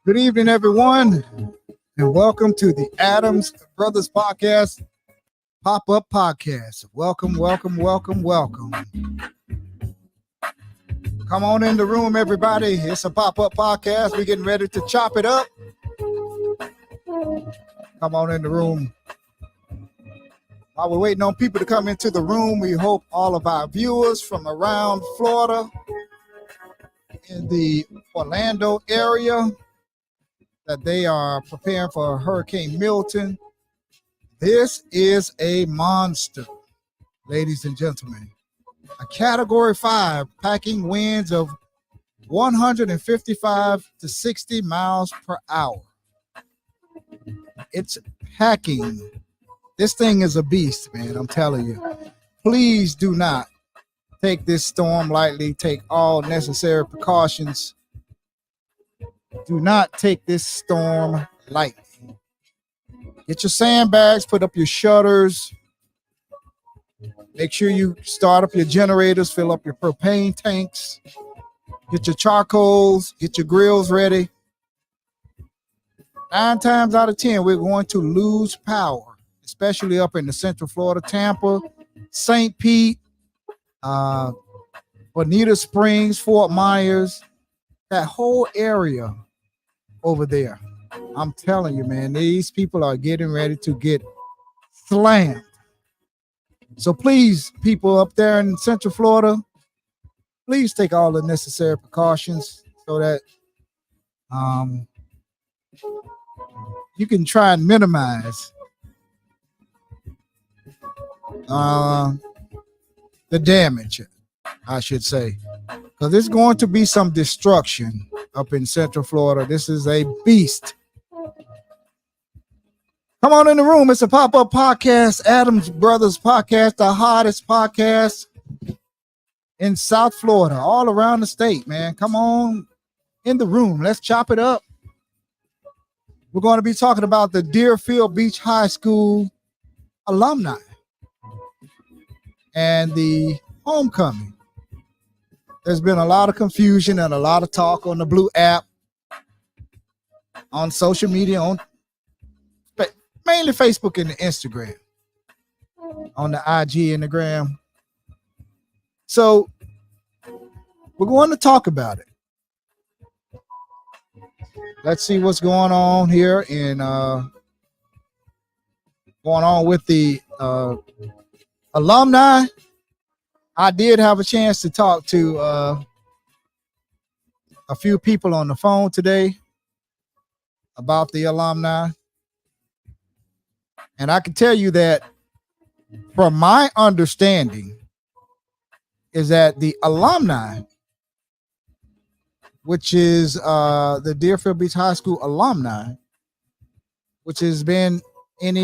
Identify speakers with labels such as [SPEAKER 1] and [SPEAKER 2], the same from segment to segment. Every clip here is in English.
[SPEAKER 1] Good evening, everyone, and welcome to the Adams Brothers Podcast, Pop-Up Podcast. Welcome, welcome, welcome, welcome. Come on in the room, everybody. It's a Pop-Up Podcast. We're getting ready to chop it up. Come on in the room. While we're waiting on people to come into the room, we hope all of our viewers from around Florida, in the Orlando area, that they are preparing for Hurricane Milton. This is a monster, ladies and gentlemen. A Category 5 packing winds of 155 to 60 miles per hour. It's packing. This thing is a beast, man, I'm telling you. Please do not take this storm lightly. Take all necessary precautions. Do not take this storm lightly. Get your sandbags, put up your shutters. Make sure you start up your generators, fill up your propane tanks. Get your charcoals, get your grills ready. 9 times out of 10, we're going to lose power, especially up in the Central Florida, Tampa, St. Pete, Bonita Springs, Fort Myers, that whole area over there. I'm telling you, man, these people are getting ready to get slammed. So please, people up there in Central Florida, please take all the necessary precautions so that you can try and minimize the damage, I should say, because there's going to be some destruction up in Central Florida. This is a beast. Come on in the room. It's a Pop-Up Podcast, Adams Brothers Podcast, the hottest podcast in South Florida, all around the state, man. Come on in the room. Let's chop it up. We're going to be talking about the Deerfield Beach High School alumni and the homecoming. There's been a lot of confusion and a lot of talk on the Blue app, on social media, on mainly Facebook and Instagram, on the IG and the gram. So we're going to talk about it. Let's see what's going on here and going on with the alumni. I did have a chance to talk to a few people on the phone today about the alumni. And I can tell you that from my understanding is that the alumni, which is the Deerfield Beach High School alumni, which has been in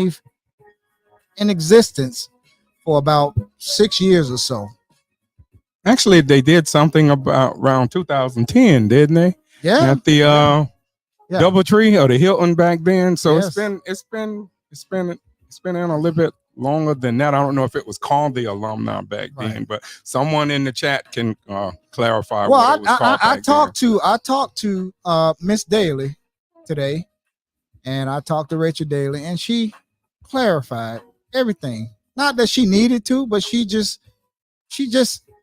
[SPEAKER 1] existence for about 6 years or so.
[SPEAKER 2] Actually, they did something about around 2010, didn't they?
[SPEAKER 1] Yeah.
[SPEAKER 2] At the DoubleTree or the Hilton back then. So
[SPEAKER 1] Yes.
[SPEAKER 2] it's been in a little bit longer than that. I don't know if it was called the alumni back then, but someone in the chat can clarify.
[SPEAKER 1] Well,
[SPEAKER 2] what it was called
[SPEAKER 1] I talked to Miss Daly today, and I talked to Rachel Daly, and she clarified everything. Not that she needed to, but she just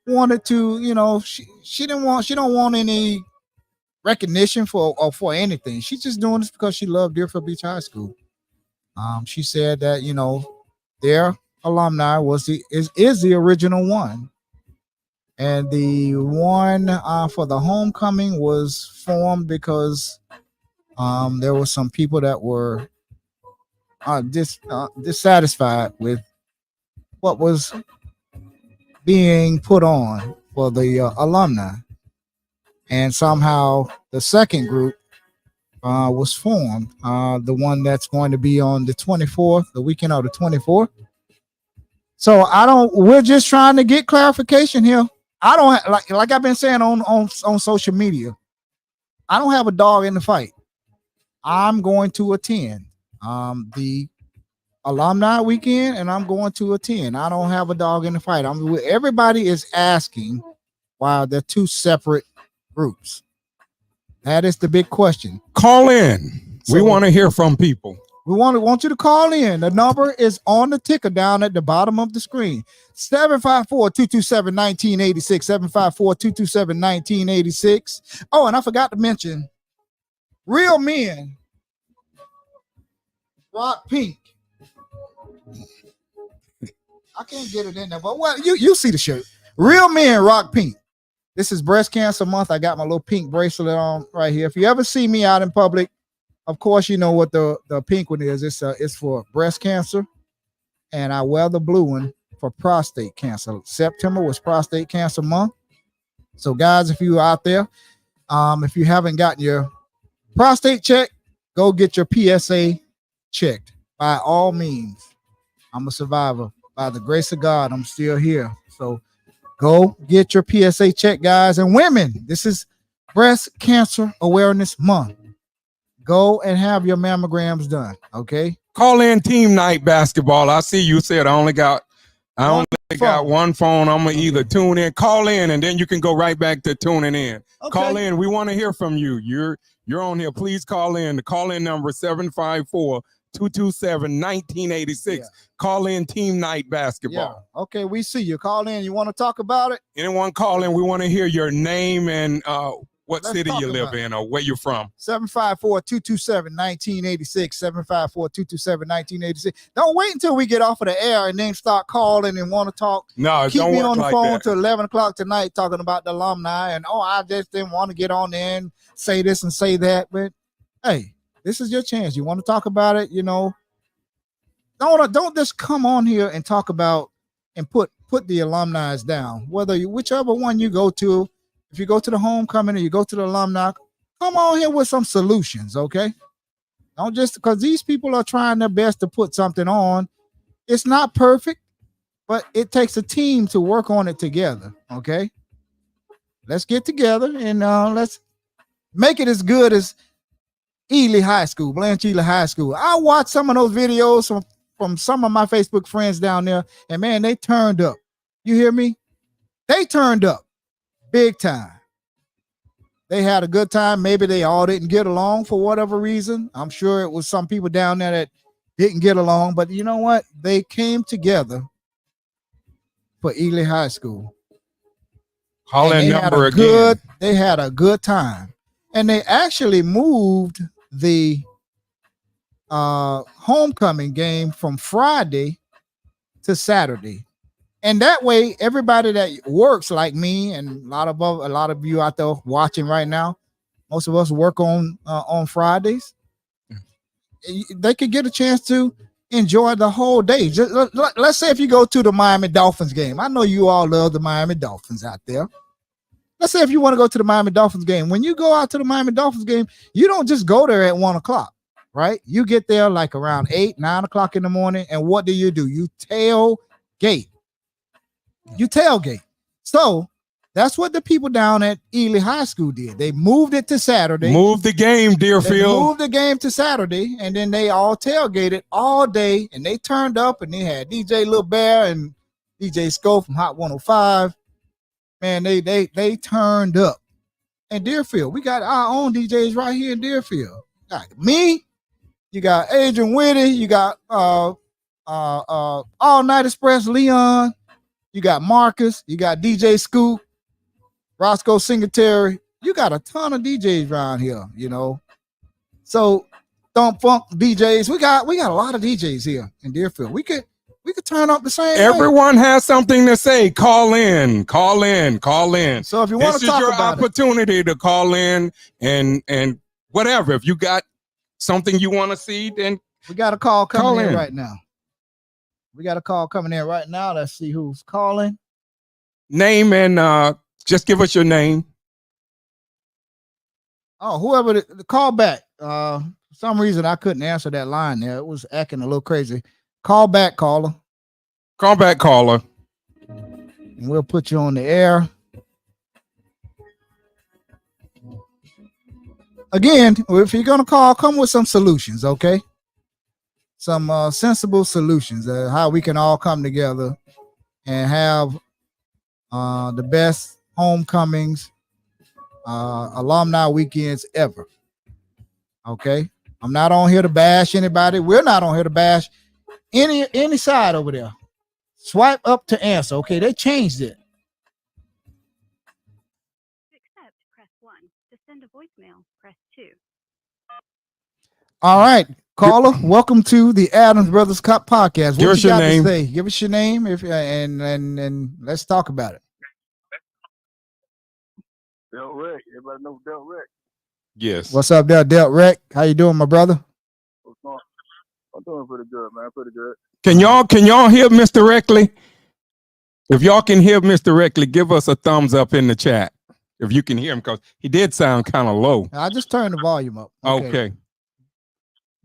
[SPEAKER 1] wanted to, you know, she don't want any recognition for anything. She's just doing this because she loved Deerfield Beach High School. She said that, you know, their alumni is the original one, and the one for the homecoming was formed because there were some people that were dissatisfied with what was being put on for the alumni, and somehow the second group was formed. The one that's going to be on the 24th, the weekend of the 24th. So we're just trying to get clarification here. I don't like I've been saying on social media. I don't have a dog in the fight. I'm going to attend the alumni weekend, and I'm going to attend. I don't have a dog in the fight. Everybody is asking why they're two separate groups. That is the big question.
[SPEAKER 2] Call in. We want to hear from people.
[SPEAKER 1] We want you to call in. The number is on the ticker down at the bottom of the screen. 754-227-1986. 754-227-1986. Oh, and I forgot to mention, Real Men Rock Pink. I can't get it in there, but well, you see the shirt. Real Men Rock Pink. This is Breast Cancer Month. I got my little pink bracelet on right here. If you ever see me out in public, of course, you know what the pink one is. It's for breast cancer, and I wear the blue one for prostate cancer. September was Prostate Cancer Month. So, guys, if you're out there, if you haven't gotten your prostate checked, go get your PSA checked. By all means, I'm a survivor. By the grace of God, I'm still here. So, go get your PSA check, guys. And women, this is Breast Cancer Awareness Month. Go and have your mammograms done, okay?
[SPEAKER 2] Call in Team Night Basketball. I see you said I only got one phone. I'm going to either tune in, call in, and then you can go right back to tuning in. Okay. Call in. We want to hear from you. You're on here. Please call in. The call-in number is 754-227-1986. Yeah. Call in Team Night Basketball.
[SPEAKER 1] Yeah. Okay, we see you. Call in. You want to talk about it?
[SPEAKER 2] Anyone call in, we want to hear your name and what city you live in or where you're from.
[SPEAKER 1] 754-227-1986. 754-227-1986. Don't wait until we get off of the air and then start calling and want to talk.
[SPEAKER 2] No,
[SPEAKER 1] keep
[SPEAKER 2] don't
[SPEAKER 1] me on the
[SPEAKER 2] like
[SPEAKER 1] phone
[SPEAKER 2] that.
[SPEAKER 1] till 11 o'clock tonight talking about the alumni and I just didn't want to get on there and say this and say that. But hey, this is your chance. You want to talk about it, Don't just come on here and talk about and put the alumni down. Whichever one you go to, if you go to the homecoming or you go to the alumni, come on here with some solutions, okay? Don't just because these people are trying their best to put something on. It's not perfect, but it takes a team to work on it together, okay? Let's get together and let's make it as good as Ely High School, Blanche Ely High School. I watched some of those videos from some of my Facebook friends down there, and man, they turned up. You hear me? They turned up big time. They had a good time. Maybe they all didn't get along for whatever reason. I'm sure it was some people down there that didn't get along, but you know what? They came together for Ely High School.
[SPEAKER 2] Call that number again.
[SPEAKER 1] They had a good time. And they actually moved the homecoming game from Friday to Saturday. And that way, everybody that works like me and a lot of you out there watching right now, most of us work on Fridays. They could get a chance to enjoy the whole day. Let's say if you go to the Miami Dolphins game. I know you all love the Miami Dolphins out there. Let's say if you want to go to the Miami Dolphins game. When you go out to the Miami Dolphins game, you don't just go there at 1 o'clock, right? You get there like around 8, 9 o'clock in the morning. And what do? You tailgate. You tailgate. So that's what the people down at Ely High School did. They moved it to Saturday.
[SPEAKER 2] Moved the game, Deerfield.
[SPEAKER 1] Moved the game to Saturday, and then they all tailgated all day, and they turned up, and they had DJ Lil Bear and DJ Scope from Hot 105. Man, they turned up. And Deerfield, we got our own DJs right here in Deerfield. Got me, you got Adrian Whitty, you got All Night Express Leon. You got Marcus, you got DJ Scoop, Roscoe Singletary. You got a ton of DJs around here, So Thump Funk DJs. We got a lot of DJs here in Deerfield. We could turn up the same.
[SPEAKER 2] Everyone has something to say. Call in. So
[SPEAKER 1] if you want to talk about it, this is your
[SPEAKER 2] opportunity to call in and whatever. If you got something you want to see, then
[SPEAKER 1] we got a call coming in right now. Let's see who's calling.
[SPEAKER 2] Name and just give us your name.
[SPEAKER 1] Oh, whoever the call back. For some reason I couldn't answer that line there. It was acting a little crazy. Call back, caller,
[SPEAKER 2] Call back, caller.
[SPEAKER 1] and we'll put you on the air. Again, if you're gonna call, come with some solutions, okay? Some sensible solutions, how we can all come together and have the best homecomings, alumni weekends ever. Okay, I'm not on here to bash anybody. We're not on here to bash any side over there. Swipe up to answer. Okay, they changed it.
[SPEAKER 3] To accept, press 1. To send a voicemail, press 2.
[SPEAKER 1] All right, caller, welcome to the Adams Brothers Cup podcast.
[SPEAKER 2] Give
[SPEAKER 1] What
[SPEAKER 2] us
[SPEAKER 1] you
[SPEAKER 2] your
[SPEAKER 1] got
[SPEAKER 2] name.
[SPEAKER 1] to say? Give us your name, if and let's talk about it.
[SPEAKER 4] Del Rick. Everybody knows Del Rick.
[SPEAKER 2] Yes.
[SPEAKER 1] What's up there, Delt Rec? How you doing, my brother?
[SPEAKER 4] What's going on? I'm doing pretty good, man. Pretty good.
[SPEAKER 2] Can y'all hear Mr. Reckley? If y'all can hear Mr. Reckley, give us a thumbs up in the chat. If you can hear him, because he did sound kind of low.
[SPEAKER 1] I just turned the volume up.
[SPEAKER 2] Okay.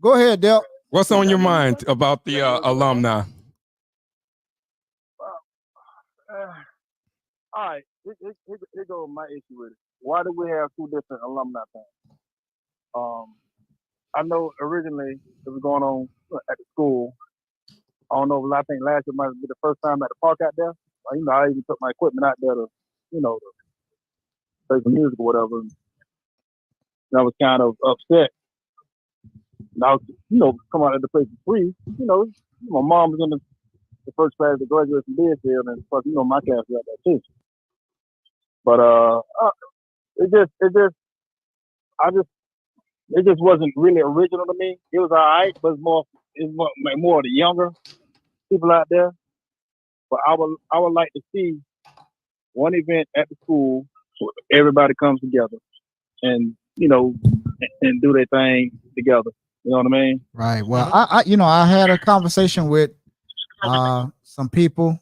[SPEAKER 1] Go ahead, Delt.
[SPEAKER 2] What's on your mind about the alumni?
[SPEAKER 4] All right. Here goes my issue with it. Why do we have two different alumni things? I know originally it was going on at the school. I don't know. I think last year might be the first time at the park out there. I even took my equipment out there to, to play some music or whatever. And I was kind of upset. Now, come out of the place for free. My mom was in the first class to graduate from Deerfield, and plus, my class was out there too. But it just wasn't really original to me. It was all right, but it's more of the younger people out there. But I would like to see one event at the school where everybody comes together and and do their thing together. You know what I mean?
[SPEAKER 1] Right. Well, I had a conversation with some people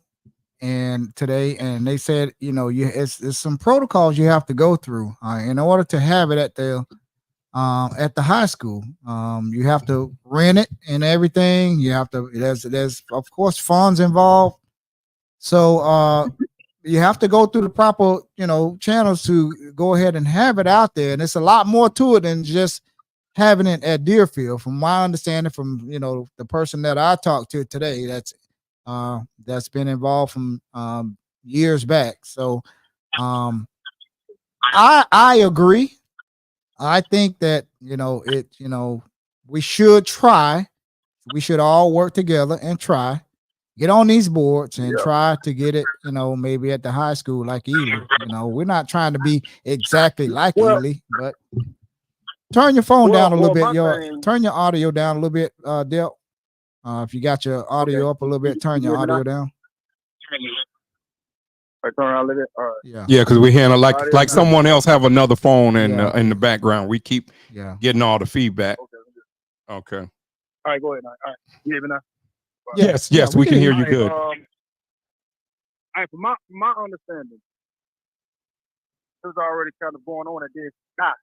[SPEAKER 1] and today, and they said, it's some protocols you have to go through in order to have it at the high school. You have to rent it and everything. You have to. There's of course funds involved. So you have to go through the proper channels to go ahead and have it out there. And it's a lot more to it than just having it at Deerfield. From my understanding, from the person that I talked to today, that's been involved from years back. So I agree. I think that we should try. We should all work together and try get on these boards and try to get it. Maybe at the high school like Ely. We're not trying to be exactly like Ely, but turn your phone down a little bit. Turn your audio down a little bit, Del. If you got your audio up a little bit, turn your audio down.
[SPEAKER 4] I turn around a little bit. All right.
[SPEAKER 2] Yeah, because we're hearing like someone else have another phone in the background. We keep getting all the feedback. Okay.
[SPEAKER 4] All right, go ahead. All right. You hear me now?
[SPEAKER 2] Yes, we can hear you good.
[SPEAKER 4] All right, from my understanding, it was already kind of going on at this time.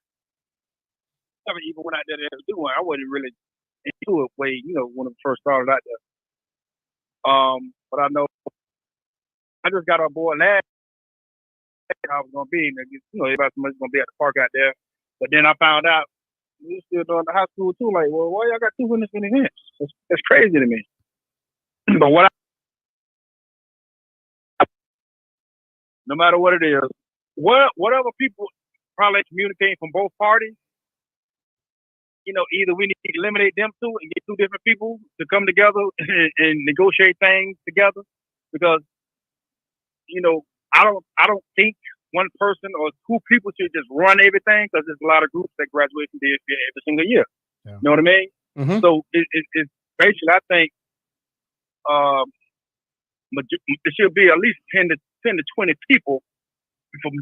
[SPEAKER 4] I never even went out there to do one. I wasn't really into it when it first started out there. But I know I just got on board last year I was gonna be, everybody was gonna be at the park out there. But then I found out we still doing the high school too. Like, well, why y'all got 2 different events? It's crazy to me. But no matter what it is, whatever people probably communicating from both parties, either we need to eliminate them two and get 2 different people to come together and negotiate things together, because I don't think one person or 2 people should just run everything, because there's a lot of groups that graduate from every single year. Yeah. You know what I mean? Mm-hmm. So it's basically, I think it should be at least 10 to 20 people from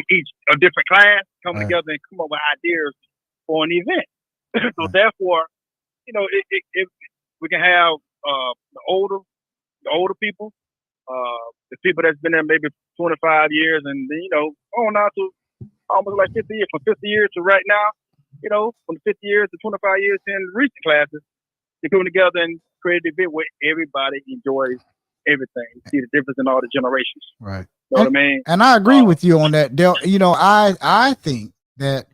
[SPEAKER 4] each a different class come together and come up with ideas for an event. So therefore, if we can have the older people, the people that's been there maybe 25 years, and on out to almost like 50 years, from 50 years to right now, from the 50 years to 25 years in recent classes, they come together and create an event where everybody enjoys everything. See the difference in all the generations.
[SPEAKER 1] Right.
[SPEAKER 4] You know what I mean?
[SPEAKER 1] And I agree with you on that, Del. I think that,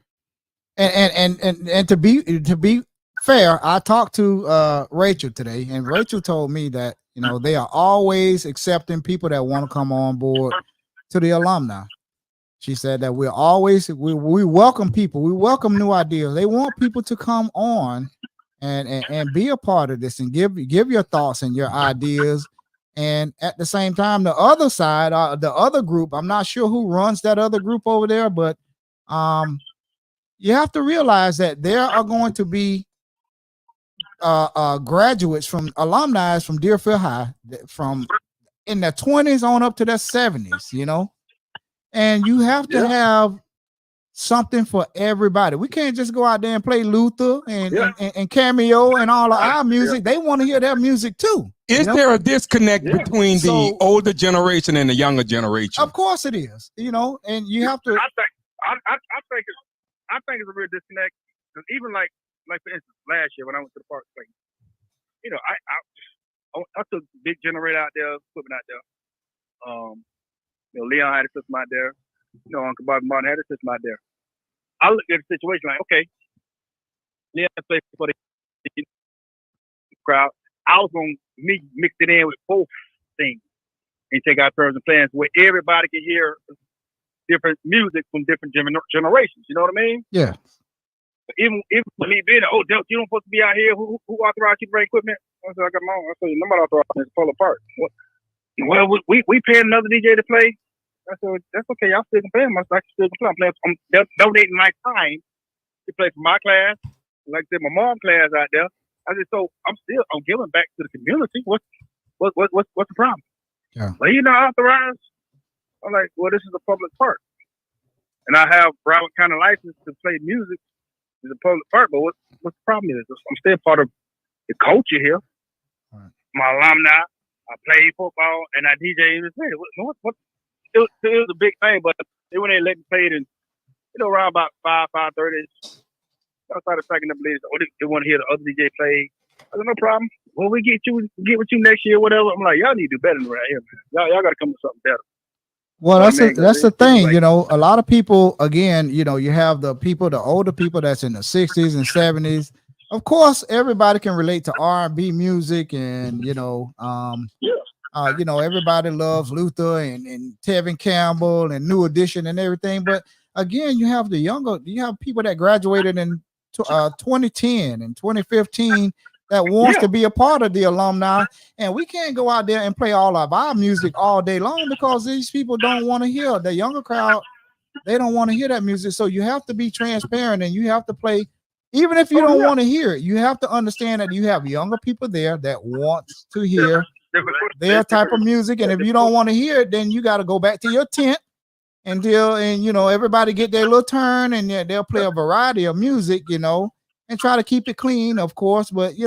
[SPEAKER 1] and to be fair, I talked to Rachel today, and Rachel told me that they are always accepting people that want to come on board to the alumni. She said that we welcome people, we welcome new ideas. They want people to come on and be a part of this and give your thoughts and your ideas. And at the same time, the other side, the other group, I'm not sure who runs that other group over there, but you have to realize that there are going to be graduates from alumni from Deerfield High from in their 20s on up to their 70s, and you have to have something for everybody. We can't just go out there and play Luther and Cameo and all of our music. They want to hear their music too.
[SPEAKER 2] Is there a disconnect between the older generation and the younger generation?
[SPEAKER 1] Of course it is. And you have to.
[SPEAKER 4] I think it's a real disconnect. Because even like for instance, last year when I went to the park place, I took big generator out there, equipment out there. Leon had a system out there. Uncle Bobby Martin had a system out there. I looked at the situation like, okay, Leon played for the crowd. I was going to mix it in with both things and take our turns and plans where everybody can hear different music from different generations. You know what I mean?
[SPEAKER 1] Yeah.
[SPEAKER 4] But even me being, Del, you don't supposed to be out here. Who authorized you to bring equipment? I said, I got my own. I said, nobody authorized me to pull apart. Well, we paying another DJ to play. I said, that's okay. Y'all still can play him. I can still play. I'm donating my time to play for my class. Like I said, my mom class out there. I said, so I'm giving back to the community. What's the problem?
[SPEAKER 1] Yeah.
[SPEAKER 4] Well, you're not authorized. I'm like, well, this is a public park, and I have Broward County license to play music. It's a public park, but what's the problem is I'm still part of the culture here. Right. My alumni. I play football and I DJ in the city. It was a big thing, but when they let me play it, and around about 5:30. I started packing up ladies. They want to hear the other DJ play. I said, no problem. Well, we get with you next year, whatever. I'm like, y'all need to do better than right here, man. Y'all got to come with something better.
[SPEAKER 1] Well, that's the thing, a lot of people, again, you have the older people that's in the 60s and 70s. Of course, everybody can relate to R&B music and, everybody loves Luther and Tevin Campbell and New Edition and everything. But again, you have people that graduated in 2010 and 2015 that wants to be a part of the alumni, and we can't go out there and play all of our music all day long because these people don't want to hear the younger crowd. They don't want to hear that music. So you have to be transparent and you have to play, even if you don't want to hear it, you have to understand that you have younger people there that wants to hear their type of music. And if you don't want to hear it, then you got to go back to your tent until everybody get their little turn and they'll play a variety of music, and try to keep it clean, of course. But we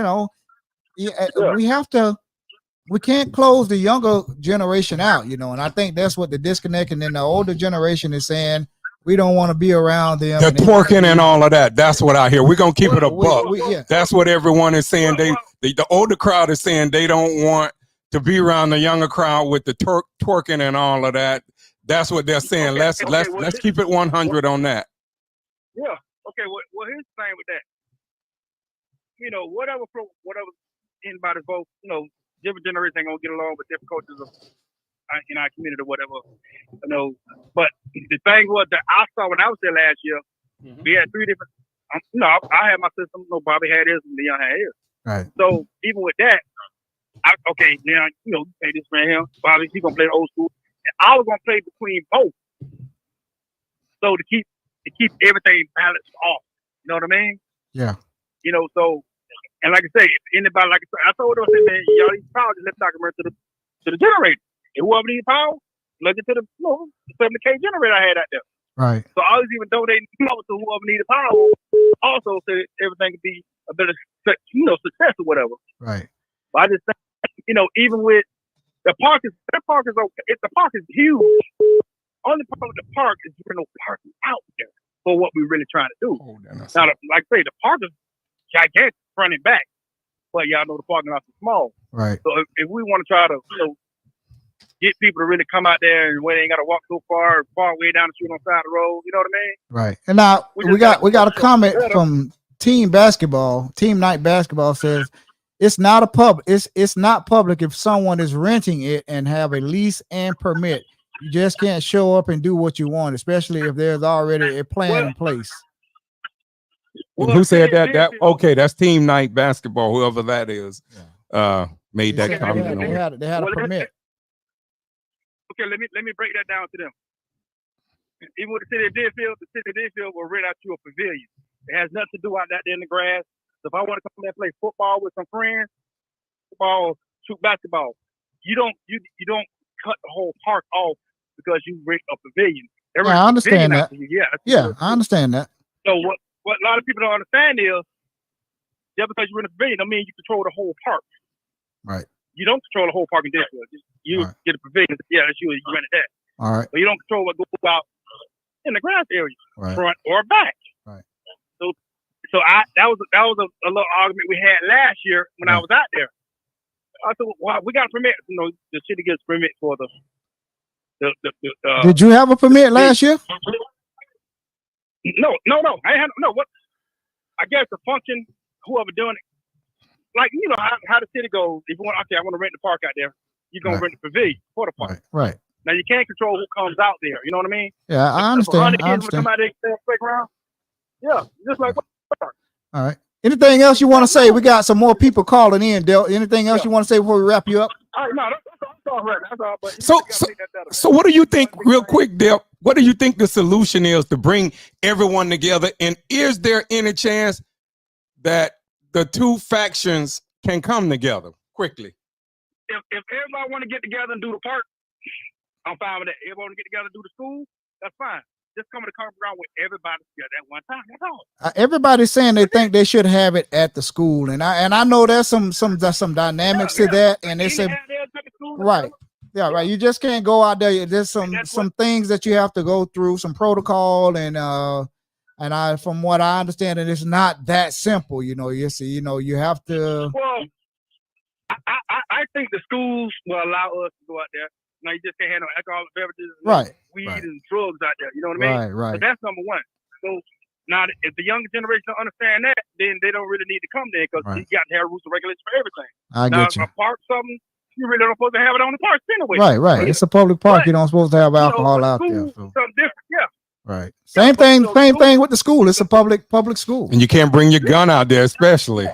[SPEAKER 1] can't close the younger generation out, and I think that's what the disconnect. And then the older generation is saying we don't want to be around them.
[SPEAKER 2] The twerking and all of that. That's what I hear. We're gonna keep it a buck. That's what everyone is saying. The older crowd is saying they don't want to be around the younger crowd with the twerking and all of that. That's what they're saying. Let's keep it 100 on that.
[SPEAKER 4] Yeah. Okay. Well, here's the thing with that. Whatever anybody vote, different generations ain't gonna get along with different cultures in our community or whatever. But the thing was that I saw when I was there last year, we had three different. I had my system. Bobby had his, and Leon had his.
[SPEAKER 1] Right.
[SPEAKER 4] So even with that, Leon, play this man here. Bobby, he gonna play the old school. And I was gonna play between both. So to keep everything balanced off. You know what I mean?
[SPEAKER 1] Yeah.
[SPEAKER 4] So, and like I say, if anybody, like I told them, I said, man, y'all need power, just let Dr. Murray to the generator. And whoever needs power, plug it to the 70K generator I had out there.
[SPEAKER 1] Right. So
[SPEAKER 4] I was even donating power to whoever needed power, also so that everything could be a better, success or whatever.
[SPEAKER 1] Right.
[SPEAKER 4] But I just think, even with the park is okay. The park is huge. Only part of the park is there's no parking out there. for what we're really trying to do.
[SPEAKER 2] Oh, that's
[SPEAKER 4] Now, like I say, the park is gigantic front and back, but y'all know the parking lots are small.
[SPEAKER 1] Right.
[SPEAKER 4] So if we want to try to, get people to really come out there and where they ain't got to walk so far way down the street on the side of the road, you know what I mean?
[SPEAKER 1] Right. And now we got a comment from Team Night Basketball says it's not a it's not public if someone is renting it and have a lease and permit. You just can't show up and do what you want, especially if there's already a plan in place.
[SPEAKER 2] And who said that? Okay, that's Team Night Basketball, whoever that is, made that comment.
[SPEAKER 1] They had a permit.
[SPEAKER 4] Okay, let me break that down to them. Even with the city of Deerfield will rent out you a pavilion. It has nothing to do out there in the grass. So if I want to come there and play football with some friends, shoot basketball, you don't cut the whole park off because you rent a pavilion.
[SPEAKER 1] Yeah, I understand that.
[SPEAKER 4] Yeah,
[SPEAKER 1] I understand that.
[SPEAKER 4] So what a lot of people don't understand is just because you rent a pavilion, don't mean you control the whole park.
[SPEAKER 1] Right.
[SPEAKER 4] You don't control the whole park in Deerfield. You get a pavilion. Yeah, that's you rented that.
[SPEAKER 1] All right.
[SPEAKER 4] But you don't control what goes out in the grass area,
[SPEAKER 1] right.
[SPEAKER 4] Front or back.
[SPEAKER 1] Right.
[SPEAKER 4] So that was a little argument we had last year when I was out there. I said, "Well, we got a permit. The city gets a permit for the."
[SPEAKER 1] Did you have a permit last year?
[SPEAKER 4] No. I had no. What? I guess the function, whoever doing it, like how the city goes. If you want, I want to rent the park out there. You're gonna rent the pavilion for the park.
[SPEAKER 1] Right.
[SPEAKER 4] Now you can't control who comes out there. You know what I mean?
[SPEAKER 1] Yeah, I understand.
[SPEAKER 4] Come out there and play around. Yeah, just like.
[SPEAKER 1] All right. Anything else you want to say? We got some more people calling in, Del. Anything else you want to say before we wrap you up?
[SPEAKER 4] No, that's all right. That's all. But
[SPEAKER 2] so what do you think, real quick, Del? What do you think the solution is to bring everyone together? And is there any chance that the two factions can come together quickly?
[SPEAKER 4] If everybody want to get together and do the park, I'm fine with that. Everybody want to get together and do the school, that's fine. Just coming to come around with everybody together at one time. That's all.
[SPEAKER 1] Everybody's saying they think they should have it at the school, and I know there's some dynamics to that, and it's right. Yeah, right. You just can't go out there. There's some things that you have to go through, some protocol, and I from what I understand, it's not that simple. You have to.
[SPEAKER 4] Well, I think the schools will allow us to go out there. Now you just can't handle alcoholic beverages, weed and drugs out there. You know what I mean?
[SPEAKER 1] Right.
[SPEAKER 4] So that's number one. So now, if the younger generation don't understand that, then they don't really need to come there because you got to have rules and regulations for everything.
[SPEAKER 1] I get you.
[SPEAKER 4] A park, something you really don't supposed to have it on the park anyway.
[SPEAKER 1] Right. It's a public park. You don't supposed to have alcohol out there. So.
[SPEAKER 4] Something different, yeah.
[SPEAKER 1] Right. Same thing with the school. It's a public school.
[SPEAKER 2] And you can't bring your gun out there, especially. So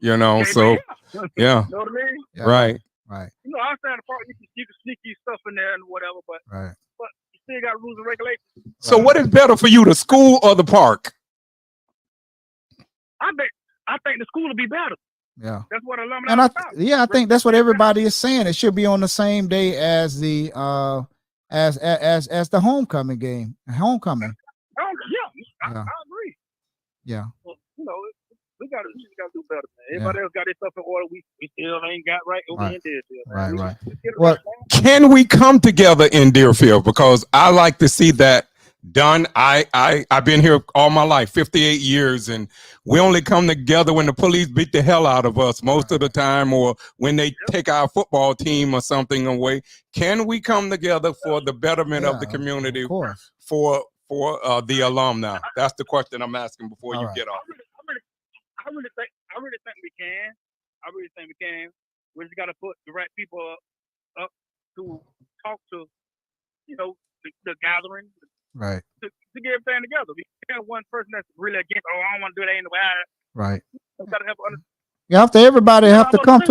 [SPEAKER 2] yeah.
[SPEAKER 4] You know what I mean?
[SPEAKER 2] Yeah. Right.
[SPEAKER 4] Outside the park, you can sneak your stuff in there and whatever, but you still got rules and regulations.
[SPEAKER 2] So what is better for you, the school or the park?
[SPEAKER 4] I think the school will be better.
[SPEAKER 1] Yeah.
[SPEAKER 4] That's what alumni
[SPEAKER 1] I think that's what everybody is saying. It should be on the same day as the as the homecoming game. Homecoming.
[SPEAKER 4] I agree.
[SPEAKER 1] Yeah.
[SPEAKER 4] Well, we got to do better, man. Everybody else got their stuff in order. We still ain't got right over in Deerfield.
[SPEAKER 1] Right. Well,
[SPEAKER 2] can we come together in Deerfield? Because I like to see that done. I've been here all my life, 58 years, and we only come together when the police beat the hell out of us most of the time, or when they take our football team or something away. Can we come together for the betterment of the community, for the alumni? That's the question I'm asking before you get off.
[SPEAKER 4] I really think we can. We just got to put the right people up to talk to, the gathering.
[SPEAKER 1] Right.
[SPEAKER 4] To get everything together. We can't have one person that's really against, I don't want to do that anyway.
[SPEAKER 1] Right.
[SPEAKER 4] Everybody
[SPEAKER 1] have to come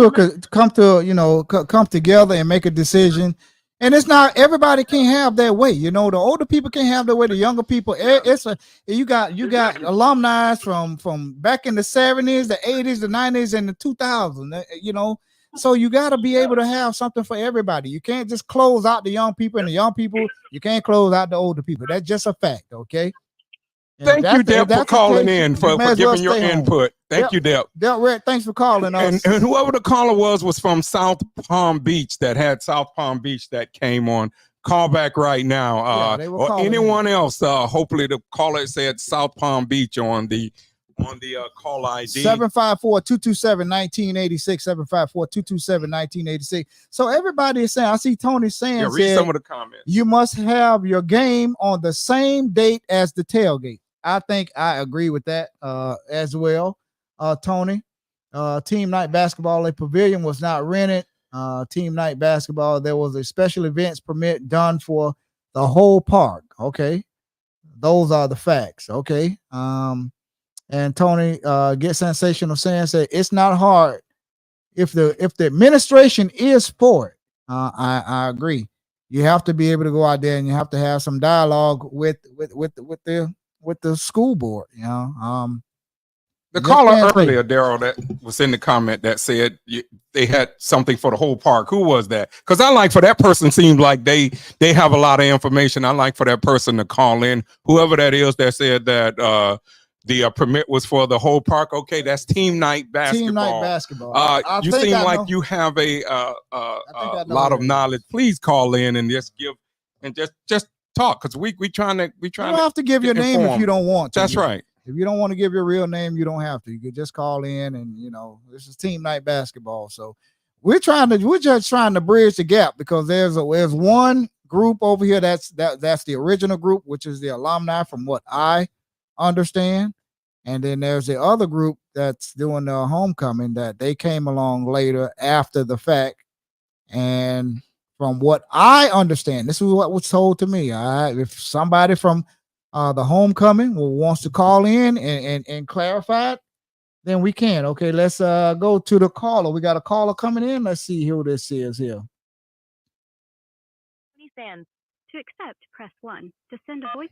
[SPEAKER 1] together and make a decision. And it's not everybody can't have their way. The older people can't have their way. The younger people, you got alumni from back in the 70s, the 80s, the 90s, and the 2000s. So you got to be able to have something for everybody. You can't just close out the young people, and the young people, you can't close out the older people. That's just a fact, okay?
[SPEAKER 2] Thank you, Deb, for calling in, for giving your input. Thank you, Deb.
[SPEAKER 1] Del, thanks for calling us.
[SPEAKER 2] And whoever the caller was from South Palm Beach, that came on call back right now.
[SPEAKER 1] Yeah, they will
[SPEAKER 2] Or
[SPEAKER 1] call in.
[SPEAKER 2] anyone else. Hopefully the caller said South Palm Beach on the call ID.
[SPEAKER 1] 754-227-1986. 754-227-1986. So everybody is saying, I see Tony saying,
[SPEAKER 2] read some of the comments.
[SPEAKER 1] You must have your game on the same date as the tailgate. I think I agree with that as well. Tony, team night basketball at Pavilion was not rented. Team night basketball, there was a special events permit done for the whole park. Okay. Those are the facts. Okay. And Tony, Get Sensational said it's not hard if the administration is for it. I agree. You have to be able to go out there and you have to have some dialogue with the school board. You know,
[SPEAKER 2] the caller earlier, Daryl, that was in the comment that said they had something for the whole park. Who was that? Because I like for that person, seemed like they have a lot of information. I like for that person to call in, whoever that is that said that the permit was for the whole park. Okay, that's team night basketball.
[SPEAKER 1] Team night basketball.
[SPEAKER 2] You seem like you have a lot of knowledge. Please call in and just give and just talk, because we trying to. You don't
[SPEAKER 1] have to give your name if you don't want to.
[SPEAKER 2] That's right.
[SPEAKER 1] If you don't want to give your real name, you don't have to. You could just call in, and this is team night basketball. So we're just trying to bridge the gap, because there's one group over here that's the original group, which is the alumni, from what I understand. And then there's the other group that's doing the homecoming, that they came along later after the fact. And from what I understand, this is what was told to me. If somebody from the homecoming wants to call in and clarify it, then we can. Okay, let's go to the caller. We got a caller coming in. Let's see who this is here.
[SPEAKER 3] To accept, press 1. To send a voice.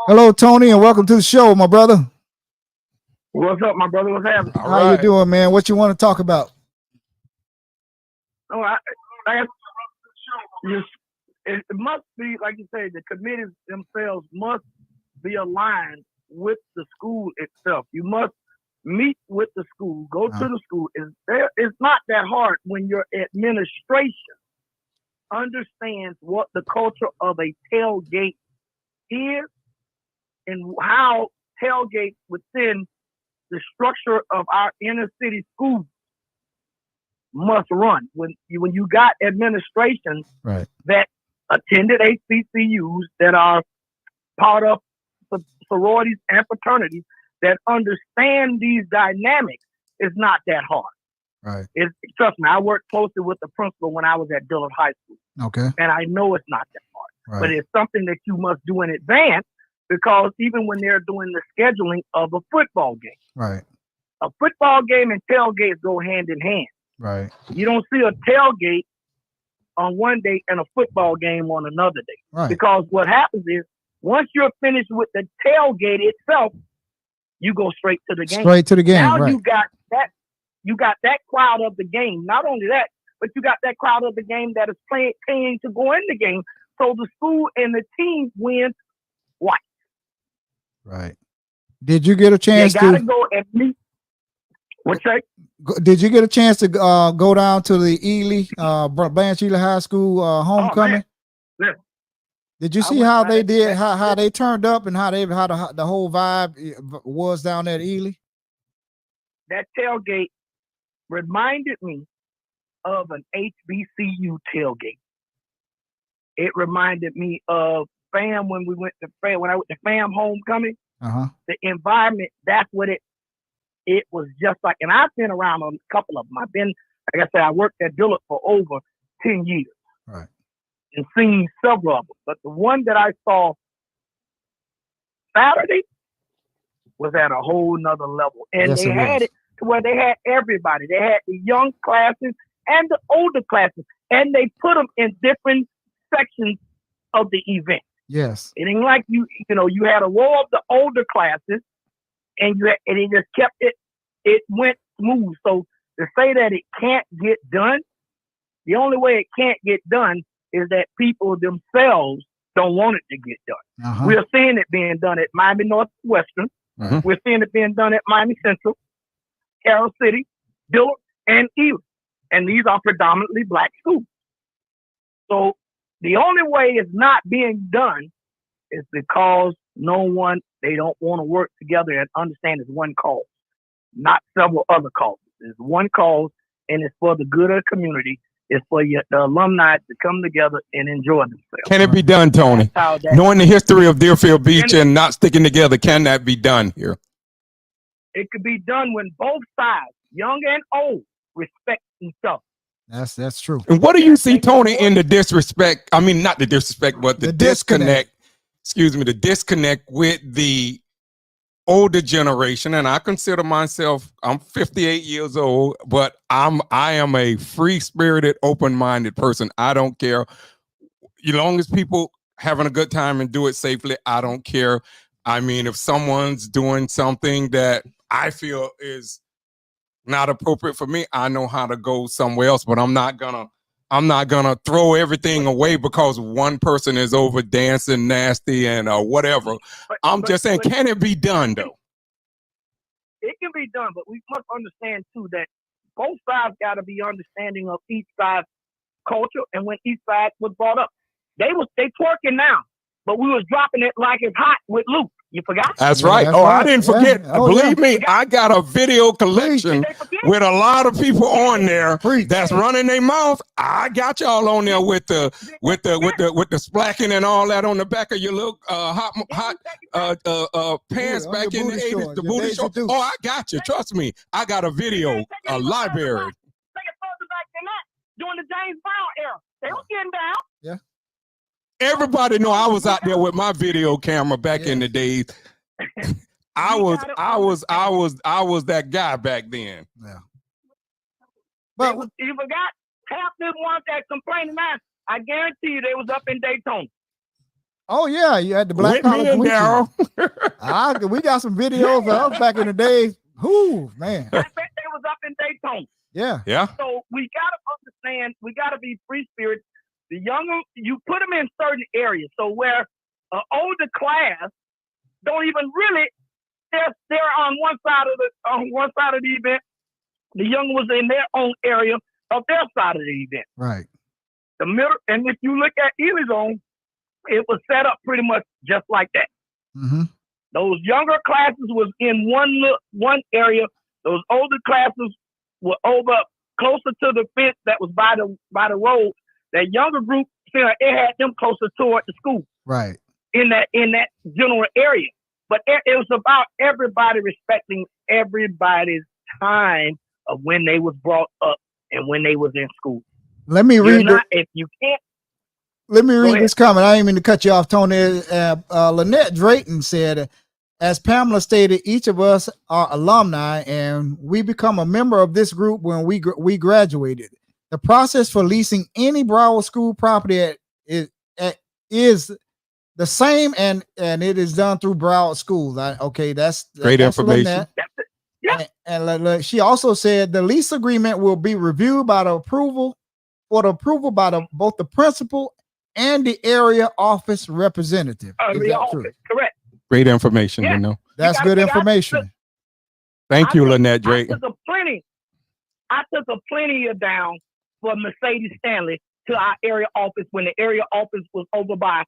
[SPEAKER 1] Hello, Tony, and welcome to the show, my brother.
[SPEAKER 4] What's up, my brother? What's happening?
[SPEAKER 1] How you doing, man? What you want to talk about?
[SPEAKER 4] Oh, it must be, like you say, the committees themselves must be aligned with the school itself. You must meet with the school, go to the school. It's not that hard when your administration understands what the culture of a tailgate is and how tailgates within the structure of our inner city schools must run. When you got administrations that attended HBCUs, that are part of the sororities and fraternities, that understand these dynamics, it's not that hard.
[SPEAKER 1] Right.
[SPEAKER 4] Trust me, I worked closely with the principal when I was at Dillard High School.
[SPEAKER 1] Okay.
[SPEAKER 4] And I know it's not that hard.
[SPEAKER 1] Right.
[SPEAKER 4] But it's something that you must do in advance, because even when they're doing the scheduling of a football game,
[SPEAKER 1] right,
[SPEAKER 4] a football game and tailgates go hand in hand.
[SPEAKER 1] Right.
[SPEAKER 4] You don't see a tailgate on one day and a football game on another day.
[SPEAKER 1] Right.
[SPEAKER 4] Because what happens is, once you're finished with the tailgate itself, you go straight to the game.
[SPEAKER 1] Straight to the game.
[SPEAKER 4] Now
[SPEAKER 1] right.
[SPEAKER 4] you got that crowd of the game. Not only that, but you got that crowd of the game that is paying to go in the game. So the school and the team win twice.
[SPEAKER 1] Right. Did you get a chance
[SPEAKER 4] to go and meet? What's that?
[SPEAKER 1] Did you get a chance to go down to the Ely, Blanche Ely High School homecoming?
[SPEAKER 4] Oh,
[SPEAKER 1] did you see how they did, how they turned up, and how the whole vibe was down there at Ely?
[SPEAKER 4] That tailgate reminded me of an HBCU tailgate. It reminded me of FAM when I went to FAM homecoming. The environment, that's what it was just like. And I've been around a couple of them. Like I said, I worked at Dillard for over 10 years.
[SPEAKER 1] Right.
[SPEAKER 4] And seen several of them. But the one that I saw Saturday was at a whole nother level. And they had it to where they had everybody. They had the young classes and the older classes. And they put them in different sections of the event.
[SPEAKER 1] Yes.
[SPEAKER 4] It ain't like you had a row of the older classes, and it just kept it went smooth. So to say that it can't get done, the only way it can't get done is that people themselves don't want it to get done. We're seeing it being done at Miami Northwestern. We're seeing it being done at Miami Central, Carroll City, Dillard, and Ely. And these are predominantly black schools. So
[SPEAKER 5] The only way it's not being done is because they don't want to work together and understand it's one cause, not several other causes. It's one cause, and it's for the good of the community. It's for the alumni to come together and enjoy themselves.
[SPEAKER 2] Can it be done, Tony? Knowing the history of Deerfield Beach and not sticking together, can that be done here?
[SPEAKER 5] It could be done when both sides, young and old, respect each other.
[SPEAKER 1] That's true.
[SPEAKER 2] And what do you see, Tony, in the disrespect? I mean, not the disrespect, but the disconnect. Excuse me, the disconnect with the older generation. And I consider myself, I'm 58 years old, but I am a free-spirited, open-minded person. I don't care. As long as people having a good time and do it safely, I don't care. I mean, if someone's doing something that I feel is not appropriate for me, I know how to go somewhere else, but I'm not gonna throw everything away because one person is over dancing nasty and whatever. I'm just saying, can it be done though?
[SPEAKER 5] It can be done, but we must understand too that both sides got to be understanding of each side's culture and when each side was brought up. They twerking now, but we was dropping it like it's hot with Luke. You forgot?
[SPEAKER 2] That's right.
[SPEAKER 1] That's
[SPEAKER 2] right.
[SPEAKER 1] I
[SPEAKER 2] didn't forget. Believe me, I got a video collection with a lot of people on there that's running their mouth. I got y'all on there with the splacking and all that on the back of your little hot pants back in the 80s, the booty shorts. Oh, I got you. Trust me. I got a video, a library.
[SPEAKER 5] Take it further back than that. During the James Brown era, they was getting down.
[SPEAKER 1] Yeah.
[SPEAKER 2] Everybody know I was out there with my video camera back in the days. I was that guy back then.
[SPEAKER 1] Yeah. But
[SPEAKER 5] you forgot half the ones that complaining now. I guarantee you they was up in Daytona.
[SPEAKER 1] Oh yeah, you had the black collar. We got some videos of us back in the day. Whoo, man.
[SPEAKER 5] I bet they was up in Daytona.
[SPEAKER 1] Yeah.
[SPEAKER 2] Yeah.
[SPEAKER 5] So we gotta understand. We gotta be free spirited. The younger, you put them in certain areas. So where an older class don't even really, they're on one side of the event. The young was in their own area of their side of the event.
[SPEAKER 1] Right.
[SPEAKER 5] The middle, and if you look at Ely Zone, it was set up pretty much just like that.
[SPEAKER 1] Mm-hmm.
[SPEAKER 5] Those younger classes was in one area. Those older classes were over closer to the fence that was by the road. That younger group, it had them closer toward the school.
[SPEAKER 1] Right.
[SPEAKER 5] In that general area. But it was about everybody respecting everybody's time of when they was brought up and when they was in school.
[SPEAKER 1] Let me read
[SPEAKER 5] if you can't.
[SPEAKER 1] Let me read this comment. I didn't mean to cut you off, Tony. Lynette Drayton said, as Pamela stated, each of us are alumni and we become a member of this group when we graduated. The process for leasing any Broward School property is the same, and it is done through Broward Schools. That's
[SPEAKER 2] great information.
[SPEAKER 1] Yeah. And she also said the lease agreement will be reviewed by both the principal and the area office representative.
[SPEAKER 5] Correct.
[SPEAKER 2] Great information, you know.
[SPEAKER 1] That's good information.
[SPEAKER 2] Thank you, Lynette Drake.
[SPEAKER 5] I took a plenty of down for Mercedes Stanley to our area office when the area office was over by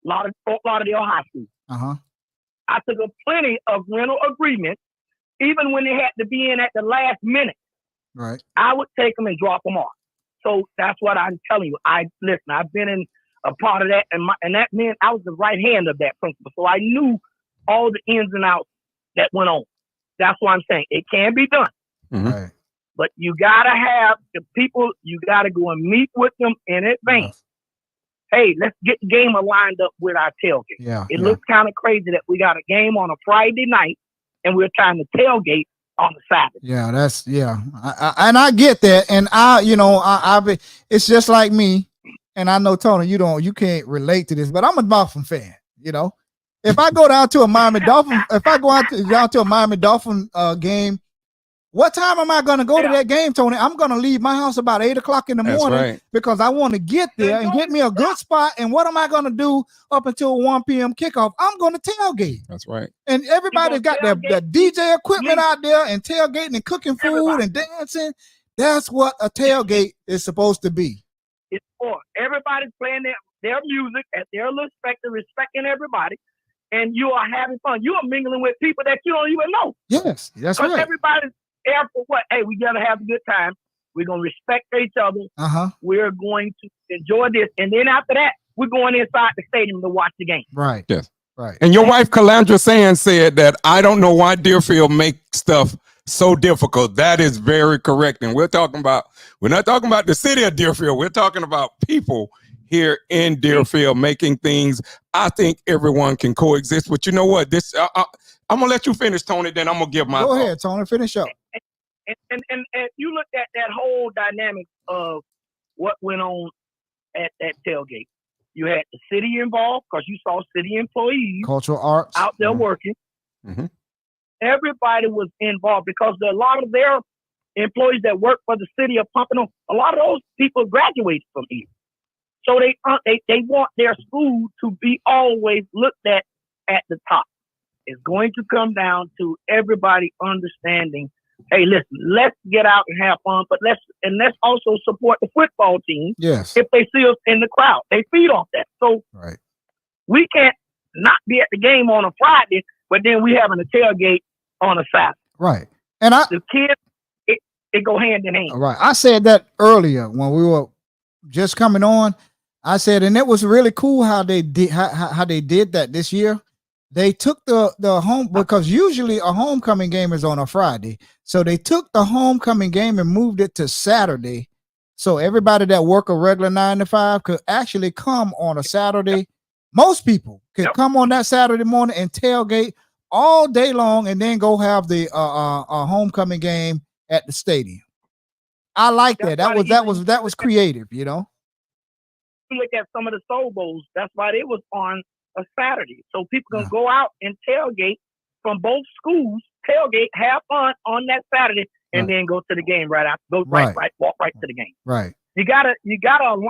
[SPEAKER 5] Fort Lauderdale High School.
[SPEAKER 1] Uh-huh.
[SPEAKER 5] I took a plenty of rental agreements, even when they had to be in at the last minute.
[SPEAKER 1] Right.
[SPEAKER 5] I would take them and drop them off. So that's what I'm telling you. I've been in a part of that, and that meant I was the right hand of that principal. So I knew all the ins and outs that went on. That's what I'm saying. It can be done.
[SPEAKER 2] Mm-hmm.
[SPEAKER 1] Right.
[SPEAKER 5] But you gotta have the people, you gotta go and meet with them in advance. Hey, let's get the game lined up with our tailgate.
[SPEAKER 1] Yeah.
[SPEAKER 5] It looks kind of crazy that we got a game on a Friday night and we're trying to tailgate on a Saturday.
[SPEAKER 1] Yeah, I get that. And it's just like me. And I know, Tony, you can't relate to this, but I'm a Dolphin fan. If I go down to a Miami Dolphin, down to a Miami Dolphin game, what time am I going to go to that game, Tony? I'm going to leave my house about 8:00 in the morning because I want to get there and get me a good spot. And what am I going to do up until 1 p.m. kickoff? I'm going to tailgate.
[SPEAKER 2] That's right.
[SPEAKER 1] And everybody's got the DJ equipment out there and tailgating and cooking food and dancing. That's what a tailgate is supposed to be.
[SPEAKER 5] It's for everybody's playing their music at their respecting everybody, and you are having fun. You are mingling with people that you don't even know.
[SPEAKER 1] Yes, that's
[SPEAKER 5] Because
[SPEAKER 1] right.
[SPEAKER 5] everybody's there for what? Hey, we gotta have a good time. We're gonna respect each other. We're going to enjoy this, and then after that, we're going inside the stadium to watch the game.
[SPEAKER 1] Right.
[SPEAKER 2] Yes.
[SPEAKER 1] Right.
[SPEAKER 2] And your wife, Calandra Sands, said that I don't know why Deerfield makes stuff so difficult. That is very correct. And we're not talking about the city of Deerfield. We're talking about people here in Deerfield making things. I think everyone can coexist. But you know what? I'm going to let you finish, Tony, then I'm going to give my
[SPEAKER 1] Go
[SPEAKER 2] thought.
[SPEAKER 1] ahead, Tony. Finish up.
[SPEAKER 5] And you look at that whole dynamic of what went on at that tailgate. You had the city involved because you saw city employees,
[SPEAKER 1] cultural arts
[SPEAKER 5] out there working. Everybody was involved because a lot of their employees that work for the city of Pompano, a lot of those people graduated from here. So they want their school to be always looked at the top. It's going to come down to everybody understanding, hey, listen, let's get out and have fun, but let's also support the football team.
[SPEAKER 1] Yes.
[SPEAKER 5] If they see us in the crowd, they feed off that. So we can't not be at the game on a Friday, but then we having a tailgate on a Saturday.
[SPEAKER 1] Right. And
[SPEAKER 5] the kids, it go hand in hand.
[SPEAKER 1] Right. I said that earlier when we were just coming on. I said, and it was really cool how they did how they did that this year. They took the home, because usually a homecoming game is on a Friday. So they took the homecoming game and moved it to Saturday. So everybody that work a regular 9 to 5 could actually come on a Saturday. Most people could come on that Saturday morning and tailgate all day long and then go have the homecoming game at the stadium. I like that. That was creative, you know.
[SPEAKER 5] Look at some of the Soul Bowls. That's why they was on a Saturday, so people can go out and tailgate from both schools, tailgate, have fun on that Saturday, and then go to the game right after. Walk right to the game.
[SPEAKER 1] Right.
[SPEAKER 5] You gotta.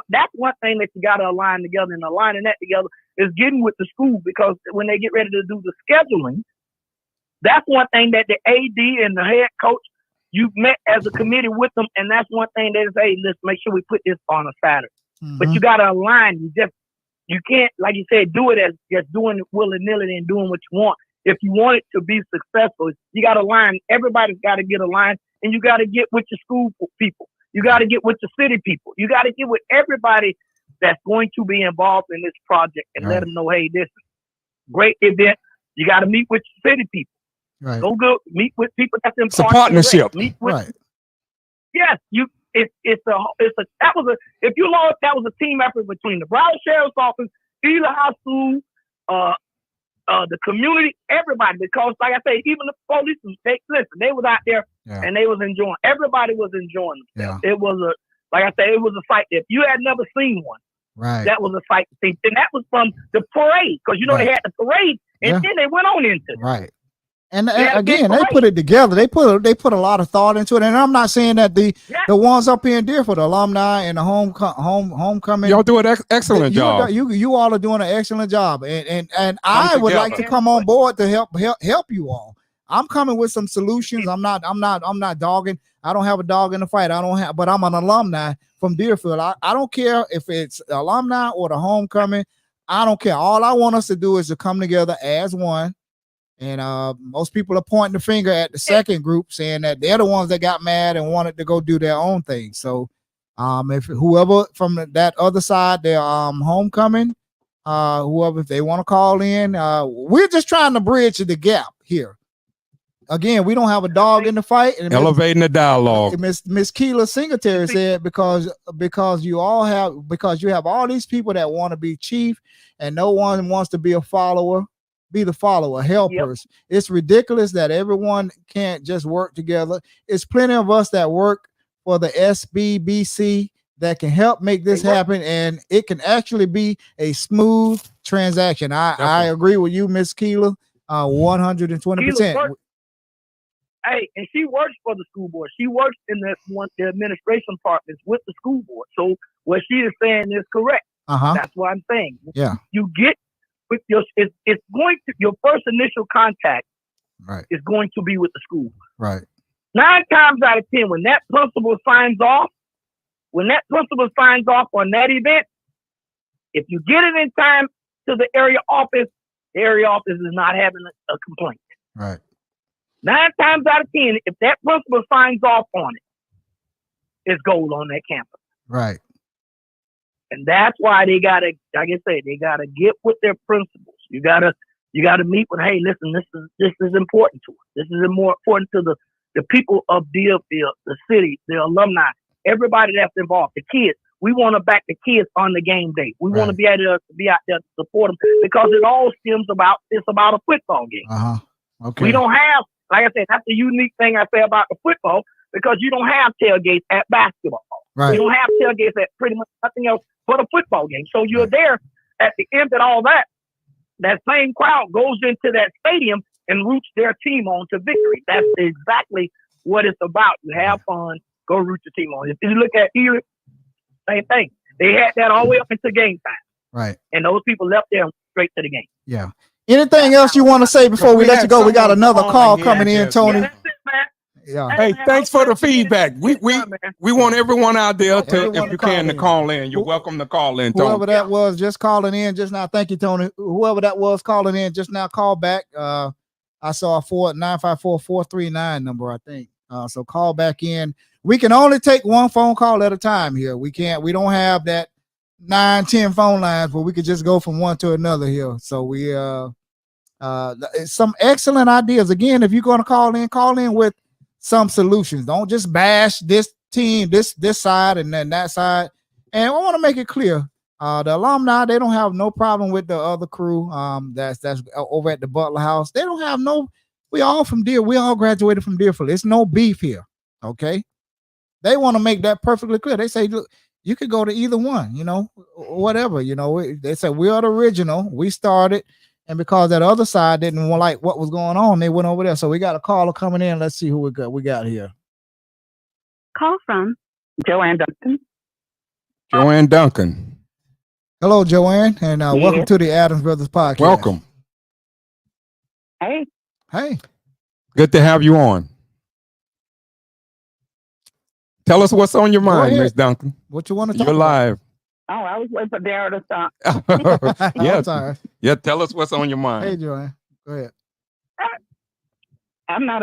[SPEAKER 5] That's one thing that you gotta align together, and aligning that together is getting with the school, because when they get ready to do the scheduling, that's one thing that the AD and the head coach, you've met as a committee with them, and that's one thing they say, let's make sure we put this on a Saturday. But you gotta align. You can't, like you said, do it as just doing it willy-nilly and doing what you want. If you want it to be successful, you got to align. Everybody's got to get aligned, and you got to get with your school people. You got to get with the city people. You got to get with everybody that's going to be involved in this project and let them know, hey, this is a great event. You got to meet with your city people.
[SPEAKER 1] Right.
[SPEAKER 5] Go meet with people that's in
[SPEAKER 2] It's a partnership.
[SPEAKER 5] Meet with, Yes, if you lost, that was a team effort between the Broward Sheriff's Office, Cedar High School, the community, everybody. Because, like I say, even the police, they was out there and they was enjoying. Everybody was enjoying themselves. It was it was a sight. If you had never seen one, that was a sight to see. And that was from the parade, because they had the parade, and then they went on into it.
[SPEAKER 1] And again, they put it together. They put a lot of thought into it. And I'm not saying that the ones up here in Deerfield, the alumni and the homecoming,
[SPEAKER 2] y'all do an excellent job.
[SPEAKER 1] You all are doing an excellent job. And I would like to come on board to help you all. I'm coming with some solutions. I'm not dogging. I don't have a dog in the fight. But I'm an alumni from Deerfield. I don't care if it's the alumni or the homecoming. I don't care. All I want us to do is to come together as one. And most people are pointing the finger at the second group, saying that they're the ones that got mad and wanted to go do their own thing. So if whoever from that other side, they're homecoming, whoever, if they want to call in, we're just trying to bridge the gap here. Again, we don't have a dog in the fight. And
[SPEAKER 2] elevating the dialogue.
[SPEAKER 1] Miss Keela Singletary said because you have all these people that want to be chief, and no one wants to be a follower. Be the follower, helpers. It's ridiculous that everyone can't just work together. It's plenty of us that work for the SBBC that can help make this happen, and it can actually be a smooth transaction. I agree with you, Miss Keela, 120%.
[SPEAKER 5] Hey, and she works for the school board. She works in the administration departments with the school board. So what she is saying is correct. That's what I'm saying.
[SPEAKER 1] Yeah,
[SPEAKER 5] you get. With it's going to, your first initial contact is going to be with the school. 9 times out of 10, when that principal signs off, when that principal signs off on that event, if you get it in time to the area office, the area office is not having a complaint.
[SPEAKER 1] Right.
[SPEAKER 5] 9 times out of 10, if that principal signs off on it, it's gold on that campus.
[SPEAKER 1] Right.
[SPEAKER 5] And that's why they gotta, like I say, they gotta get with their principals. You gotta meet with, hey, listen, this is important to us. This is more important to the people of Deerfield, the city, the alumni, everybody that's involved, the kids. We want to back the kids on the game day. We want to be able to be out there to support them because it all stems about it's about a football game.
[SPEAKER 1] Okay.
[SPEAKER 5] We don't have, like I said, that's the unique thing I say about the football because you don't have tailgates at basketball.
[SPEAKER 1] Right.
[SPEAKER 5] You don't have tailgates at pretty much nothing else but a football game. So you're there at the end of all that. That same crowd goes into that stadium and roots their team on to victory. That's exactly what it's about. You have fun, go root your team on. If you look at Ely, same thing. They had that all the way up into game time.
[SPEAKER 1] Right.
[SPEAKER 5] And those people left there straight to the game.
[SPEAKER 1] Yeah. Anything else you want to say before we let you go? We got another call coming in, Tony.
[SPEAKER 5] Yeah, that's it, man.
[SPEAKER 1] Yeah.
[SPEAKER 2] Hey, thanks for the feedback. We want everyone out there to,
[SPEAKER 1] Everyone
[SPEAKER 2] if you can, to call in. You're welcome to call in, Tony.
[SPEAKER 1] Whoever that was just calling in just now. Thank you, Tony. Whoever that was calling in just now, call back. I saw a 954-439 number, I think. So call back in. We can only take one phone call at a time here. We don't have that 9-10 phone lines where we could just go from one to another here. So we some excellent ideas. Again, if you're going to call in with some solutions. Don't just bash this team, this side and then that side. And I want to make it clear, the alumni, they don't have no problem with the other crew that's over at the Butler House. They don't have no, we all graduated from Deerfield. It's no beef here. Okay. They want to make that perfectly clear. They say, look, you could go to either one, whatever, they said we are the original. We started. And because that other side didn't like what was going on, they went over there. So we got a caller coming in. Let's see who we got here.
[SPEAKER 3] Call from
[SPEAKER 5] Joanne Duncan.
[SPEAKER 2] Joanne Duncan.
[SPEAKER 1] Hello, Joanne, and welcome to the Adams Brothers podcast.
[SPEAKER 2] Welcome.
[SPEAKER 5] Hey.
[SPEAKER 1] Hey.
[SPEAKER 2] Good to have you on. Tell us what's on your mind, Miss Duncan.
[SPEAKER 1] What you want to talk
[SPEAKER 2] You're
[SPEAKER 1] about?
[SPEAKER 2] live.
[SPEAKER 5] Oh, I was waiting for Daryl to stop.
[SPEAKER 2] Yeah.
[SPEAKER 1] Sorry.
[SPEAKER 2] Yeah, tell us what's on your mind.
[SPEAKER 1] Hey, Joanne. Go ahead.
[SPEAKER 5] I'm not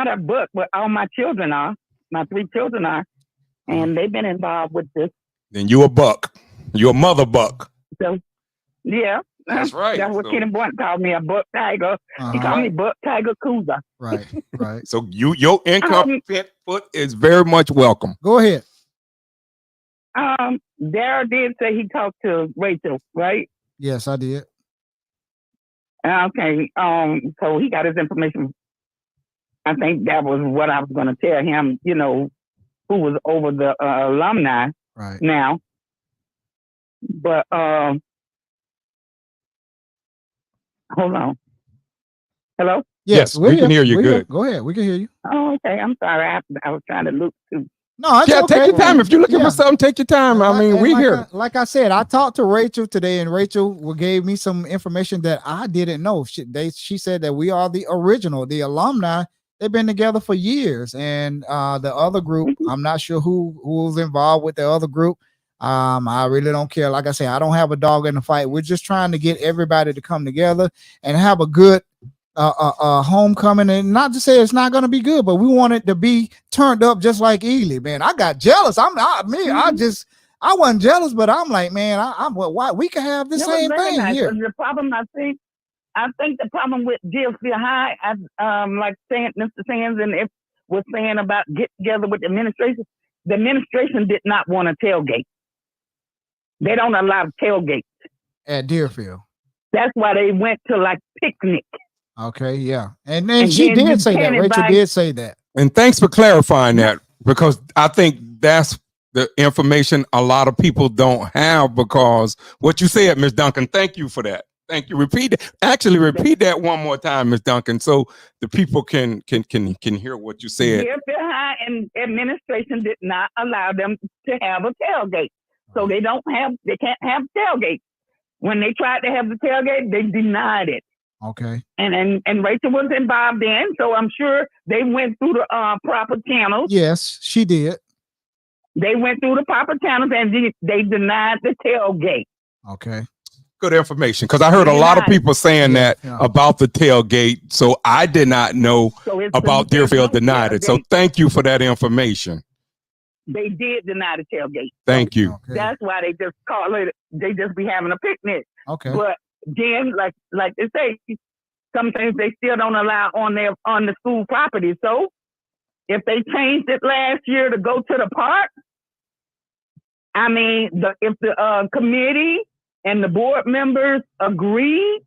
[SPEAKER 5] a book, but all my children are. My 3 children are, and they've been involved with this.
[SPEAKER 2] Then you a buck. You a mother buck.
[SPEAKER 5] So, yeah.
[SPEAKER 2] That's right.
[SPEAKER 5] That's what
[SPEAKER 2] So-
[SPEAKER 5] Kenny Boynton called me, a buck tiger. He called me Buck Tiger Cooser.
[SPEAKER 1] Right. Right.
[SPEAKER 2] So your income foot is very much welcome.
[SPEAKER 1] Go ahead.
[SPEAKER 5] Daryl did say he talked to Rachel, right?
[SPEAKER 1] Yes, I did.
[SPEAKER 5] Okay. So he got his information. I think that was what I was going to tell him, who was over the alumni
[SPEAKER 1] Right.
[SPEAKER 5] now. But hold on. Hello?
[SPEAKER 2] Yes,
[SPEAKER 1] we're
[SPEAKER 2] we can hear you
[SPEAKER 1] We're
[SPEAKER 2] good.
[SPEAKER 1] here. Go ahead. We can hear you.
[SPEAKER 5] Oh, okay. I'm sorry. I was trying to look too.
[SPEAKER 1] No, it's
[SPEAKER 2] Yeah,
[SPEAKER 1] okay.
[SPEAKER 2] take your time. If you're looking for something, take your time. I mean,
[SPEAKER 1] And
[SPEAKER 2] we
[SPEAKER 1] like
[SPEAKER 2] here.
[SPEAKER 1] Like I said, I talked to Rachel today, and Rachel gave me some information that I didn't know. She said that we are the original, the alumni. They've been together for years, and the other group, I'm not sure who was involved with the other group. I really don't care. Like I say, I don't have a dog in the fight. We're just trying to get everybody to come together and have a good homecoming, and not to say it's not going to be good, but we want it to be turned up just like Ely. Man, I got jealous. I wasn't jealous, but I'm like, man, why we can have the same thing
[SPEAKER 5] nice.
[SPEAKER 1] here.
[SPEAKER 5] The problem I think the problem with Deerfield High, like Mr. Sands and it was saying about get together with the administration did not want a tailgate. They don't allow tailgates
[SPEAKER 1] At Deerfield.
[SPEAKER 5] That's why they went to like picnic.
[SPEAKER 1] Okay, yeah. And then
[SPEAKER 5] And
[SPEAKER 1] she
[SPEAKER 5] then you
[SPEAKER 1] did say that.
[SPEAKER 5] can't
[SPEAKER 1] Rachel
[SPEAKER 5] invite-
[SPEAKER 1] did say that.
[SPEAKER 2] And thanks for clarifying that, because I think that's the information a lot of people don't have, because what you said, Ms. Duncan, thank you for that. Thank you. Repeat that one more time, Ms. Duncan, so the people can hear what you said.
[SPEAKER 5] Deerfield High and administration did not allow them to have a tailgate. So they can't have tailgate. When they tried to have the tailgate, they denied it.
[SPEAKER 1] Okay.
[SPEAKER 5] And Rachel was involved in, so I'm sure they went through the proper channels.
[SPEAKER 1] Yes, she did.
[SPEAKER 5] They went through the proper channels and they denied the tailgate.
[SPEAKER 1] Okay.
[SPEAKER 2] Good information, because I heard a lot of people saying that about the tailgate, so I did not know
[SPEAKER 5] So
[SPEAKER 2] about Deerfield denied it. So thank you for that information.
[SPEAKER 5] They did deny the tailgate.
[SPEAKER 2] Thank you.
[SPEAKER 1] Okay.
[SPEAKER 5] That's why they just call it. They just be having a picnic.
[SPEAKER 1] Okay.
[SPEAKER 5] But then, like they say, some things they still don't allow on the school property. So if they changed it last year to go to the park, I mean, if the committee and the board members agreed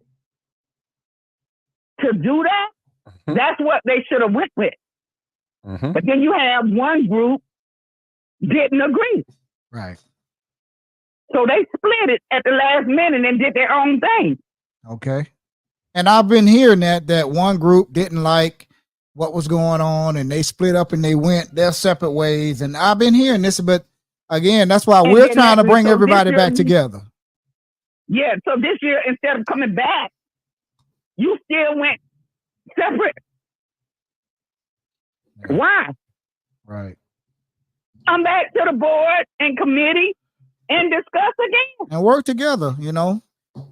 [SPEAKER 5] to do that, that's what they should have went with. But then you have one group didn't agree.
[SPEAKER 1] Right.
[SPEAKER 5] So they split it at the last minute and did their own thing.
[SPEAKER 1] Okay. And I've been hearing that one group didn't like what was going on and they split up and they went their separate ways. And I've been hearing this, but again, that's why we're trying to bring everybody back together.
[SPEAKER 5] Yeah. So this year, instead of coming back, you still went separate.
[SPEAKER 1] Yeah.
[SPEAKER 5] Why?
[SPEAKER 1] Right.
[SPEAKER 5] Come back to the board and committee and discuss again.
[SPEAKER 1] And work together, you know.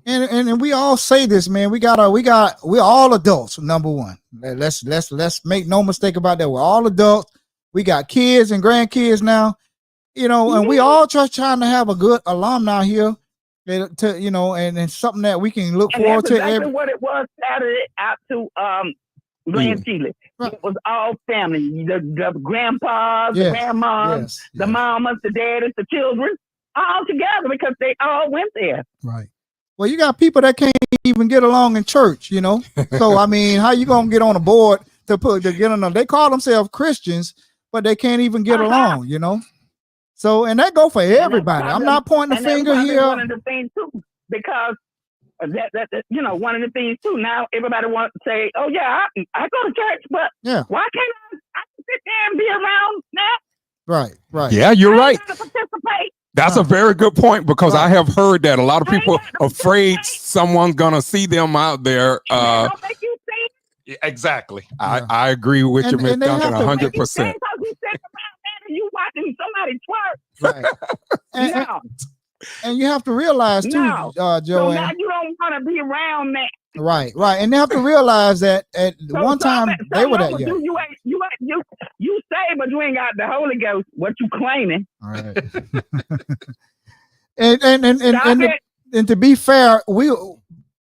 [SPEAKER 1] And we all say this, man. We're all adults, number one. Let's make no mistake about that. We're all adults. We got kids and grandkids now, you know, and we all just trying to have a good alumni here to, you know, and something that we can look forward to.
[SPEAKER 5] That's exactly what it was Saturday out to Glen Chile. Right. It was all family, the grandpas, the grandmas, the mamas, the daddies, the children, all together because they all went there.
[SPEAKER 1] Right. Well, you got people that can't even get along in church, you know. So I mean, how you gonna get on a board to get on them? They call themselves Christians, but they can't even get along, you know. So and that go for everybody. I'm not pointing the finger here.
[SPEAKER 5] One of the things too, because that you know, one of the things too. Now everybody wants to say, "Oh yeah, I go to church, but why can't I sit there and be around that?"
[SPEAKER 1] Right. Right.
[SPEAKER 2] Yeah, you're right.
[SPEAKER 5] Participate.
[SPEAKER 2] That's a very good point because I have heard that a lot of people afraid someone's gonna see them out there.
[SPEAKER 5] Don't make you see.
[SPEAKER 2] Exactly. I agree with you, Ms. Duncan, 100%.
[SPEAKER 5] You watching somebody twerk.
[SPEAKER 1] Right. And you have to realize too, Joanne.
[SPEAKER 5] So now you don't want to be around that.
[SPEAKER 1] Right. And they have to realize that at one time they were that young.
[SPEAKER 5] You say, but you ain't got the Holy Ghost. What you claiming?
[SPEAKER 1] All right. and to be fair,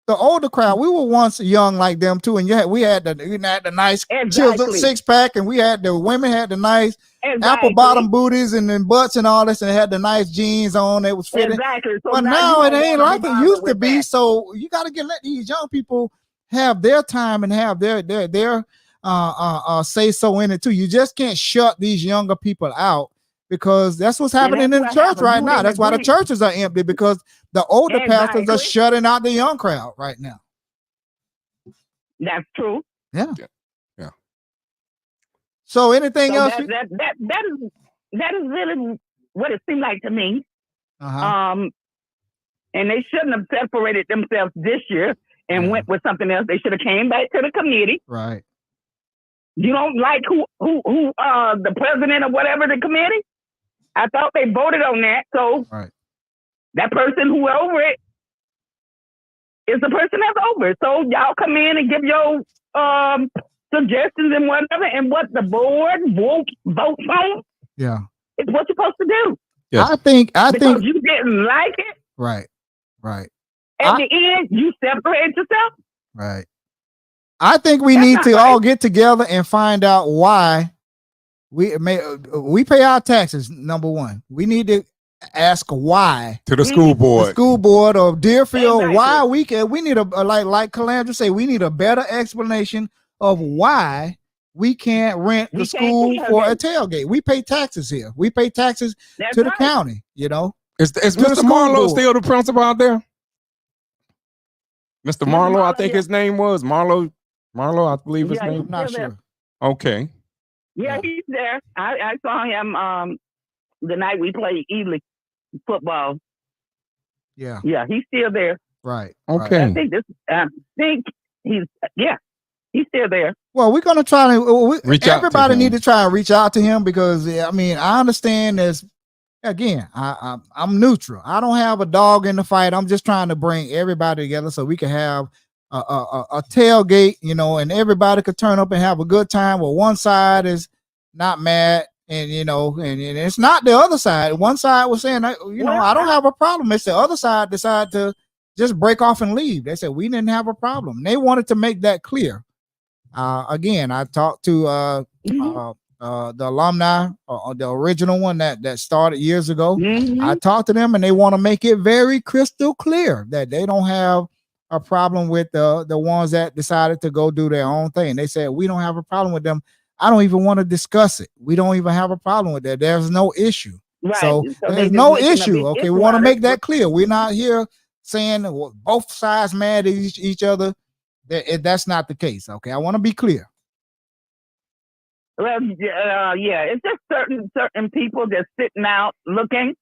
[SPEAKER 1] the older crowd, we were once young like them too, and we had the nice chiseled 6-pack, and the women had the nice apple bottom booties and then butts and all this, and they had the nice jeans on. It was fitting.
[SPEAKER 5] Exactly. So
[SPEAKER 1] but now it ain't like it used to be. So you got to let these young people have their time and have their say so in it too. You just can't shut these younger people out because that's what's happening in the church right now. That's why the churches are empty because the older pastors are shutting out the young crowd right now.
[SPEAKER 5] That's true.
[SPEAKER 1] Yeah. So anything else?
[SPEAKER 5] That is really what it seemed like to me. And they shouldn't have separated themselves this year and went with something else. They should have came back to the committee.
[SPEAKER 1] Right.
[SPEAKER 5] You don't like who the president or whatever the committee? I thought they voted on that. So that person who over it is the person that's over it. So y'all come in and give your suggestions and whatever, and what the board votes on.
[SPEAKER 1] Yeah.
[SPEAKER 5] It's what you're supposed to do.
[SPEAKER 1] Yes. I think
[SPEAKER 5] you didn't like it.
[SPEAKER 1] Right.
[SPEAKER 5] At the end, you separate yourself.
[SPEAKER 1] Right. I think we need to all get together and find out why we pay our taxes. Number one, we need to ask why
[SPEAKER 2] to the school board,
[SPEAKER 1] of Deerfield. Why we need a like Calandra say, we need a better explanation of why we can't rent the school for a tailgate. We pay taxes here. We pay taxes to the county. You know,
[SPEAKER 2] is Mr. Marlowe still the principal out there? Mr. Marlowe, I think his name was Marlowe, I believe his name.
[SPEAKER 1] I'm not sure.
[SPEAKER 2] Okay.
[SPEAKER 5] Yeah, he's there. I saw him the night we played Ely football.
[SPEAKER 1] Yeah,
[SPEAKER 5] he's still there.
[SPEAKER 1] Right.
[SPEAKER 2] Okay.
[SPEAKER 5] I think he's still there.
[SPEAKER 1] Well, we're gonna try to
[SPEAKER 2] reach out.
[SPEAKER 1] Everybody need to try and reach out to him because I mean I understand there's again, I'm neutral. I don't have a dog in the fight. I'm just trying to bring everybody together so we can have a tailgate, you know, and everybody could turn up and have a good time. Well, one side is not mad, and you know, and it's not the other side. One side was saying, you know, I don't have a problem. It's the other side decided to just break off and leave. They said we didn't have a problem. They wanted to make that clear. Again, I talked to the alumni, the original one that started years ago. I talked to them, and they want to make it very crystal clear that they don't have a problem with the ones that decided to go do their own thing. They said we don't have a problem with them. I don't even want to discuss it. We don't even have a problem with that. There's no issue.
[SPEAKER 6] Right.
[SPEAKER 1] So there's no issue. Okay, we want to make that clear. We're not here saying both sides mad at each other. That's not the case. Okay, I want to be clear.
[SPEAKER 6] Well, yeah, it's just certain people just sitting out looking,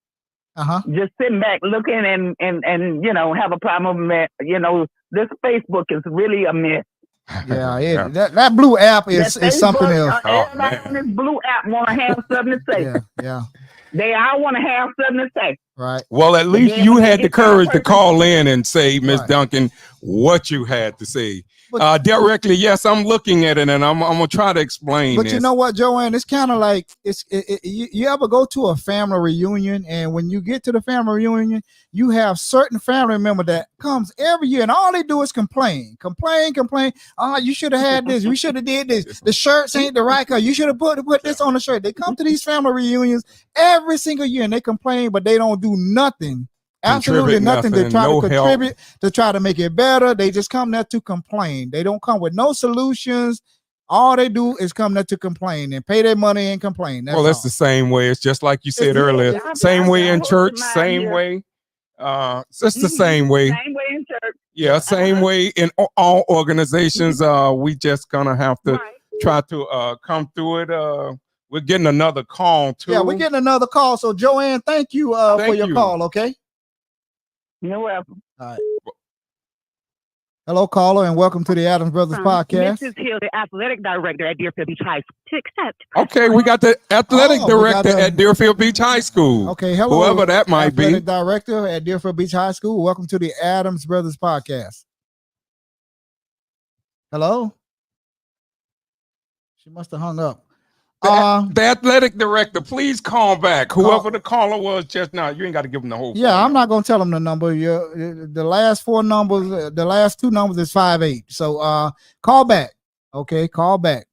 [SPEAKER 6] just sitting back looking, and you know, have a problem with, you know, this Facebook is really a mess.
[SPEAKER 1] Yeah, that blue app is something else.
[SPEAKER 6] Everybody on this blue app want to have something to say.
[SPEAKER 1] Yeah.
[SPEAKER 6] They all want to have something to say.
[SPEAKER 1] Right.
[SPEAKER 2] Well, at least you had the courage to call in and say, Miss Duncan, what you had to say. Directly, yes, I'm looking at it, and I'm gonna try to explain.
[SPEAKER 1] But you know what, Joanne? It's kind of like you ever go to a family reunion, and when you get to the family reunion, you have certain family member that comes every year, and all they do is complain. Oh, you should have had this. We should have did this. The shirts ain't the right color. You should have put this on the shirt. They come to these family reunions every single year, and they complain, but they don't do nothing. Absolutely nothing to try to contribute, to try to make it better. They just come there to complain. They don't come with no solutions. All they do is come there to complain and pay their money and complain.
[SPEAKER 2] That's the same way. It's just like you said earlier. Same way in church, same way. It's just the same way.
[SPEAKER 6] Same way in church.
[SPEAKER 2] Yeah, same way in all organizations. We just gonna have to try to come through it. We're getting another call too.
[SPEAKER 1] Yeah, we're getting another call. So Joanne, thank you for your call. Okay.
[SPEAKER 6] You're welcome.
[SPEAKER 1] All right. Hello, caller, and welcome to the Adams Brothers Podcast.
[SPEAKER 6] Mrs. Hill, the athletic director at Deerfield Beach High School.
[SPEAKER 3] To accept.
[SPEAKER 2] Okay, we got the athletic director at Deerfield Beach High School.
[SPEAKER 1] Okay, hello,
[SPEAKER 2] whoever that might be.
[SPEAKER 1] Athletic director at Deerfield Beach High School. Welcome to the Adams Brothers Podcast. Hello? She must have hung up.
[SPEAKER 2] The athletic director, please call back. Whoever the caller was just now, you ain't got to give them the whole.
[SPEAKER 1] Yeah, I'm not gonna tell them the number. The last four numbers, the last two numbers is 58. So call back. Okay, call back.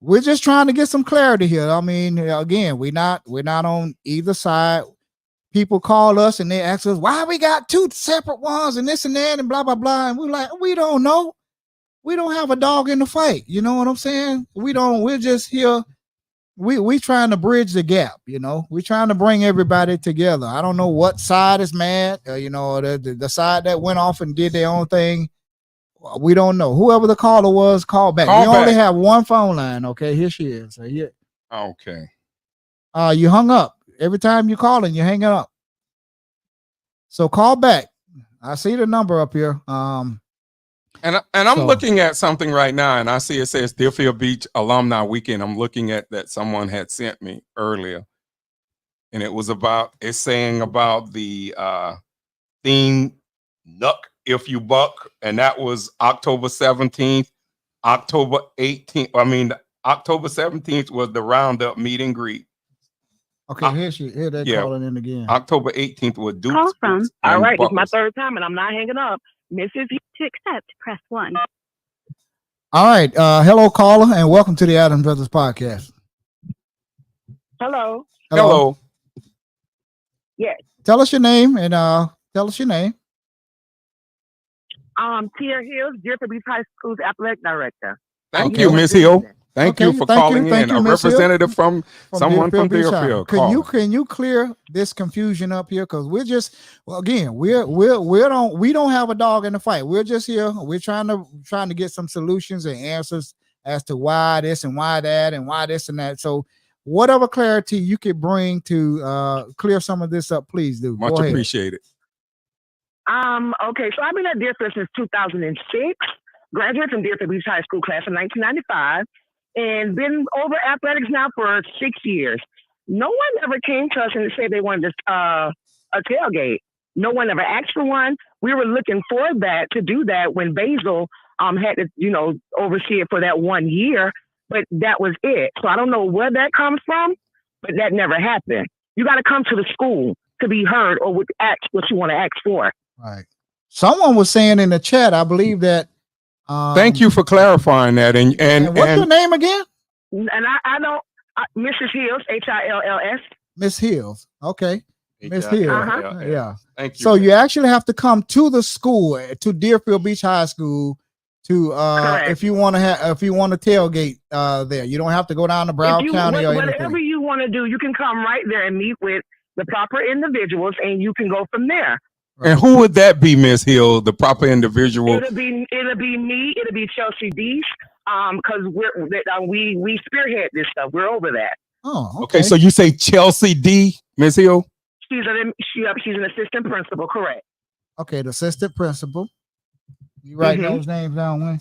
[SPEAKER 1] We're just trying to get some clarity here. I mean, again, we're not on either side. People call us and they ask us why we got two separate ones and this and that and blah blah blah, and we're like, we don't know. We don't have a dog in the fight. You know what I'm saying? We're just here. We trying to bridge the gap, you know. We're trying to bring everybody together. I don't know what side is mad, you know, the side that went off and did their own thing. We don't know. Whoever the caller was, call back. We only have one phone line. Okay, here she is. Here.
[SPEAKER 2] Okay.
[SPEAKER 1] You hung up. Every time you call and you hang up. So call back. I see the number up here.
[SPEAKER 2] And I'm looking at something right now, and I see it says Deerfield Beach Alumni Weekend. I'm looking at that someone had sent me earlier, and it's saying about the theme Nuck If You Buck, and that was October 17th, October 18th. I mean, October 17th was the roundup meet and greet.
[SPEAKER 1] Okay, here they're calling in again.
[SPEAKER 2] October 18th was Duke.
[SPEAKER 3] Call from.
[SPEAKER 6] All right, it's my third time, and I'm not hanging up. Mrs.
[SPEAKER 3] To accept, press 1.
[SPEAKER 1] All right. Hello, caller, and welcome to the Adams Brothers Podcast.
[SPEAKER 6] Hello.
[SPEAKER 2] Hello.
[SPEAKER 6] Yes.
[SPEAKER 1] Tell us your name and tell us your name.
[SPEAKER 6] Tia Hills, Deerfield Beach High School's athletic director.
[SPEAKER 2] Thank you, Ms. Hill. Thank you for calling in. A representative from someone from Deerfield.
[SPEAKER 1] Can you clear this confusion up here? Because we're just, well, again, we don't have a dog in the fight. We're just here. We're trying to get some solutions and answers as to why this and why that and why this and that. So whatever clarity you could bring to clear some of this up, please do.
[SPEAKER 2] Much appreciated.
[SPEAKER 6] Okay, so I've been at Deerfield since 2006. Graduated from Deerfield Beach High School class in 1995. And been over athletics now for 6 years.
[SPEAKER 7] No one ever came to us and said they wanted a tailgate. No one ever asked for one. We were looking for that to do that when Basil had to, oversee it for that 1 year, but that was it. So I don't know where that comes from, but that never happened. You got to come to the school to be heard or would ask what you want to ask for.
[SPEAKER 1] Right. Someone was saying in the chat, I believe that.
[SPEAKER 2] Thank you for clarifying that. And
[SPEAKER 1] what's your name again?
[SPEAKER 7] And I don't, Mrs. Hills, Hills.
[SPEAKER 1] Miss Hills. Okay. Miss Hills. Yeah.
[SPEAKER 2] Thank you.
[SPEAKER 1] So you actually have to come to the school, to Deerfield Beach High School, to if you want to tailgate there. You don't have to go down to Broward County or anything.
[SPEAKER 7] Whatever you want to do, you can come right there and meet with the proper individuals, and you can go from there.
[SPEAKER 2] Right. And who would that be, Miss Hill? The proper individual?
[SPEAKER 7] It'll be me. It'll be Chelsea Deese. Because we spearhead this stuff. We're over that.
[SPEAKER 1] Oh,
[SPEAKER 2] okay. So you say Chelsea D, Miss Hill?
[SPEAKER 7] She's an assistant principal, correct?
[SPEAKER 1] Okay, the assistant principal. You writing those names down, Wayne?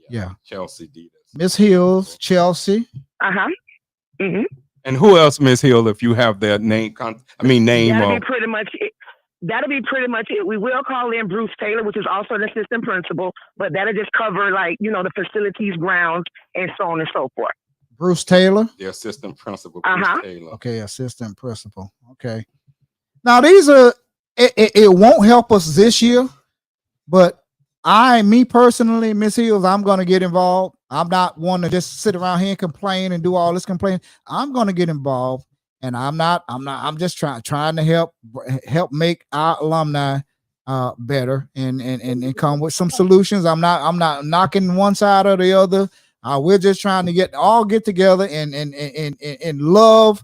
[SPEAKER 1] Yeah.
[SPEAKER 2] Chelsea D.
[SPEAKER 1] Miss Hills, Chelsea.
[SPEAKER 7] Mm-hmm.
[SPEAKER 2] And who else, Miss Hill? If you have their name, name.
[SPEAKER 7] That'll be pretty much it. That'll be pretty much it. We will call in Bruce Taylor, which is also an assistant principal, but that'll just cover the facilities, grounds, and so on and so forth.
[SPEAKER 1] Bruce Taylor,
[SPEAKER 2] the assistant principal. Bruce Taylor.
[SPEAKER 1] Okay, assistant principal. Okay. Now these are it won't help us this year, but me personally, Miss Hills, I'm going to get involved. I'm not one to just sit around here and complain and do all this complaining. I'm going to get involved, and I'm just trying to help make our alumni better and come with some solutions. I'm not knocking one side or the other. We're just trying to get together and love.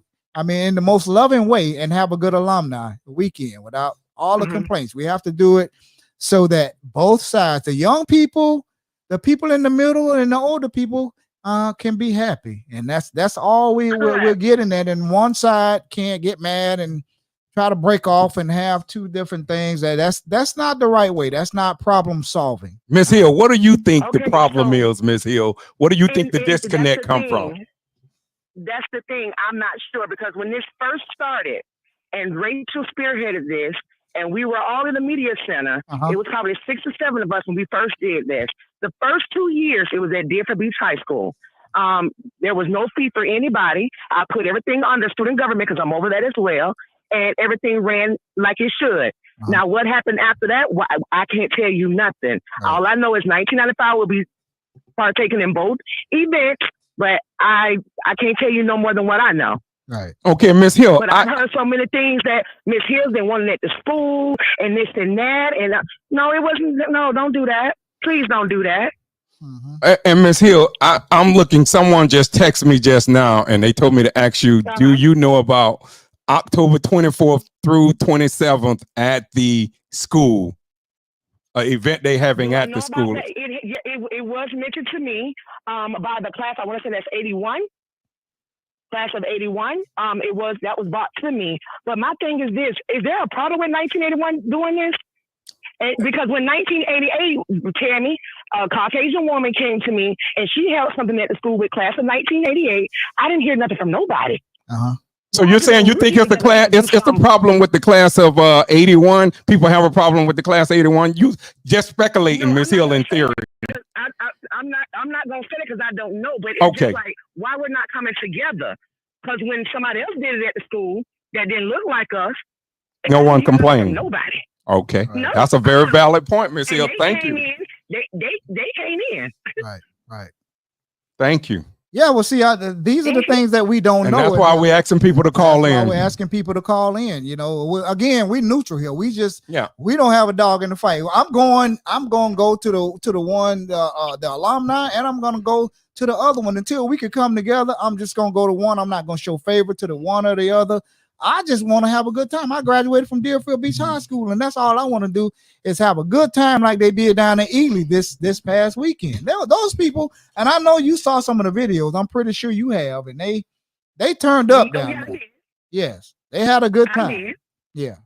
[SPEAKER 1] In the most loving way, and have a good alumni weekend without all the complaints. We have to do it so that both sides, the young people, the people in the middle, and the older people, can be happy. And that's all we're getting at. And one side can't get mad and try to break off and have two different things. That's not the right way. That's not problem solving.
[SPEAKER 2] Miss Hill, what do you think the problem is, Miss Hill? What do you think the disconnect come from?
[SPEAKER 7] That's the thing. I'm not sure, because when this first started and Rachel spearheaded this and we were all in the media center, it was probably 6 or 7 of us when we first did this. The first 2 years, it was at Deerfield Beach High School. There was no fee for anybody. I put everything under student government because I'm over that as well. And everything ran like it should. Now, what happened after that? I can't tell you nothing. All I know is 1995 will be partaking in both events, but I can't tell you no more than what I know.
[SPEAKER 1] Right.
[SPEAKER 2] Okay, Miss Hill.
[SPEAKER 7] But I've heard so many things that Miss Hill's been wanting at the school and this and that. And no, it wasn't. No, don't do that. Please don't do that.
[SPEAKER 2] And Miss Hill, I'm looking. Someone just texted me just now, and they told me to ask you, do you know about October 24th through 27th at the school? Event they having at the school.
[SPEAKER 7] It was mentioned to me by the class. I want to say that's 81, class of 81. That was brought to me. But my thing is this: is there a problem with 1981 doing this? Because when 1988, Tammy, a Caucasian woman came to me and she held something at the school with class of 1988. I didn't hear nothing from nobody.
[SPEAKER 2] So you're saying you think it's the class? It's the problem with the class of 81. People have a problem with the class 81. You just speculating, Miss Hill, in theory.
[SPEAKER 7] I'm not gonna say it because I don't know. But it's just like, why we're not coming together? Because when somebody else did it at the school that didn't look like us,
[SPEAKER 2] no one complained.
[SPEAKER 7] Nobody.
[SPEAKER 2] Okay, that's a very valid point, Miss Hill. Thank you.
[SPEAKER 7] They came in.
[SPEAKER 1] Right.
[SPEAKER 2] Thank you.
[SPEAKER 1] Yeah, well, see, these are the things that we don't know.
[SPEAKER 2] That's why we're asking people to call in.
[SPEAKER 1] We're asking people to call in. Again, we're neutral here. We just we don't have a dog in the fight. I'm going to go to the one the alumni, and I'm going to go to the other one until we can come together. I'm just going to go to one. I'm not going to show favor to the one or the other. I just want to have a good time. I graduated from Deerfield Beach High School, and that's all I want to do is have a good time like they did down in Ely this past weekend. Those people, and I know you saw some of the videos. I'm pretty sure you have, and they turned up down there. Yes, they had a good time. Yeah,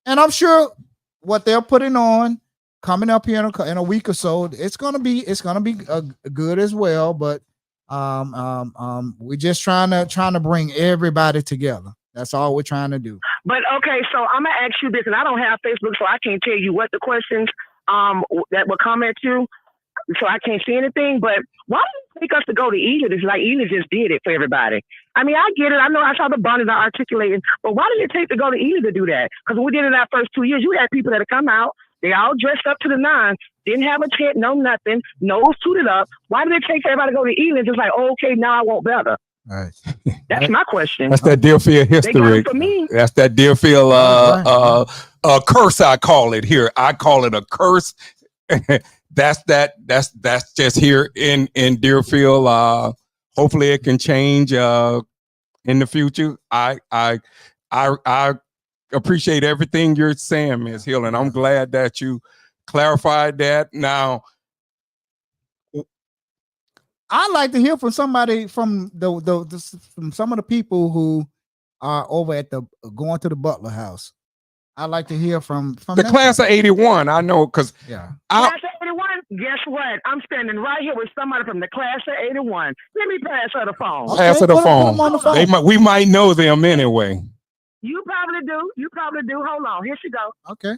[SPEAKER 1] and I'm sure what they're putting on coming up here in a week or so, it's gonna be good as well. But We're just trying to bring everybody together. That's all we're trying to do.
[SPEAKER 7] But okay, so I'm gonna ask you this, and I don't have Facebook, so I can't tell you what the questions that will come at you. So I can't see anything. But why don't it take us to go to Egypt? It's like Egypt just did it for everybody. I mean, I get it. I know I saw the bond are articulating, but why did it take to go to Egypt to do that? Because when we did it our first 2 years, you had people that had come out. They all dressed up to the nines, didn't have a tent, no nothing, nose suited up. Why did it take everybody to go to Egypt? Just like, oh, okay, now I want better.
[SPEAKER 1] Right.
[SPEAKER 7] That's my question.
[SPEAKER 2] That's that Deerfield history.
[SPEAKER 7] For me.
[SPEAKER 2] That's that Deerfield curse. I call it here. I call it a curse. That's just here in Deerfield. Hopefully it can change in the future. I appreciate everything you're saying, Ms. Hill, and I'm glad that you clarified that. Now,
[SPEAKER 1] I'd like to hear from somebody from from some of the people who are over at going to the Butler House. I'd like to hear from
[SPEAKER 2] the class of 81. I know, because
[SPEAKER 7] class of 81. Guess what? I'm standing right here with somebody from the class of 81. Let me pass her the phone.
[SPEAKER 2] Pass her the phone. We might know them anyway.
[SPEAKER 7] You probably do. Hold on. Here she go.
[SPEAKER 1] Okay.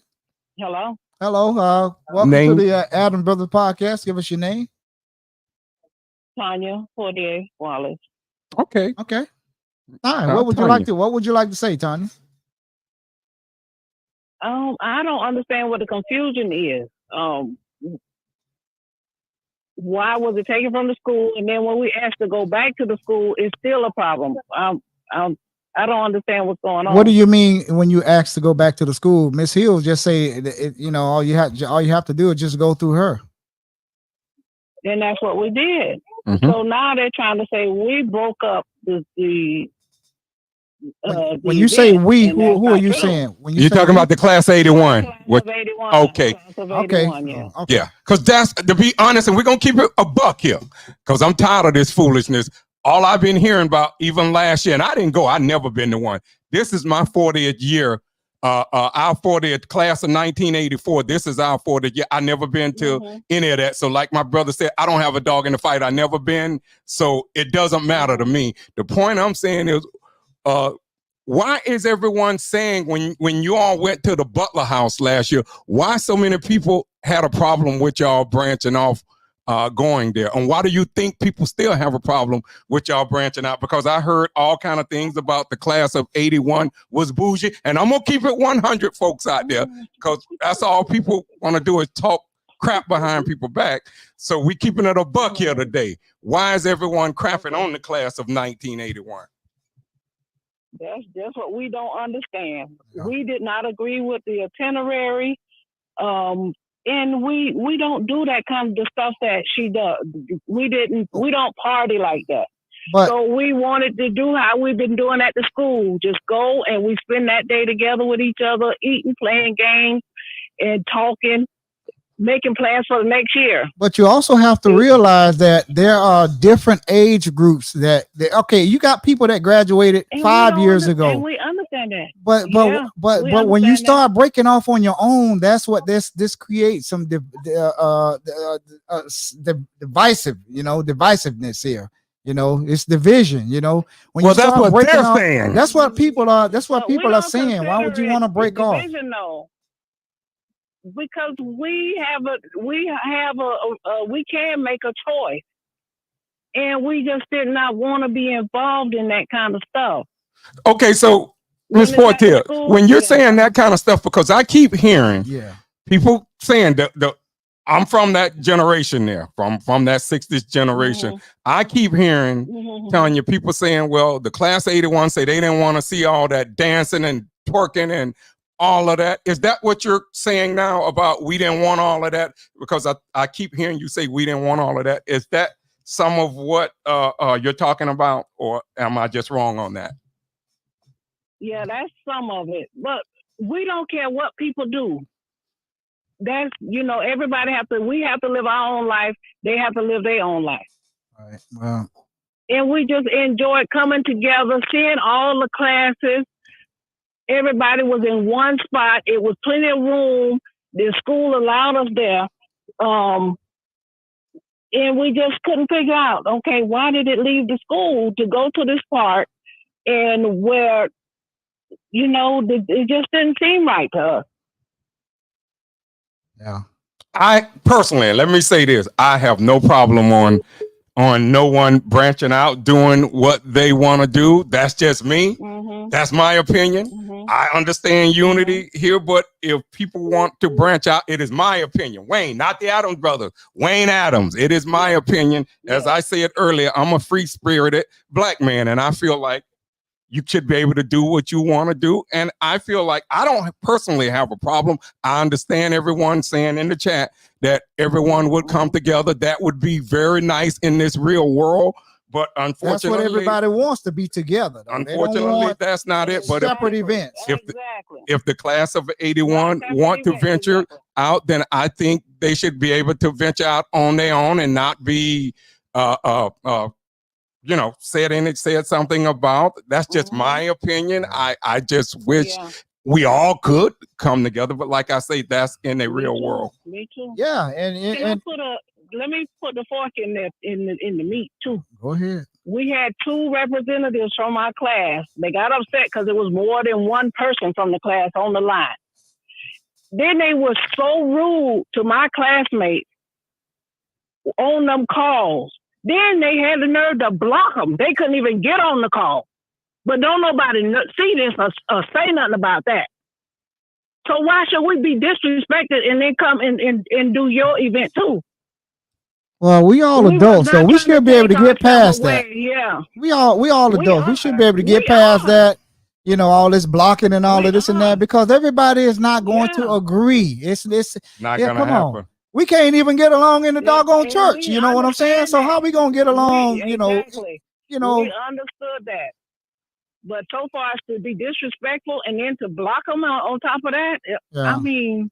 [SPEAKER 7] Hello.
[SPEAKER 1] Welcome to the Adam Brothers Podcast. Give us your name.
[SPEAKER 8] Tanya Fortier Wallace.
[SPEAKER 2] Okay.
[SPEAKER 1] All right. What would you like to say, Tanya?
[SPEAKER 8] I don't understand what the confusion is. Why was it taken from the school, and then when we asked to go back to the school, it's still a problem? I don't understand what's going on.
[SPEAKER 1] What do you mean when you asked to go back to the school? Miss Hill just say all you have to do is just go through her.
[SPEAKER 8] And that's what we did.
[SPEAKER 1] Mm-hmm.
[SPEAKER 8] So now they're trying to say we broke up the
[SPEAKER 1] when you say we, who are you saying? When
[SPEAKER 2] you're talking about the class 81.
[SPEAKER 8] Class of 81.
[SPEAKER 2] Okay.
[SPEAKER 8] Class of 81, yeah.
[SPEAKER 2] Yeah, because that's, to be honest, and we're going to keep it a buck here, because I'm tired of this foolishness. All I've been hearing about, even last year, and I didn't go, I've never been the one. This is my 40th year, our 40th class of 1984. This is our 40th year. I've never been to any of that. So like my brother said, I don't have a dog in the fight. I've never been. So it doesn't matter to me. The point I'm saying is, why is everyone saying when you all went to the Butler House last year, why so many people had a problem with y'all branching off, going there? And why do you think people still have a problem with y'all branching out? Because I heard all kind of things about the class of 81 was bougie, and I'm gonna keep it 100, folks out there, because that's all people want to do is talk crap behind people's back. So we keeping it a buck here today. Why is everyone crapping on the class of 1981?
[SPEAKER 8] That's just what we don't understand. Yeah. We did not agree with the itinerary, and we don't do that kind of stuff that she does. We don't party like that. So we wanted to do how we've been doing at the school. Just go and we spend that day together with each other, eating, playing games, and talking, making plans for the next year.
[SPEAKER 1] But you also have to realize that there are different age groups okay, you got people that graduated 5 years ago.
[SPEAKER 8] And we understand that.
[SPEAKER 1] But when you start breaking off on your own, that's what this creates some divisiveness here. It's division, when
[SPEAKER 2] that's what they're saying.
[SPEAKER 1] That's what people are saying. Why would you want to break off?
[SPEAKER 8] Though. Because we can make a choice, and we just did not want to be involved in that kind of stuff.
[SPEAKER 2] Okay, so Ms. Fortier, when you're saying that kind of stuff, because I keep hearing people saying that I'm from that generation there, from that 60s generation. I keep hearing, telling you, people saying, well, the class 81 say they didn't want to see all that dancing and twerking and all of that. Is that what you're saying now about we didn't want all of that? Because I keep hearing you say we didn't want all of that. Is that some of what you're talking about, or am I just wrong on that?
[SPEAKER 8] Yeah, that's some of it. But we don't care what people do. That's, everybody we have to live our own life. They have to live their own life.
[SPEAKER 1] All right. Wow.
[SPEAKER 8] And we just enjoyed coming together, seeing all the classes. Everybody was in one spot. It was plenty of room. The school allowed us there. And we just couldn't figure out, okay, why did it leave the school to go to this part and where, you know, it just didn't seem right to us.
[SPEAKER 1] Yeah.
[SPEAKER 2] I personally, let me say this, I have no problem on no one branching out, doing what they want to do. That's just me.
[SPEAKER 8] Mm-hmm.
[SPEAKER 2] That's my opinion.
[SPEAKER 8] Mm-hmm.
[SPEAKER 2] I understand unity here, but if people want to branch out, it is my opinion. Wayne, not the Adams brothers, Wayne Adams. It is my opinion. As I said earlier, I'm a free-spirited black man, and I feel like you should be able to do what you want to do. And I feel like I don't personally have a problem. I understand everyone saying in the chat that everyone would come together. That would be very nice in this real world. But unfortunately,
[SPEAKER 1] that's what everybody wants, to be together. Though.
[SPEAKER 2] Unfortunately, that's not it. But
[SPEAKER 1] separate events.
[SPEAKER 2] If the class of 81 want to venture out, then I think they should be able to venture out on their own and not be you know, said something about. That's just my opinion. I just wish we all could come together, but like I say, that's in the real world.
[SPEAKER 8] Me too.
[SPEAKER 1] Yeah,
[SPEAKER 8] let me put the fork in there in the meat too.
[SPEAKER 1] Go ahead.
[SPEAKER 8] We had 2 representatives from our class. They got upset because it was more than one person from the class on the line. Then they were so rude to my classmates on them calls. Then they had the nerve to block them. They couldn't even get on the call. But don't nobody see this or say nothing about that. So why should we be disrespected and then come and do your event too?
[SPEAKER 1] Well, we all adults, so we should be able to get past that.
[SPEAKER 8] Yeah.
[SPEAKER 1] We all adults. We should be able to get past that, you know, all this blocking and all of this and that, because everybody is not going to agree. It's
[SPEAKER 2] not gonna happen.
[SPEAKER 1] On. We can't even get along in the doggone church. You know what I'm saying? So how we gonna get along? You know,
[SPEAKER 8] we understood that. But so far as to be disrespectful and then to block them on top of that, I mean,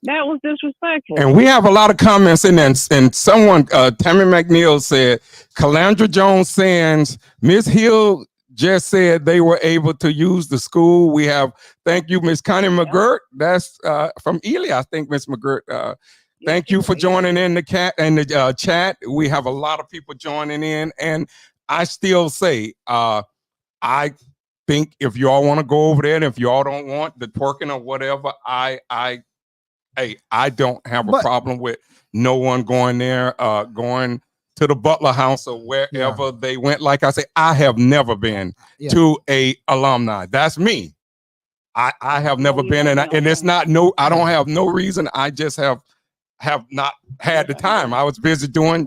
[SPEAKER 8] that was disrespectful.
[SPEAKER 2] And we have a lot of comments in there. And someone, Tammy McNeil said, Calandra Jones Sands, Miss Hill just said they were able to use the school. We have, thank you, Miss Connie McGirt. That's from Ely, I think, Miss McGirt. Thank you for joining in the chat. We have a lot of people joining in. And I still say, I think if y'all want to go over there and if y'all don't want the twerking or whatever, I don't have a problem with no one going there, going to the Butler House or wherever they went. Like I say, I have never been to a alumni. That's me. I have never been, and it's not I don't have no reason. I just have not had the time. I was busy doing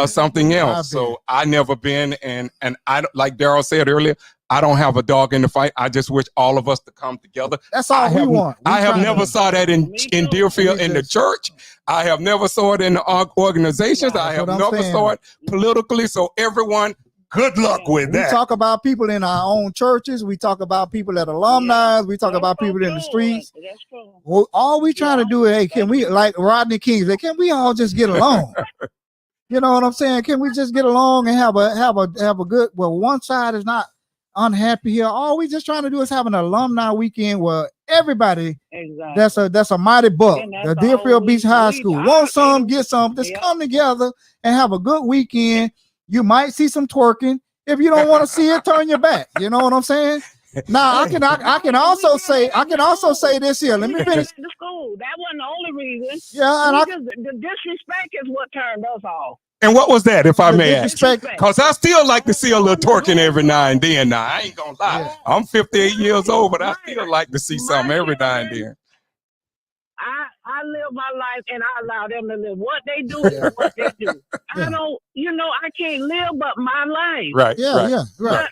[SPEAKER 2] something else. So I never been, and I, like Daryl said earlier, I don't have a dog in the fight. I just wish all of us to come together.
[SPEAKER 1] That's all we want.
[SPEAKER 2] I have never saw that in Deerfield in the church. I have never saw it in the organizations. I have never saw it politically. So everyone, good luck with that.
[SPEAKER 1] We talk about people in our own churches. We talk about people at alumni. We talk about people in the streets. Well, all we trying to do is, hey, can we, like Rodney King said, can we all just get along? You know what I'm saying? Can we just get along and have a good? Well, one side is not unhappy here. All we just trying to do is have an alumni weekend where everybody that's a mighty buck. The Deerfield Beach High School want some, get some. Just come together and have a good weekend. You might see some twerking. If you don't want to see it, turn your back. You know what I'm saying? Now I can also say this here. Let me finish.
[SPEAKER 8] The school. That wasn't the only reason.
[SPEAKER 1] Yeah, and
[SPEAKER 8] the disrespect is what turned us off.
[SPEAKER 2] And what was that, if I may ask? Because I still like to see a little twerking every now and then. Now, I ain't gonna lie. Yeah. I'm 58 years old, but I still like to see something every now and then.
[SPEAKER 8] I live my life and I allow them to live. What they do is what they do. I don't, I can't live but my life.
[SPEAKER 2] Right.
[SPEAKER 1] Right.
[SPEAKER 8] But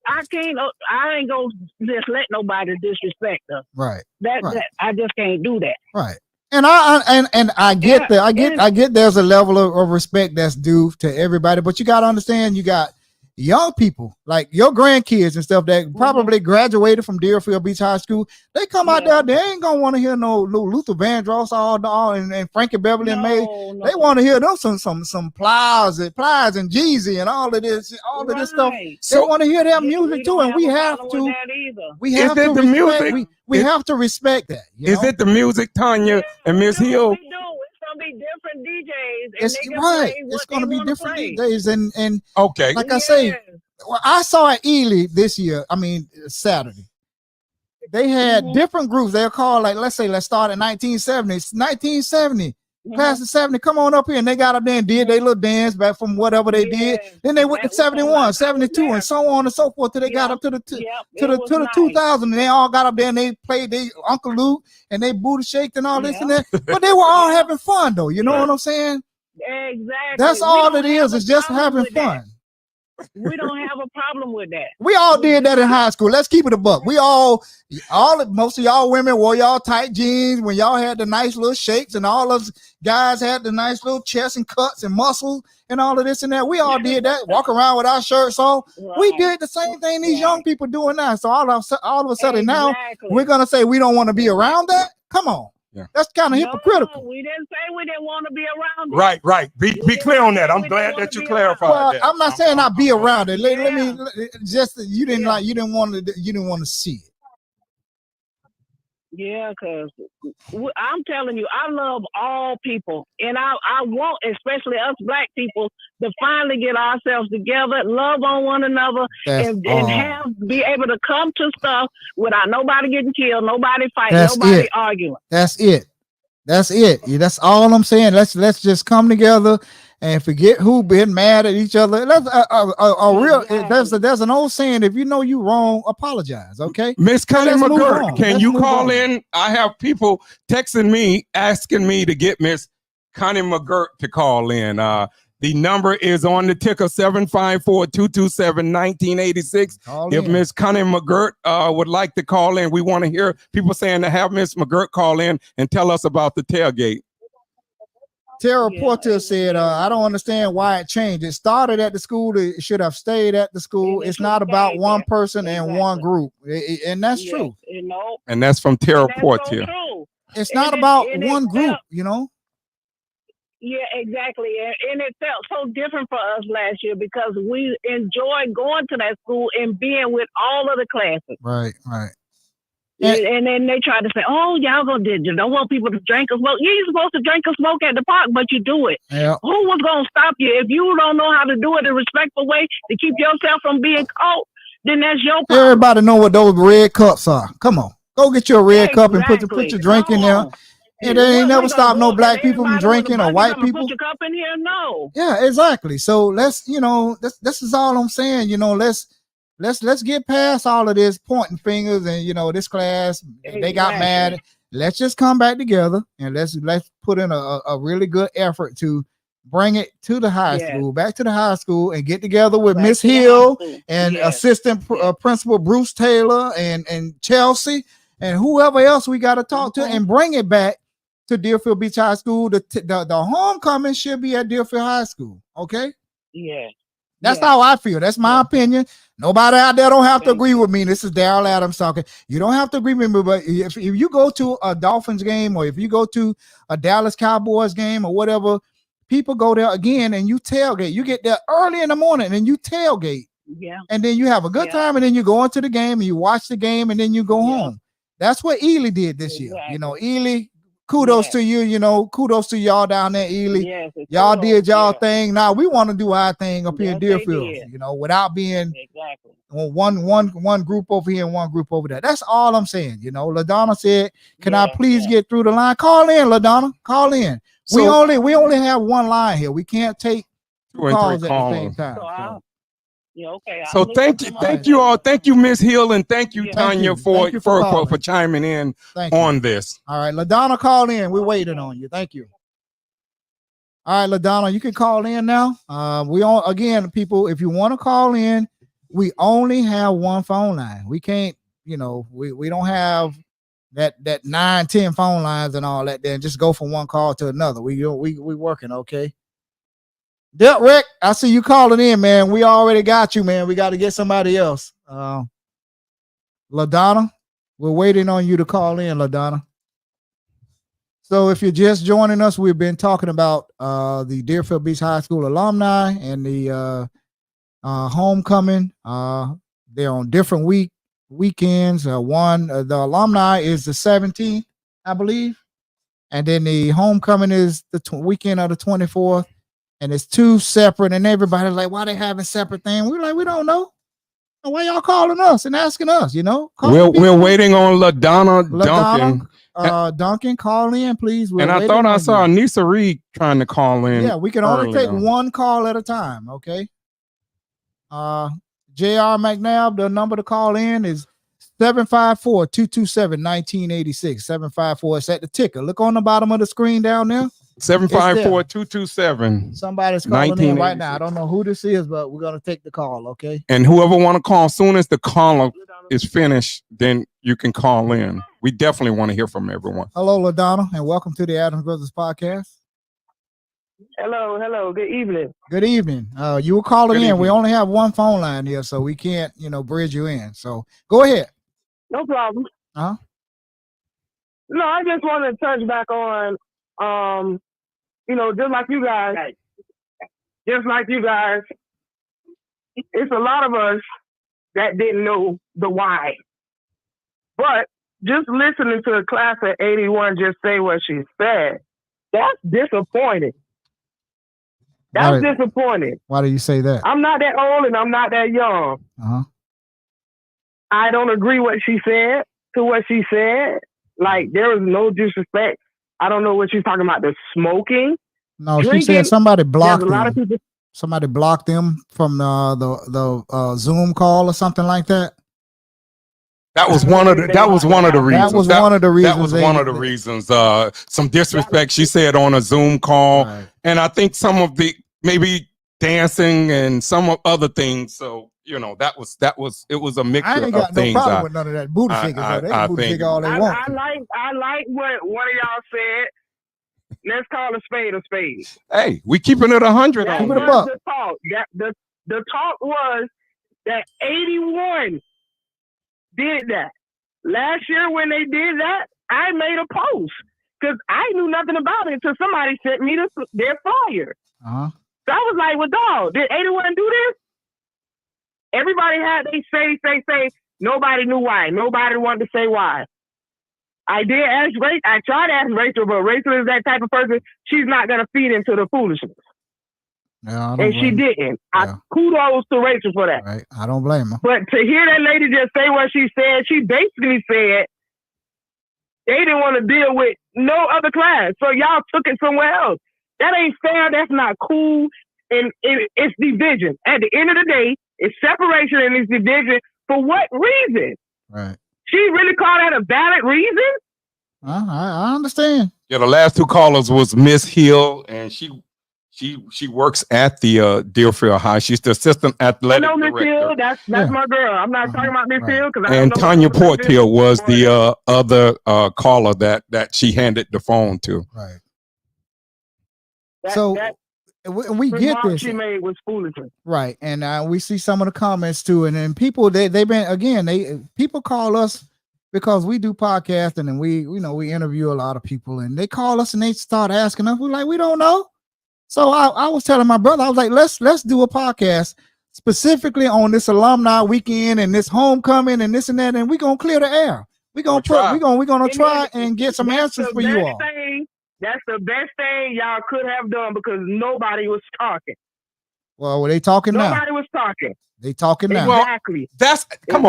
[SPEAKER 8] I can't, I ain't gonna just let nobody disrespect us.
[SPEAKER 1] Right.
[SPEAKER 8] That I just can't do that.
[SPEAKER 1] Right. And I get that. I get there's a level of respect that's due to everybody, but you got to understand, you got young people like your grandkids and stuff that probably graduated from Deerfield Beach High School. They come out there, they ain't gonna want to hear no Luther Vandross all and Frankie Beverly and May. They want to hear them some Plies and Jeezy and all of this stuff. So they want to hear their music too, and we have to. We have to respect music. We have to respect that.
[SPEAKER 2] Is it the music, Tanya and Miss Hill?
[SPEAKER 8] It's gonna be different DJs.
[SPEAKER 1] It's right. It's going to be different DJs, and
[SPEAKER 2] okay.
[SPEAKER 1] Like I say, well, I saw at Ely this year. I mean, Saturday. They had different groups. They're called, like, let's start at 1970. 1970. Class of 70, come on up here. And they got up there and did their little dance back from whatever they did. Then they went to 71, 72, and so on and so forth till they got up to the 2000. And they all got up there and they played their Uncle Luke and they booty shaked and all this and that. But they were all having fun, though. You know what I'm saying?
[SPEAKER 8] Exactly.
[SPEAKER 1] That's all it is. It's just having fun.
[SPEAKER 8] We don't have a problem with that.
[SPEAKER 1] We all did that in high school. Let's keep it a buck. We most of y'all women wore y'all tight jeans when y'all had the nice little shapes, and all of us guys had the nice little chests and cuts and muscles and all of this and that. We all did that. Walk around with our shirts on. Right. We did the same thing these young people doing now. So all of a sudden now we're gonna say we don't want to be around that. Come on. Yeah. That's kind of hypocritical.
[SPEAKER 8] We didn't say we didn't want to be around
[SPEAKER 2] it. Right. Be clear on that. I'm glad that you clarified that.
[SPEAKER 1] I'm not saying I'll be around it. Let me just you didn't want to see it.
[SPEAKER 8] Yeah, because I'm telling you, I love all people, and I want, especially us Black people, to finally get ourselves together, love on one another, and be able to come to stuff without nobody getting killed, nobody fighting, nobody arguing.
[SPEAKER 1] That's it. That's all I'm saying. Let's just come together and forget who been mad at each other. That's there's an old saying: if you know you wrong, apologize. Okay,
[SPEAKER 2] Miss Connie McGirt, can you call in? I have people texting me asking me to get Miss Connie McGirt to call in. The number is on the ticker 754-227-1986. If Miss Connie McGirt would like to call in, we want to hear people saying to have Miss McGirt call in and tell us about the tailgate.
[SPEAKER 1] Tara Porter said, I don't understand why it changed. It started at the school. It should have stayed at the school. It's not about one person and one group. And that's true.
[SPEAKER 2] And that's from Tara Porter.
[SPEAKER 1] It's not about one group, you know?
[SPEAKER 8] Yeah, exactly. And it felt so different for us last year because we enjoyed going to that school and being with all of the classes.
[SPEAKER 1] Right.
[SPEAKER 8] And then they try to say, "Oh, y'all you don't want people to drink or smoke." You're supposed to drink or smoke at the park, but you do it.
[SPEAKER 1] Yeah.
[SPEAKER 8] Who was gonna stop you if you don't know how to do it in a respectful way to keep yourself from being caught? Then that's your problem.
[SPEAKER 1] Everybody know what those red cups are. Come on, go get your red cup and put your drink in there. And they ain't never stopped no Black people from drinking or white people.
[SPEAKER 8] Put your cup in here? No.
[SPEAKER 1] Yeah, exactly. So let's, this is all I'm saying. Let's get past all of this pointing fingers and this class they got mad. Let's just come back together and let's put in a really good effort to bring it to the high school, back to the high school, and get together with Miss Hill and Assistant Principal Bruce Taylor and Chelsea and whoever else we got to talk to and bring it back to Deerfield Beach High School. The homecoming should be at Deerfield High School. Okay.
[SPEAKER 8] Yeah.
[SPEAKER 1] That's how I feel. That's my opinion. Nobody out there don't have to agree with me. This is Daryl Adams talking. You don't have to agree with me, but if you go to a Dolphins game or if you go to a Dallas Cowboys game or whatever, people go there again and you tailgate. You get there early in the morning and you tailgate.
[SPEAKER 8] Yeah.
[SPEAKER 1] And then you have a good time and then you go into the game and you watch the game and then you go home. That's what Ely did this year. Ely, kudos to you, kudos to y'all down there, Ely. Y'all did y'all thing. Now we want to do our thing up here in Deerfield, without being one group over here and one group over there. That's all I'm saying. LaDonna said, can I please get through the line? Call in, LaDonna. Call in. So, we only have one line here. We can't take two calls at the same time.
[SPEAKER 2] So thank you all. Thank you, Miss Hill, and thank you, Tanya, for chiming in on this.
[SPEAKER 1] All right, LaDonna, call in. We're waiting on you. Thank you. All right, LaDonna, you can call in now. People, if you want to call in, we only have one phone line. We can't, we don't have that 9-10 phone lines and all that. Then just go from one call to another. We working, okay? Rick, I see you calling in, man. We already got you, man. We got to get somebody else. LaDonna, we're waiting on you to call in, LaDonna. So if you're just joining us, we've been talking about the Deerfield Beach High School alumni and the homecoming. They're on different weekends. The alumni is the 17th, I believe. And then the homecoming is the weekend of the 24th. And it's 2 separate. And everybody's like, why they having separate things? We're like, we don't know. Why y'all calling us and asking us, you know?
[SPEAKER 2] We're waiting on LaDonna Duncan.
[SPEAKER 1] Duncan, call in, please.
[SPEAKER 2] And I thought I saw Anissa Reed trying to call in.
[SPEAKER 1] Yeah, we can only take one call at a time, okay? J.R. McNabb, the number to call in is 754-227-1986. 754, it's at the ticker. Look on the bottom of the screen down there.
[SPEAKER 2] 754-227.
[SPEAKER 1] Somebody's calling in right now. I don't know who this is, but we're going to take the call, okay?
[SPEAKER 2] And whoever want to call, as soon as the caller is finished, then you can call in. We definitely want to hear from everyone.
[SPEAKER 1] Hello, LaDonna, and welcome to the Adams Brothers podcast.
[SPEAKER 9] Hello. Good evening.
[SPEAKER 1] Good evening. You were calling in. We only have one phone line here, so we can't, bridge you in. So go ahead.
[SPEAKER 9] No problem.
[SPEAKER 1] No,
[SPEAKER 9] I just want to touch back on, just like you guys, it's a lot of us that didn't know the why. But just listening to a class of 81 just say what she said, that's disappointing. That's disappointing.
[SPEAKER 1] Why do you say that?
[SPEAKER 9] I'm not that old and I'm not that young. I don't agree what she said. Like, there was no disrespect. I don't know what she's talking about. The smoking.
[SPEAKER 1] No, she said somebody blocked them. Somebody blocked them from the Zoom call or something like that.
[SPEAKER 2] That was one of the reasons. That was one of the reasons. Some disrespect she said on a Zoom call, right. And I think some of the maybe dancing and some other things. So it was a mixture
[SPEAKER 1] I ain't got
[SPEAKER 2] of things.
[SPEAKER 1] No problem with none of that booty figures. They can booty figure all they want.
[SPEAKER 9] I like what one of y'all said. Let's call a spade a spade.
[SPEAKER 2] Hey, we keeping it 100 on
[SPEAKER 9] the talk. The talk was that 81 did that. Last year when they did that, I made a post because I knew nothing about it until somebody sent me their flyer. So I was like, well, dog, did 81 do this? Everybody had they say. Nobody knew why. Nobody wanted to say why. I did ask Rachel. I tried to ask Rachel, but Rachel is that type of person. She's not going to feed into the foolishness.
[SPEAKER 1] Yeah,
[SPEAKER 9] and she didn't. Yeah. Kudos to Rachel for that.
[SPEAKER 1] Right. I don't blame her.
[SPEAKER 9] But to hear that lady just say what she said, she basically said they didn't want to deal with no other class. So y'all took it somewhere else. That ain't fair. That's not cool. And it's division. At the end of the day, it's separation and it's division. For what reason?
[SPEAKER 1] Right.
[SPEAKER 9] She really called that a valid reason?
[SPEAKER 1] I understand.
[SPEAKER 2] Yeah, the last 2 callers was Miss Hill, and she works at the Deerfield High. She's the assistant athletic director.
[SPEAKER 9] I know Miss Hill. That's my girl. I'm not talking about Miss Hill because
[SPEAKER 2] and Tanya Portier was the other caller that she handed the phone to.
[SPEAKER 1] Right. We get this.
[SPEAKER 9] She made was foolishness.
[SPEAKER 1] Right, and we see some of the comments too, and then people people call us because we do podcasting and we interview a lot of people, and they call us and they start asking us. We're like, we don't know. So I was telling my brother, I was like, let's do a podcast specifically on this alumni weekend and this homecoming and this and that, and we're gonna clear the air. We're gonna try and get some answers for you all.
[SPEAKER 9] That's the best thing y'all could have done because nobody was talking.
[SPEAKER 1] Well, were they talking now?
[SPEAKER 9] Nobody was talking.
[SPEAKER 1] They talking now.
[SPEAKER 9] Exactly.
[SPEAKER 2] Come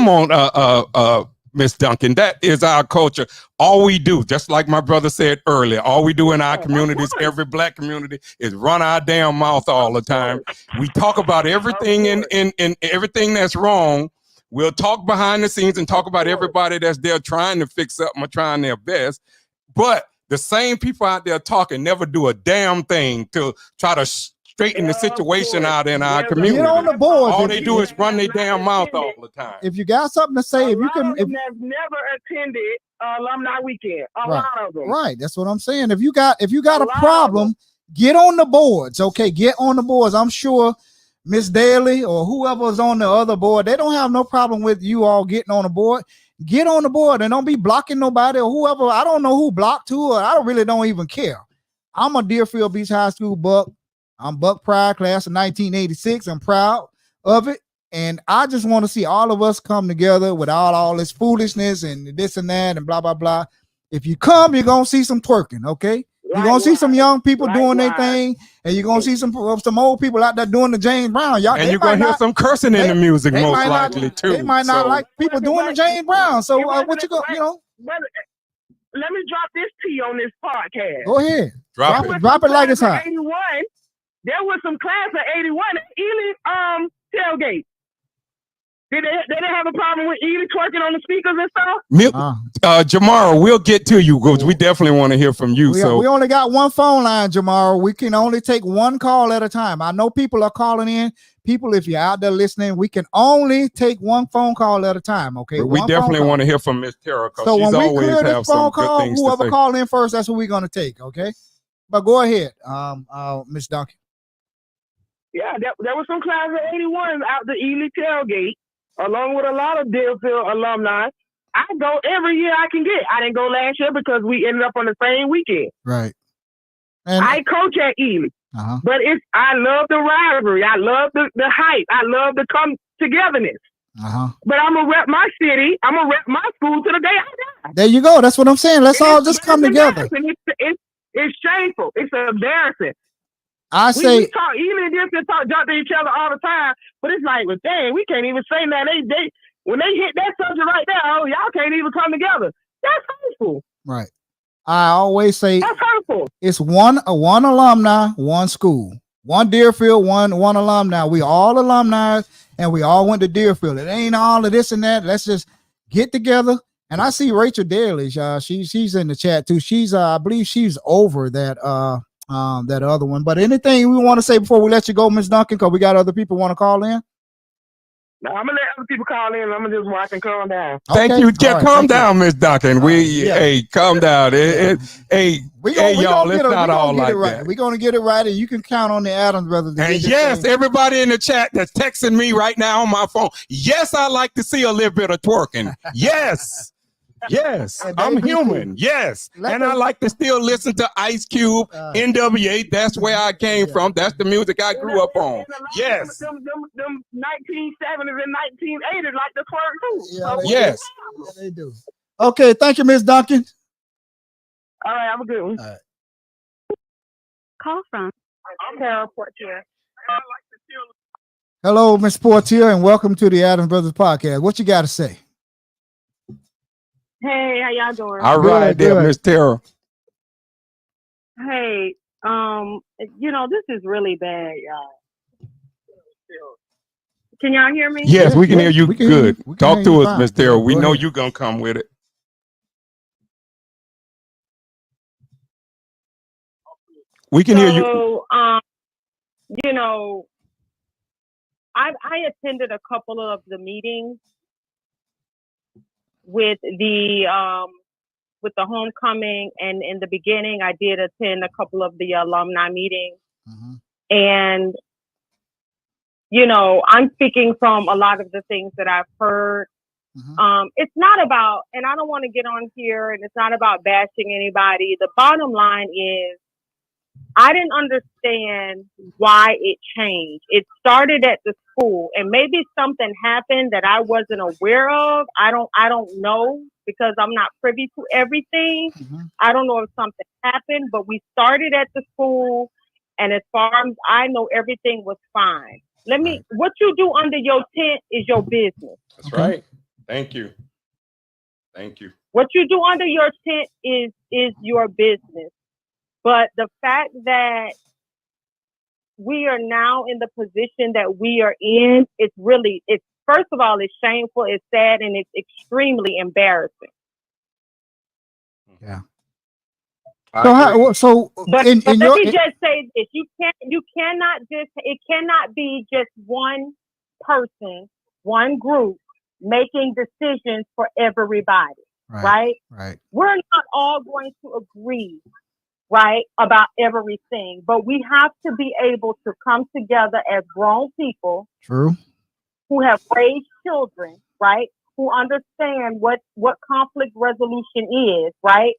[SPEAKER 2] on, Miss Duncan. That is our culture. All we do, just like my brother said earlier, all we do in our communities, every black community, is run our damn mouth all the time. We talk about everything in everything that's wrong. We'll talk behind the scenes and talk about everybody that's there trying to fix up and trying their best. But the same people out there talking never do a damn thing to try to straighten the situation out in our community.
[SPEAKER 1] Get on the board.
[SPEAKER 2] All they do is run their damn mouth all the time.
[SPEAKER 1] If you got something to say,
[SPEAKER 9] Have never attended alumni weekend. A lot of them.
[SPEAKER 1] Right. That's what I'm saying. If you got a problem, get on the boards. Okay, get on the boards. I'm sure Miss Daly or whoever's on the other board, they don't have no problem with you all getting on the board. Get on the board and don't be blocking nobody or whoever. I don't know who blocked who, or I really don't even care. I'm a Deerfield Beach High School Buck. I'm Buck Pride, class of 1986. I'm proud of it. And I just want to see all of us come together without all this foolishness and this and that and blah, blah, blah. If you come, you're gonna see some twerking, okay? You're gonna see some young people doing their thing, and you're gonna see some old people out there doing the James Brown. Y'all,
[SPEAKER 2] and you're gonna hear some cursing in the music, most likely too.
[SPEAKER 1] They might not like people doing the James Brown. So what you go, you know?
[SPEAKER 9] Let me drop this tea on this podcast.
[SPEAKER 1] Go ahead, drop it like it's hot.
[SPEAKER 9] 81. There was some class of 81 at Ely tailgate. Did they have a problem with Ely twerking on the speakers and stuff?
[SPEAKER 2] Jamara, we'll get to you because we definitely want to hear from you.
[SPEAKER 1] We only got one phone line, Jamara. We can only take one call at a time. I know people are calling in. People, if you're out there listening, we can only take one phone call at a time. Okay.
[SPEAKER 2] But we definitely want to hear from Miss Tara because
[SPEAKER 1] so
[SPEAKER 2] she's
[SPEAKER 1] when we
[SPEAKER 2] always
[SPEAKER 1] clear
[SPEAKER 2] have
[SPEAKER 1] this phone
[SPEAKER 2] some good
[SPEAKER 1] call,
[SPEAKER 2] things
[SPEAKER 1] whoever
[SPEAKER 2] to say.
[SPEAKER 1] call in first, that's what we're gonna take. Okay. But go ahead, Miss Duncan.
[SPEAKER 9] Yeah, there was some class of 81 out the Ely tailgate, along with a lot of Deerfield alumni. I go every year I can get. I didn't go last year because we ended up on the same weekend.
[SPEAKER 1] Right.
[SPEAKER 9] And I coach at Ely, but I love the rivalry. I love the hype. I love the come togetherness. But I'm gonna rep my city. I'm gonna rep my school to the day I die.
[SPEAKER 1] There you go. That's what I'm saying. Let's all just come together.
[SPEAKER 9] It's shameful. It's embarrassing.
[SPEAKER 1] I say
[SPEAKER 9] we talk Ely and Deerfield jump to each other all the time, but it's like, well, dang, we can't even say that. They when they hit that subject right there, oh, y'all can't even come together. That's hurtful.
[SPEAKER 1] Right. I always say
[SPEAKER 9] that's hurtful.
[SPEAKER 1] It's one alumni, one school, one Deerfield, one alumni. We all alumni, and we all went to Deerfield. It ain't all of this and that. Let's just get together. And I see Rachel Daly. She's in the chat too. She's I believe she's over that that other one. But anything we want to say before we let you go, Miss Duncan, because we got other people want to call in.
[SPEAKER 9] No, I'm gonna let other people call in. I'm gonna just watch and calm down.
[SPEAKER 2] Thank you. Yeah, calm down, Miss Duncan. Hey, calm down. Hey, y'all, it's not all like that.
[SPEAKER 1] We're gonna get it right, and you can count on the Adams brothers.
[SPEAKER 2] And yes, everybody in the chat that's texting me right now on my phone. Yes, I like to see a little bit of twerking. Yes. Yes, I'm human. Yes, and I like to still listen to Ice Cube, NWA. That's where I came from. That's the music I grew up on. Yes.
[SPEAKER 9] Them 1970s and 1980s like the twerk too.
[SPEAKER 2] Yes.
[SPEAKER 1] Yeah, they do. Okay, thank you, Miss Duncan.
[SPEAKER 9] All right, have a good one.
[SPEAKER 3] Call from.
[SPEAKER 9] I'm Carol Portier.
[SPEAKER 1] Hello, Miss Portier, and welcome to the Adams Brothers podcast. What you got to say?
[SPEAKER 8] Hey, how y'all doing?
[SPEAKER 2] All right, there, Miss Tara.
[SPEAKER 8] Hey, this is really bad, y'all. Can y'all hear me?
[SPEAKER 2] Yes, we can hear you good. Talk to us, Miss Tara. We know you're gonna come with it. We can hear you.
[SPEAKER 8] I attended a couple of the meetings with the homecoming, and in the beginning I did attend a couple of the alumni meetings. And I'm speaking from a lot of the things that I've heard. It's not about, and I don't want to get on here, and it's not about bashing anybody. The bottom line is I didn't understand why it changed. It started at the school, and maybe something happened that I wasn't aware of. I don't know, because I'm not privy to everything. I don't know if something happened, but we started at the school, and as far as I know, everything was fine. What you do under your tent is your business.
[SPEAKER 2] That's right. Thank you. Thank you.
[SPEAKER 8] What you do under your tent is your business. But the fact that we are now in the position that we are in, it's first of all, it's shameful, it's sad, and it's extremely embarrassing.
[SPEAKER 1] Yeah.
[SPEAKER 8] But let me just say this: it cannot be just one person, one group making decisions for everybody, right? We're not all going to agree, right, about everything, but we have to be able to come together as grown people, who have raised children, right, who understand what conflict resolution is, right,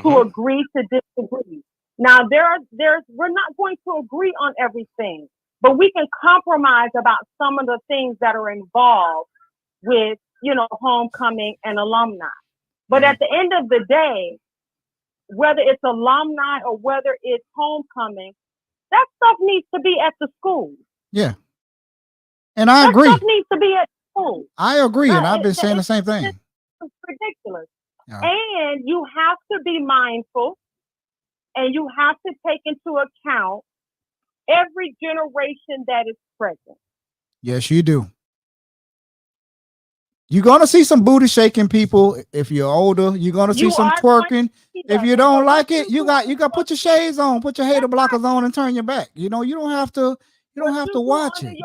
[SPEAKER 8] to agree to disagree. Now, we're not going to agree on everything, but we can compromise about some of the things that are involved with, homecoming and alumni. But at the end of the day,
[SPEAKER 10] whether it's alumni or whether it's homecoming, that stuff needs to be at the school.
[SPEAKER 1] Yeah. And I agree.
[SPEAKER 10] That stuff needs to be at school.
[SPEAKER 1] I agree. And I've been saying the same thing.
[SPEAKER 10] It's ridiculous.
[SPEAKER 1] Yeah.
[SPEAKER 10] And you have to be mindful and you have to take into account every generation that is present.
[SPEAKER 1] Yes, you do. You're going to see some booty shaking people if you're older. You're going to see some twerking. If you don't like it, you got to put your shades on, put your hater blockers on and turn your back. You know, you don't have to watch it.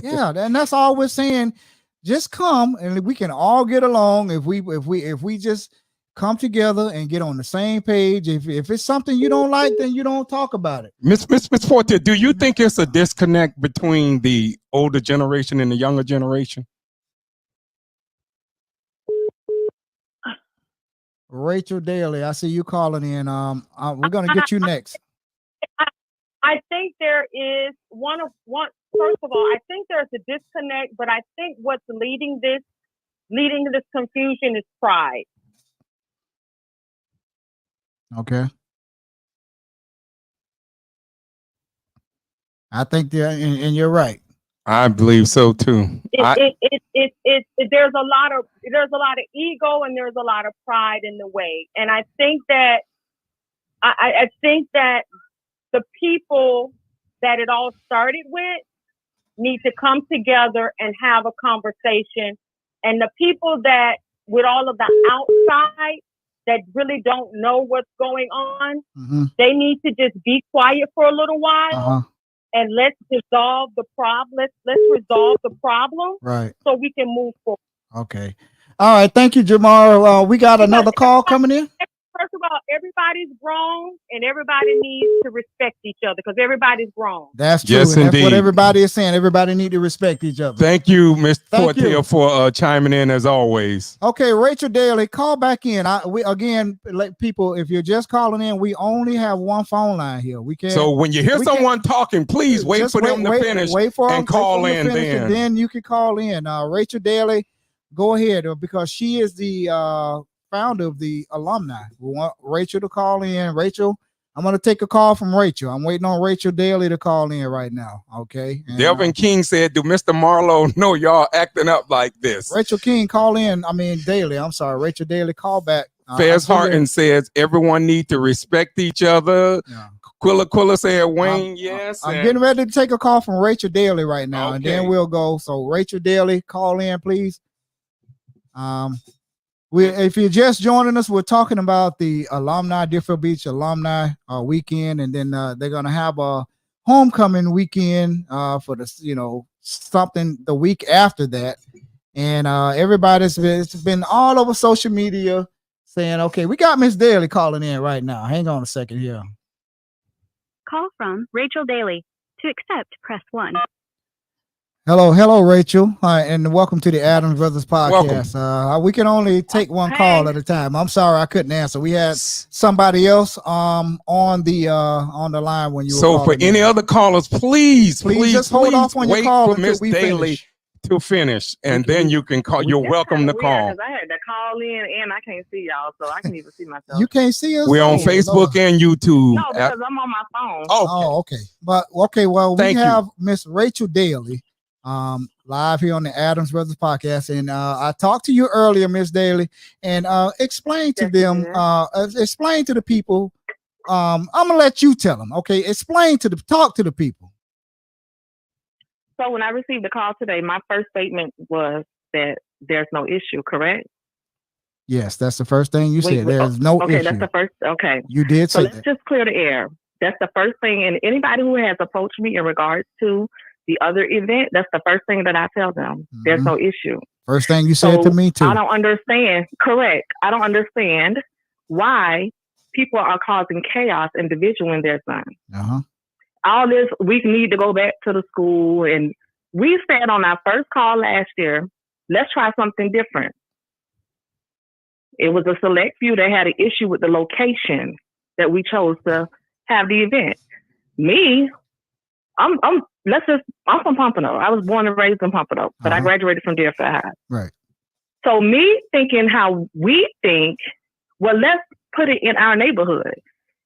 [SPEAKER 1] Yeah, and that's all we're saying. Just come and we can all get along if we just come together and get on the same page. If it's something you don't like, then you don't talk about it.
[SPEAKER 2] Miss Forte, do you think it's a disconnect between the older generation and the younger generation?
[SPEAKER 1] Rachel Daly, I see you calling in. We're gonna get you next.
[SPEAKER 10] I think there is first of all, I think there's a disconnect, but I think what's leading this confusion is pride.
[SPEAKER 1] Okay. I think and you're right.
[SPEAKER 2] I believe so too.
[SPEAKER 10] There's a lot of ego and there's a lot of pride in the way. And I think that I think that the people that it all started with need to come together and have a conversation. And the people that with all of the outside that really don't know what's going on, they need to just be quiet for a little while and let's resolve the problem. Let's resolve the problem,
[SPEAKER 1] right?
[SPEAKER 10] So we can move forward.
[SPEAKER 1] Okay. All right. Thank you, Jamar. We got another call coming in.
[SPEAKER 10] First of all, everybody's grown and everybody needs to respect each other because everybody's grown.
[SPEAKER 1] That's true.
[SPEAKER 2] Yes,
[SPEAKER 1] and
[SPEAKER 2] indeed.
[SPEAKER 1] That's what everybody is saying. Everybody need to respect each other.
[SPEAKER 2] Thank you, Mr. Forte, for chiming in as always.
[SPEAKER 1] Okay, Rachel Daly, call back in. We again, let people, if you're just calling in, we only have one phone line here. We can't.
[SPEAKER 2] So when you hear someone talking, please wait for them to finish and call in.
[SPEAKER 1] And then you can call in. Rachel Daly, go ahead because she is the founder of the alumni. We want Rachel to call in. Rachel, I'm going to take a call from Rachel. I'm waiting on Rachel Daly to call in right now. Okay. And,
[SPEAKER 2] Delvin King said, do Mr. Marlowe know y'all acting up like this?
[SPEAKER 1] Rachel King, call in. Daly. I'm sorry. Rachel Daly, call back.
[SPEAKER 2] Fairs Harton says everyone need to respect each other. Yeah. Quilla said, Wayne, yes.
[SPEAKER 1] I'm getting ready to take a call from Rachel Daly right now, and then we'll go. So Rachel Daly, call in, please. If you're just joining us, we're talking about the alumni, Deerfield Beach alumni weekend, and then they're gonna have a homecoming weekend for something the week after that. And it's been all over social media saying, okay, we got Miss Daly calling in right now. Hang on a second here.
[SPEAKER 3] Call from Rachel Daly. To accept, press 1.
[SPEAKER 1] Hello, Rachel, and welcome to the Adams Brothers podcast. We can only take one call at a time. I'm sorry I couldn't answer. We had somebody else on the line when you were
[SPEAKER 2] so for any other callers, please
[SPEAKER 1] just hold off on your call
[SPEAKER 2] for Miss Daly to finish, and then you can call. You're welcome to call.
[SPEAKER 6] I had to call in, and I can't see y'all, so I can't even see myself.
[SPEAKER 1] You can't see us?
[SPEAKER 2] We're on Facebook and YouTube.
[SPEAKER 6] No, because I'm on my phone.
[SPEAKER 1] Oh, okay. But well, we have Miss Rachel Daly. Live here on the Adams Brothers podcast, and I talked to you earlier, Miss Daly, and explain to them, explain to the people. I'm gonna let you tell them. Okay, talk to the people.
[SPEAKER 6] So when I received the call today, my first statement was that there's no issue. Correct?
[SPEAKER 1] Yes, that's the first thing you said. There's no issue.
[SPEAKER 6] Okay, that's the first. Okay,
[SPEAKER 1] you did say that.
[SPEAKER 6] Let's just clear the air. That's the first thing, and anybody who has approached me in regards to the other event, that's the first thing that I tell them. There's no issue.
[SPEAKER 1] First thing you said to me too.
[SPEAKER 6] I don't understand. Correct. I don't understand why people are causing chaos and division when there's none. All this, we need to go back to the school. And we said on our first call last year, let's try something different. It was a select few that had an issue with the location that we chose to have the event. Me, I'm from Pompano. I was born and raised in Pompano, but I graduated from Deerfield High.
[SPEAKER 1] Right.
[SPEAKER 6] So me thinking how we think, well, let's put it in our neighborhood.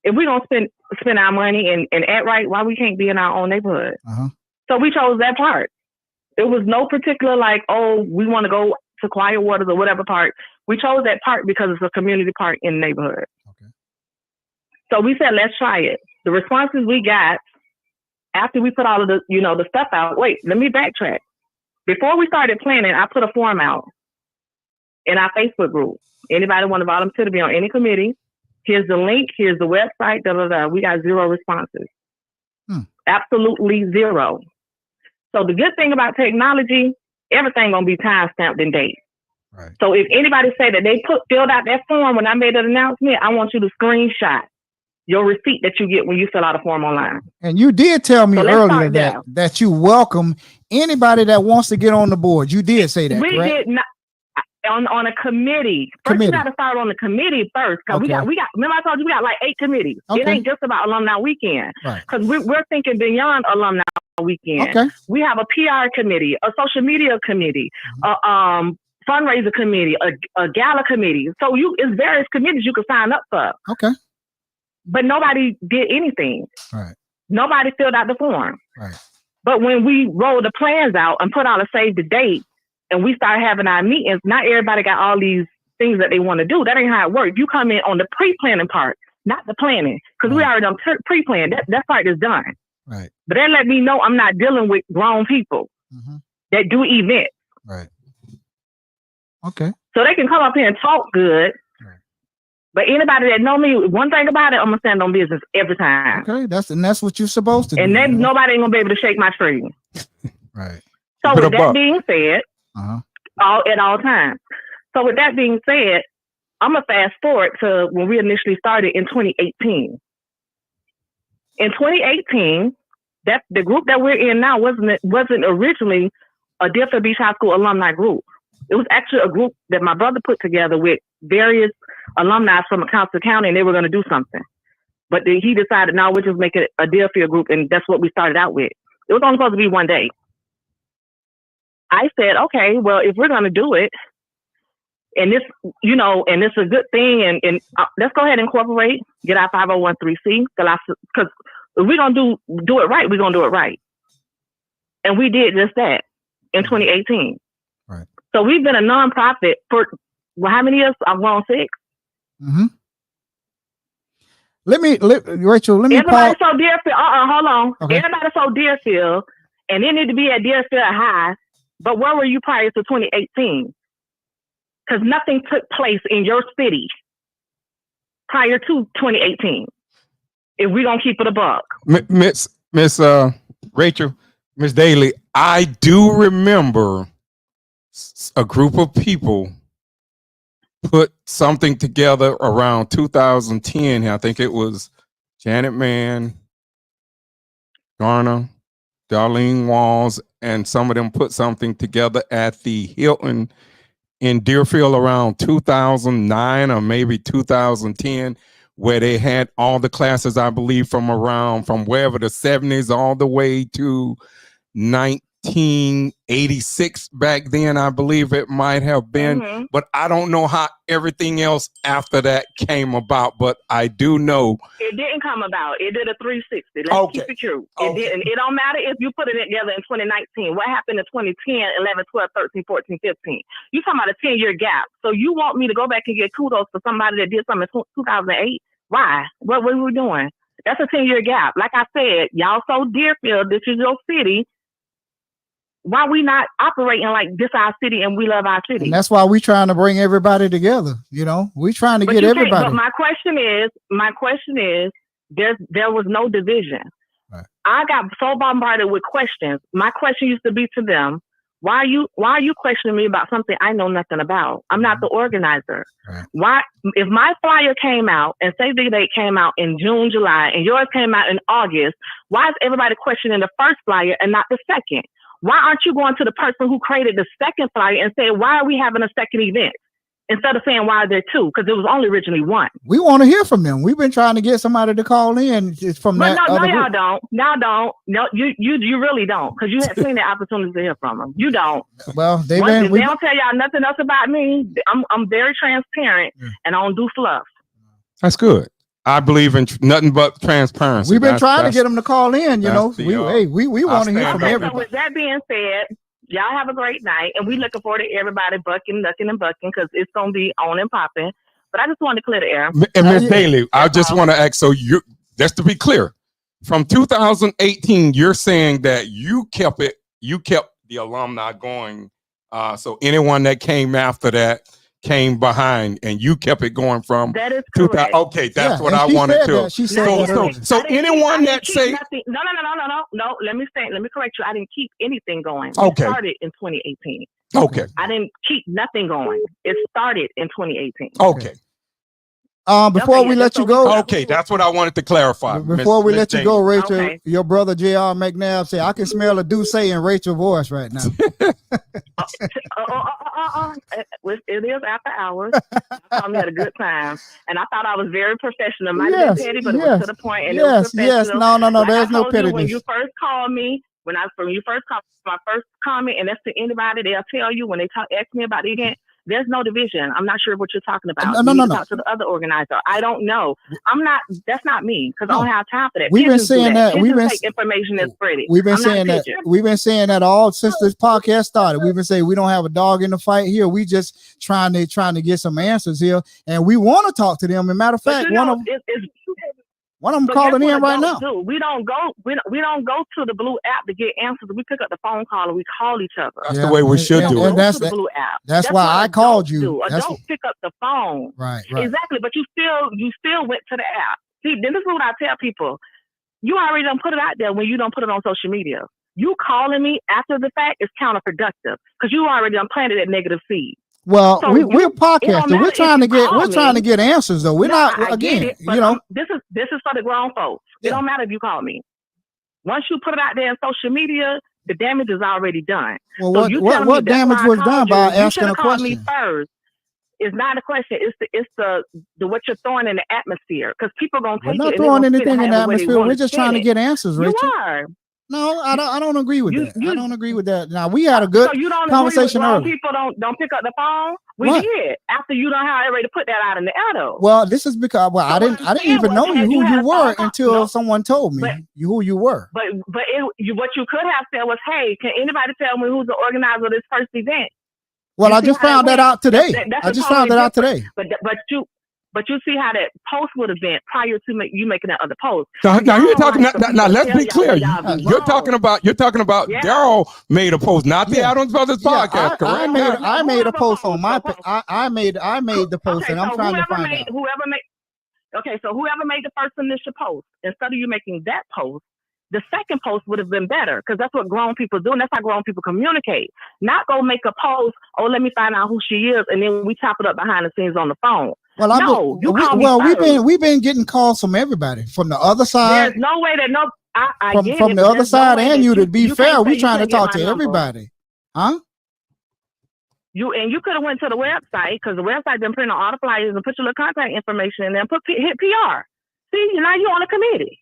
[SPEAKER 6] If we don't spend our money and act right, why we can't be in our own neighborhood? So we chose that part. There was no particular like, oh, we want to go to Quiet Waters or whatever part. We chose that part because it's a community park in the neighborhood. Okay. So we said, let's try it. The responses we got after we put all of the, the stuff out. Wait, let me backtrack. Before we started planning, I put a form out in our Facebook group. Anybody want to volunteer to be on any committee? Here's the link. Here's the website. Da, da, da. We got 0 responses. Absolutely 0. So the good thing about technology, everything gonna be time stamped and dated. Right. So if anybody say that they filled out that form when I made that announcement, I want you to screenshot your receipt that you get when you fill out a form online.
[SPEAKER 1] And you did tell me earlier that you welcome anybody that wants to get on the board. You did say that.
[SPEAKER 6] We
[SPEAKER 1] correct?
[SPEAKER 6] Did not. On a committee. First, you got to start on the committee first. Cause we got. Remember, I told you we got like 8 committees. Okay. It ain't just about alumni weekend. Because we're thinking beyond alumni weekend. Okay. We have a PR committee, a social media committee, a fundraiser committee, a gala committee. So it's various committees you can sign up for.
[SPEAKER 1] Okay.
[SPEAKER 6] But nobody did anything.
[SPEAKER 1] Right.
[SPEAKER 6] Nobody filled out the form.
[SPEAKER 1] Right.
[SPEAKER 6] But when we rolled the plans out and put out a save the date, and we started having our meetings, not everybody got all these things that they want to do. That ain't how it works. You come in on the pre-planning part, not the planning, because we already done pre-planned. That part is done.
[SPEAKER 1] Right.
[SPEAKER 6] But that let me know I'm not dealing with grown people that do events.
[SPEAKER 1] Right. Okay.
[SPEAKER 6] So they can come up here and talk good. Right. But anybody that know me, one thing about it, I'm gonna stand on business every time.
[SPEAKER 1] Okay, that's what you're supposed to do.
[SPEAKER 6] And then nobody ain't gonna be able to shake my tree.
[SPEAKER 1] Right.
[SPEAKER 6] So with that being said, at all times. So with that being said, I'm gonna fast forward to when we initially started in 2018. In 2018, that the group that we're in now wasn't originally a Deerfield Beach High School alumni group. It was actually a group that my brother put together with various alumni from Council County, and they were going to do something. But he decided, no, we'll just make it a Deerfield group, and that's what we started out with. It was only supposed to be one day. I said, okay, well, if we're going to do it, and this, and it's a good thing, and let's go ahead and incorporate, get our 501(c)(3), because if we're going to do it right, we're going to do it right. And we did just that in 2018.
[SPEAKER 1] Right.
[SPEAKER 6] So we've been a nonprofit for, how many years? I'm going 6.
[SPEAKER 1] Mm-hmm. Rachel, let me
[SPEAKER 6] Everybody saw Deerfield. Hold on. Okay. Everybody saw Deerfield, and they need to be at Deerfield High. But where were you prior to 2018? Because nothing took place in your city prior to 2018. If we don't keep it a buck,
[SPEAKER 2] Miss Rachel, Miss Daly, I do remember a group of people put something together around 2010. I think it was Janet Mann, Garner, Darlene Walls, and some of them put something together at the Hilton in Deerfield around 2009 or maybe 2010, where they had all the classes, I believe, from wherever the 70s all the way to 1986 back then, I believe it might have been. But I don't know how everything else after that came about, but I do know
[SPEAKER 6] it didn't come about. It did a 360. Let's keep it true. It didn't. It don't matter if you put it together in 2019. What happened in 2010, 11, 12, 13, 14, 15? You talking about a 10-year gap. So you want me to go back and get kudos for somebody that did something in 2008? Why? What were we doing? That's a 10-year gap. Like I said, y'all so Deerfield, this is your city. Why we not operating like this our city and we love our city?
[SPEAKER 1] And that's why we trying to bring everybody together. We trying to get everybody.
[SPEAKER 6] But my question is, there was no division. Right. I got so bombarded with questions. My question used to be to them, why are you questioning me about something I know nothing about? I'm not the organizer. Right. Why, if my flyer came out and say the date came out in June, July, and yours came out in August, why is everybody questioning the first flyer and not the second? Why aren't you going to the person who created the second flyer and saying, why are we having a second event? Instead of saying, why are there 2? Because it was only originally 1.
[SPEAKER 1] We want to hear from them. We've been trying to get somebody to call in from that.
[SPEAKER 6] No, y'all don't. Y'all don't. No, you really don't. Because you have seen the opportunity to hear from them. You don't.
[SPEAKER 1] Well, they
[SPEAKER 6] don't tell y'all nothing else about me. I'm very transparent and I don't do fluff.
[SPEAKER 2] That's good. I believe in nothing but transparency.
[SPEAKER 1] We've been trying to get them to call in. You know,
[SPEAKER 2] the,
[SPEAKER 1] we want to hear from
[SPEAKER 7] Okay,
[SPEAKER 1] everybody.
[SPEAKER 7] so with that being said, y'all have a great night, and we looking forward to everybody bucking, ducking, and bucking because it's gonna be on and popping. But I just wanted to clear the air.
[SPEAKER 2] And Ms. Daly, I just want to ask. So you, just to be clear, from 2018, you're saying that you kept the alumni going. So anyone that came after that came behind, and you kept it going from.
[SPEAKER 7] That is correct.
[SPEAKER 2] Okay, that's what I wanted to.
[SPEAKER 1] She said
[SPEAKER 2] so anyone that say
[SPEAKER 7] no. Let me correct you. I didn't keep anything going.
[SPEAKER 2] Okay.
[SPEAKER 7] It started in 2018.
[SPEAKER 2] Okay.
[SPEAKER 7] I didn't keep nothing going. It started in 2018.
[SPEAKER 2] Okay.
[SPEAKER 1] Before we let you go,
[SPEAKER 2] okay, that's what I wanted to clarify.
[SPEAKER 1] Before we let you go, Rachel,
[SPEAKER 7] Okay.
[SPEAKER 1] your brother J.R. McNabb said, "I can smell a Duce in Rachel's voice right now."
[SPEAKER 7] It is after hours. I thought we had a good time, and I thought I was very professional. Might
[SPEAKER 1] Yes,
[SPEAKER 7] have been petty, but it was to the point, and it was
[SPEAKER 1] yes.
[SPEAKER 7] professional.
[SPEAKER 1] No.
[SPEAKER 7] Like
[SPEAKER 1] There's
[SPEAKER 7] I
[SPEAKER 1] no
[SPEAKER 7] told you when
[SPEAKER 1] pettiness.
[SPEAKER 7] you first called me, when you first called my first comment, and that's to anybody, they'll tell you when they ask me about the event. There's no division. I'm not sure what you're talking about.
[SPEAKER 1] No.
[SPEAKER 7] Talk to the other organizer. I don't know. That's not me because I don't have time for that.
[SPEAKER 1] We've been saying that.
[SPEAKER 7] We've been take information and spread it.
[SPEAKER 1] We've been
[SPEAKER 7] I'm
[SPEAKER 1] saying
[SPEAKER 7] not
[SPEAKER 1] that.
[SPEAKER 7] pigeon.
[SPEAKER 1] We've been saying that all since this podcast started. We've been saying we don't have a dog in the fight here. We just trying to get some answers here, and we want to talk to them. As a matter of
[SPEAKER 7] But
[SPEAKER 1] fact,
[SPEAKER 7] you know,
[SPEAKER 1] one of them
[SPEAKER 7] but
[SPEAKER 1] calling
[SPEAKER 7] guess
[SPEAKER 1] in
[SPEAKER 7] what
[SPEAKER 1] right
[SPEAKER 7] adults
[SPEAKER 1] now.
[SPEAKER 7] do? We don't go to the Blue app to get answers. We pick up the phone call and we call each other.
[SPEAKER 2] That's the way we should do
[SPEAKER 1] and
[SPEAKER 2] it.
[SPEAKER 1] that's
[SPEAKER 7] Go to the Blue app.
[SPEAKER 1] That's why
[SPEAKER 7] what
[SPEAKER 1] I called
[SPEAKER 7] adults
[SPEAKER 1] you.
[SPEAKER 7] do.
[SPEAKER 1] That's
[SPEAKER 7] Adults pick up the phone.
[SPEAKER 1] right.
[SPEAKER 7] Exactly, but you still went to the app. See, this is what I tell people. You already don't put it out there when you don't put it on social media. You calling me after the fact is counterproductive because you already done planted that negative seed.
[SPEAKER 1] Well,
[SPEAKER 7] So
[SPEAKER 1] we're podcasting. We're trying to
[SPEAKER 7] me.
[SPEAKER 1] get answers though. We're not
[SPEAKER 7] I
[SPEAKER 1] again.
[SPEAKER 7] get it, but this is for the grown folks. It don't matter if you call me. Once you put it out there in social media, the damage is already done.
[SPEAKER 1] Well,
[SPEAKER 7] So
[SPEAKER 1] what damage was done by asking a
[SPEAKER 7] question? Me
[SPEAKER 1] question?
[SPEAKER 7] first. It's not a question. It's the what you're throwing in the atmosphere because people are gonna
[SPEAKER 1] We're
[SPEAKER 7] take
[SPEAKER 1] not
[SPEAKER 7] it.
[SPEAKER 1] throwing
[SPEAKER 7] and
[SPEAKER 1] anything in the atmosphere. We're just trying to get answers, Rachel.
[SPEAKER 7] You are.
[SPEAKER 1] No, I don't agree with that. I don't agree with that. Now we had a good
[SPEAKER 7] So you don't
[SPEAKER 1] conversation
[SPEAKER 7] agree with
[SPEAKER 1] earlier.
[SPEAKER 7] people don't pick up the phone. We
[SPEAKER 1] What?
[SPEAKER 7] did after you done how ready to put that out in the air though.
[SPEAKER 1] Well, this is because I didn't even know who you were until someone told me who you were.
[SPEAKER 7] But what you could have said was, hey, can anybody tell me who's the organizer of this first event?
[SPEAKER 1] Well, I just found that out today. I just found that out today.
[SPEAKER 7] But you see how that post would have been prior to you making that other post.
[SPEAKER 2] Now you're talking. Now let's be clear. You're talking about Daryl made a post, not the Adams Brothers podcast. Correct?
[SPEAKER 1] I made a post on my. I made the post, and I'm trying to find out.
[SPEAKER 7] So whoever made the first initial post, instead of you making that post, the second post would have been better because that's what grown people do, and that's how grown people communicate. Not go make a post. Oh, let me find out who she is, and then we chop it up behind the scenes on the phone.
[SPEAKER 1] Well, we've been getting calls from everybody, from the other side.
[SPEAKER 7] There's no way that
[SPEAKER 1] from the other side, and you. To be fair, we trying to talk to everybody, huh?
[SPEAKER 7] You could have went to the website because the website been printing all the flyers and put your little contact information in there and hit PR. See, now you're on a committee.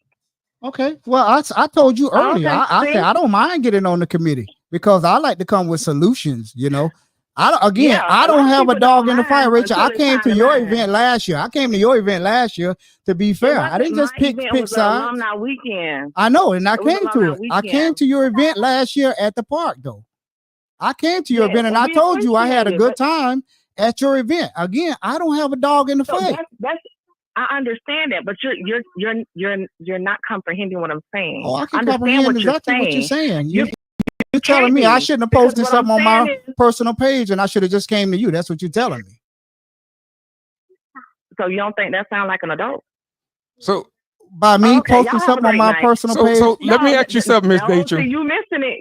[SPEAKER 1] Okay. Well, I told you earlier. I said I don't mind getting on the committee because I like to come with solutions. You know, I don't have a dog in the fight, Rachel. I came to your event last year. To be fair, I didn't just pick sides.
[SPEAKER 7] Alumni weekend.
[SPEAKER 1] I know, and I came to it. I came to your event last year at the park, though. I came to your event, and I told you I had a good time at your event. Again, I don't have a dog in the fight.
[SPEAKER 7] I understand that, but you're not comprehending what I'm saying.
[SPEAKER 1] Oh, I can comprehend exactly what you're saying. You're telling me I shouldn't have posted something on my personal page, and I should have just came to you. That's what you're telling me.
[SPEAKER 7] So you don't think that sounds like an adult?
[SPEAKER 2] So
[SPEAKER 1] by me posting something on my personal page.
[SPEAKER 2] So let me ask you something, Miss Dachel.
[SPEAKER 7] You missing it.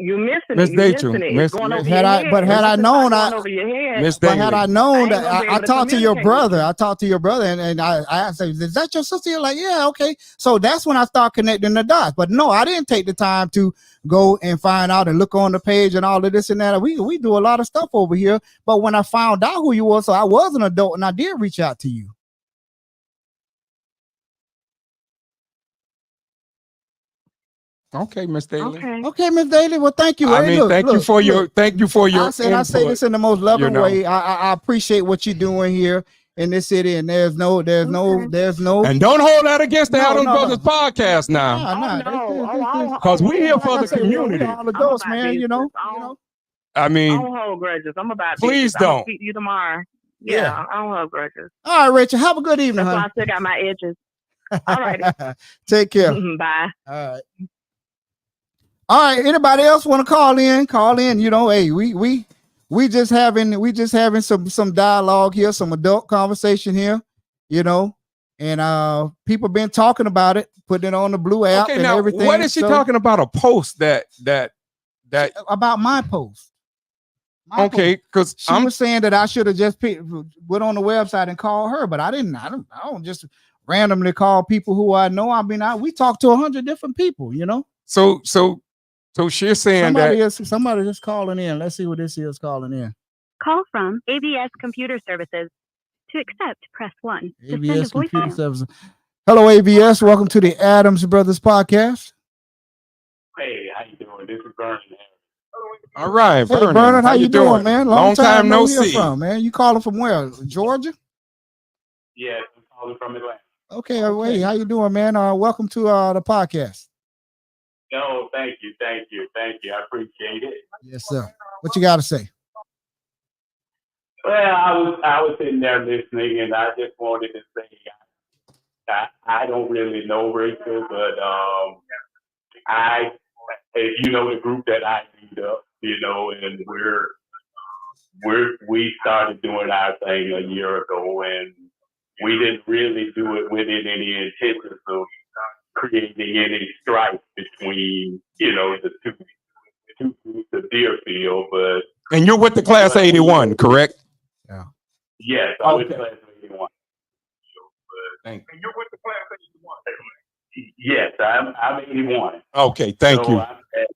[SPEAKER 2] Miss Dachel.
[SPEAKER 1] Had I known that I talked to your brother. And I asked him, is that your sister? You're like, yeah, okay. So that's when I start connecting the dots. But no, I didn't take the time to go and find out and look on the page and all of this and that. We do a lot of stuff over here. But when I found out who you were, so I was an adult and I did reach out to you.
[SPEAKER 2] Okay, Miss Daly.
[SPEAKER 1] Okay, Miss Daly. Well, thank you.
[SPEAKER 2] Thank you for your.
[SPEAKER 1] I say this in the most loving way. I appreciate what you're doing here, in this city, and there's no.
[SPEAKER 2] And don't hold that against the Adams Brothers podcast now. Because we're here for the community.
[SPEAKER 1] All adults, man. You know.
[SPEAKER 2] I mean,
[SPEAKER 6] I don't hold grudges. I'm about
[SPEAKER 2] please
[SPEAKER 6] business. I'm
[SPEAKER 2] don't.
[SPEAKER 6] gonna speak to you tomorrow. Yeah, I don't hold grudges.
[SPEAKER 1] All right, Rachel. Have a good evening,
[SPEAKER 6] That's why I
[SPEAKER 1] honey.
[SPEAKER 6] still got my edges. All right.
[SPEAKER 1] Take care.
[SPEAKER 6] Bye.
[SPEAKER 1] All right. All right. Anybody else want to call in? Call in. You know, hey, we just having some dialogue here, some adult conversation here. You know, and people been talking about it, putting it on the Blue app and
[SPEAKER 2] now,
[SPEAKER 1] everything.
[SPEAKER 2] What is she talking about? A post that
[SPEAKER 1] about my post.
[SPEAKER 2] Okay, because
[SPEAKER 1] she was saying that I should have just went on the website and called her, but I didn't. I don't just randomly call people who I know. I mean, we talk to 100 different people, you know.
[SPEAKER 2] So she's saying
[SPEAKER 1] somebody just calling in. Let's see what this is calling in.
[SPEAKER 3] Call from ABS Computer Services. To accept, press 1. To send a
[SPEAKER 1] ABS Computer
[SPEAKER 3] voicemail.
[SPEAKER 1] Services. Hello, ABS. Welcome to the Adams Brothers podcast.
[SPEAKER 11] Hey, how you doing? This is Vernon.
[SPEAKER 2] All right,
[SPEAKER 1] hey, Vernon, how you doing, man?
[SPEAKER 2] Long time no
[SPEAKER 1] hear
[SPEAKER 2] see.
[SPEAKER 1] From, man. You calling from where? Georgia?
[SPEAKER 11] Yes, I'm calling from Atlanta.
[SPEAKER 1] Okay, hey, how you doing, man? Welcome to the podcast.
[SPEAKER 11] No, thank you. I appreciate it.
[SPEAKER 1] Yes, sir. What you got to say?
[SPEAKER 11] Well, I was sitting there listening, and I just wanted to say I don't really know Rachel, but you know the group that I lead up, you know, and we started doing our thing a year ago, and we didn't really do it with any intentions of creating any strife between, you know, the two groups of Deerfield, but.
[SPEAKER 2] And you're with the class of 81, correct?
[SPEAKER 1] Yeah.
[SPEAKER 11] Yes, I'm with the class of 81.
[SPEAKER 2] Thank you.
[SPEAKER 11] And you're with the class of 81. Yes, I'm 81.
[SPEAKER 2] Okay, thank you.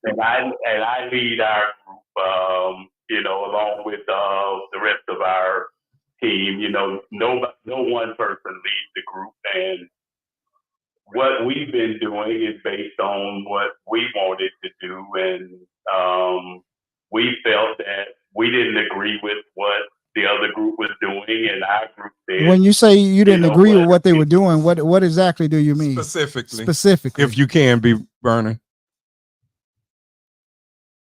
[SPEAKER 11] And I lead our group, you know, along with the rest of our team. You know, no one person leads the group, and what we've been doing is based on what we wanted to do, and we felt that we didn't agree with what the other group was doing, and our group said.
[SPEAKER 1] When you say you didn't agree with what they were doing, what exactly do you mean? Specifically,
[SPEAKER 2] if you can be Vernon,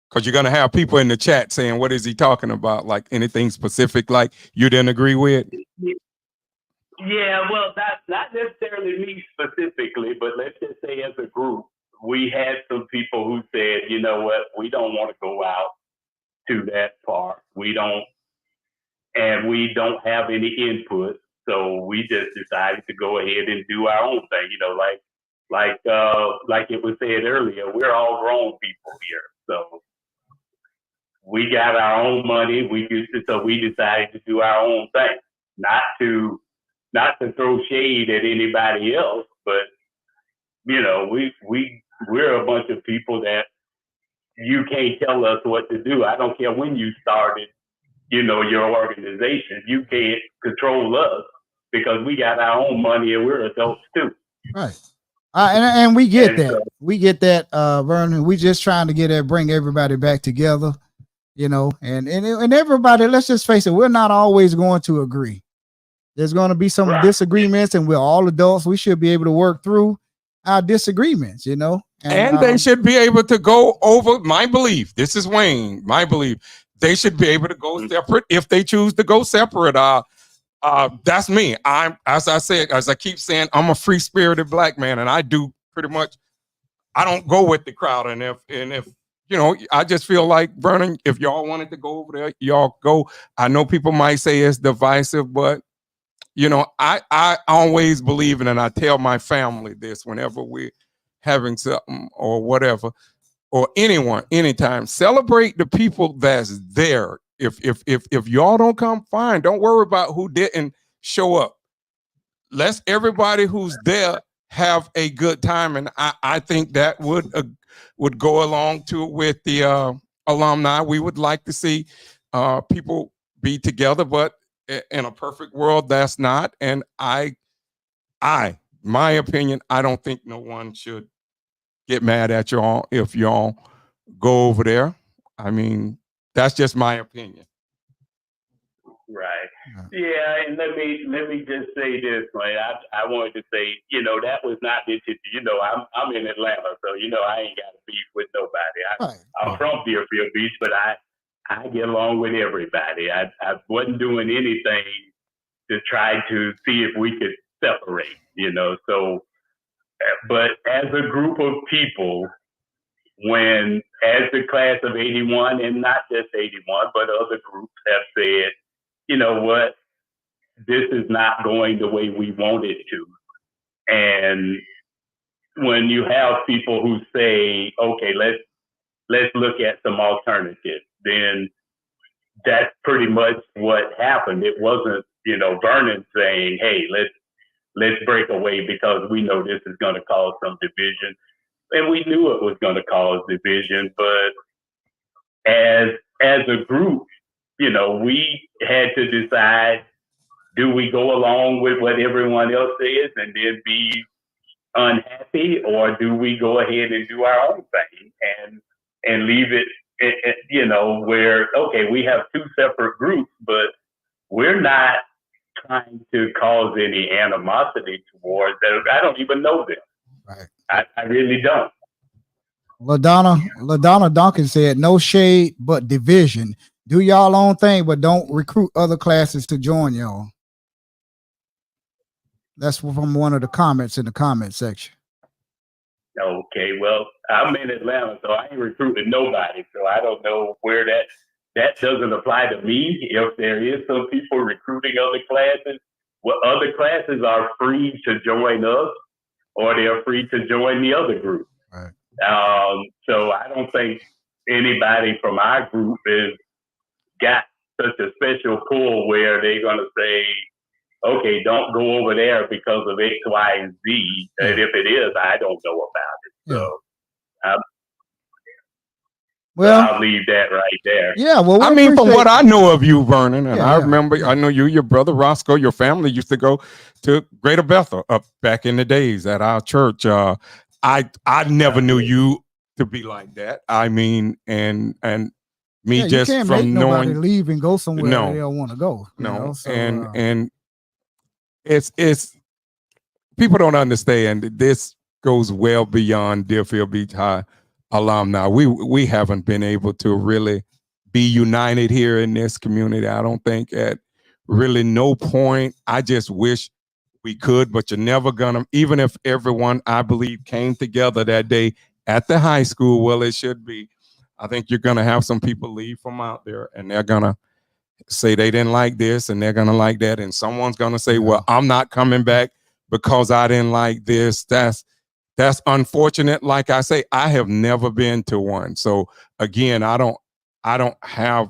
[SPEAKER 2] because you're gonna have people in the chat saying, "What is he talking about?" Like anything specific, like you didn't agree with.
[SPEAKER 11] Yeah, well, not necessarily me specifically, but let's just say as a group, we had some people who said, you know what, we don't want to go out to that part. We don't have any input, so we just decided to go ahead and do our own thing. You know, like it was said earlier, we're all grown people here, so we got our own money. So we decided to do our own thing, not to throw shade at anybody else, but you know, we're a bunch of people that you can't tell us what to do. I don't care when you started, you know, your organization. You can't control us because we got our own money and we're adults too.
[SPEAKER 1] Right. And we get that. We get that, Vernon. We just trying to bring everybody back together, you know, and everybody, let's just face it, we're not always going to agree. There's going to be some disagreements, and we're all adults. We should be able to work through our disagreements, you know.
[SPEAKER 2] And they should be able to go over, my belief. This is Wayne, my belief. They should be able to go separate if they choose to go separate. That's me. As I keep saying, I'm a free-spirited black man, and I do pretty much. I don't go with the crowd, and if you know, I just feel like, Vernon, if y'all wanted to go over there, y'all go. I know people might say it's divisive, but you know, I always believe in, and I tell my family this whenever we're having something or whatever, or anyone, anytime, celebrate the people that's there. If y'all don't come, fine. Don't worry about who didn't show up. Let everybody who's there have a good time, and I think that would go along to with the alumni. We would like to see people be together, but in a perfect world, that's not. And my opinion, I don't think no one should get mad at y'all if y'all go over there. I mean, that's just my opinion.
[SPEAKER 11] Right. Yeah, and let me just say this, man. I wanted to say, that was not this. I'm in Atlanta, so I ain't got a beef with nobody. I'm from Deerfield Beach, but I get along with everybody. I wasn't doing anything to try to see if we could separate, So, but as a group of people, as the class of 81, and not just 81, but other groups have said, you know what, this is not going the way we want it to. And when you have people who say, okay, let's look at some alternatives, then that's pretty much what happened. It wasn't, Vernon saying, hey, let's break away because we know this is going to cause some division. And we knew it was going to cause division, but as a group, we had to decide, do we go along with what everyone else says and then be unhappy, or do we go ahead and do our own thing and leave it, where, okay, we have two separate groups, but we're not trying to cause any animosity towards them. I don't even know them. Right. I really don't.
[SPEAKER 1] LaDonna Duncan said, no shade, but division. Do y'all own thing, but don't recruit other classes to join y'all. That's from one of the comments in the comment section.
[SPEAKER 11] Okay, well, I'm in Atlanta, so I ain't recruiting nobody. So I don't know where that doesn't apply to me. If there is some people recruiting other classes, well, other classes are free to join us, or they're free to join the other group.
[SPEAKER 1] Right.
[SPEAKER 11] So I don't think anybody from our group has got such a special pull where they're going to say, okay, don't go over there because of X, Y, and Z. And if it is, I don't know about it. So I'll leave that right there.
[SPEAKER 1] Yeah, well,
[SPEAKER 2] I mean, from what I know of you, Vernon, and I remember, I know you, your brother Roscoe, your family used to go to Greater Bethel up back in the days at our church. I never knew you to be like that. I mean, and me just
[SPEAKER 1] you can't
[SPEAKER 2] from
[SPEAKER 1] make nobody
[SPEAKER 2] knowing
[SPEAKER 1] leave and go somewhere they don't want to go. So,
[SPEAKER 2] and it's people don't understand that this goes well beyond Deerfield Beach High alumni. We haven't been able to really be united here in this community. I don't think at really no point. I just wish we could, but you're never gonna, even if everyone, I believe, came together that day at the high school, well, it should be, I think you're gonna have some people leave from out there and they're gonna say they didn't like this and they're gonna like that, and someone's gonna say, well, I'm not coming back because I didn't like this. That's unfortunate. Like I say, I have never been to one. So again, I don't have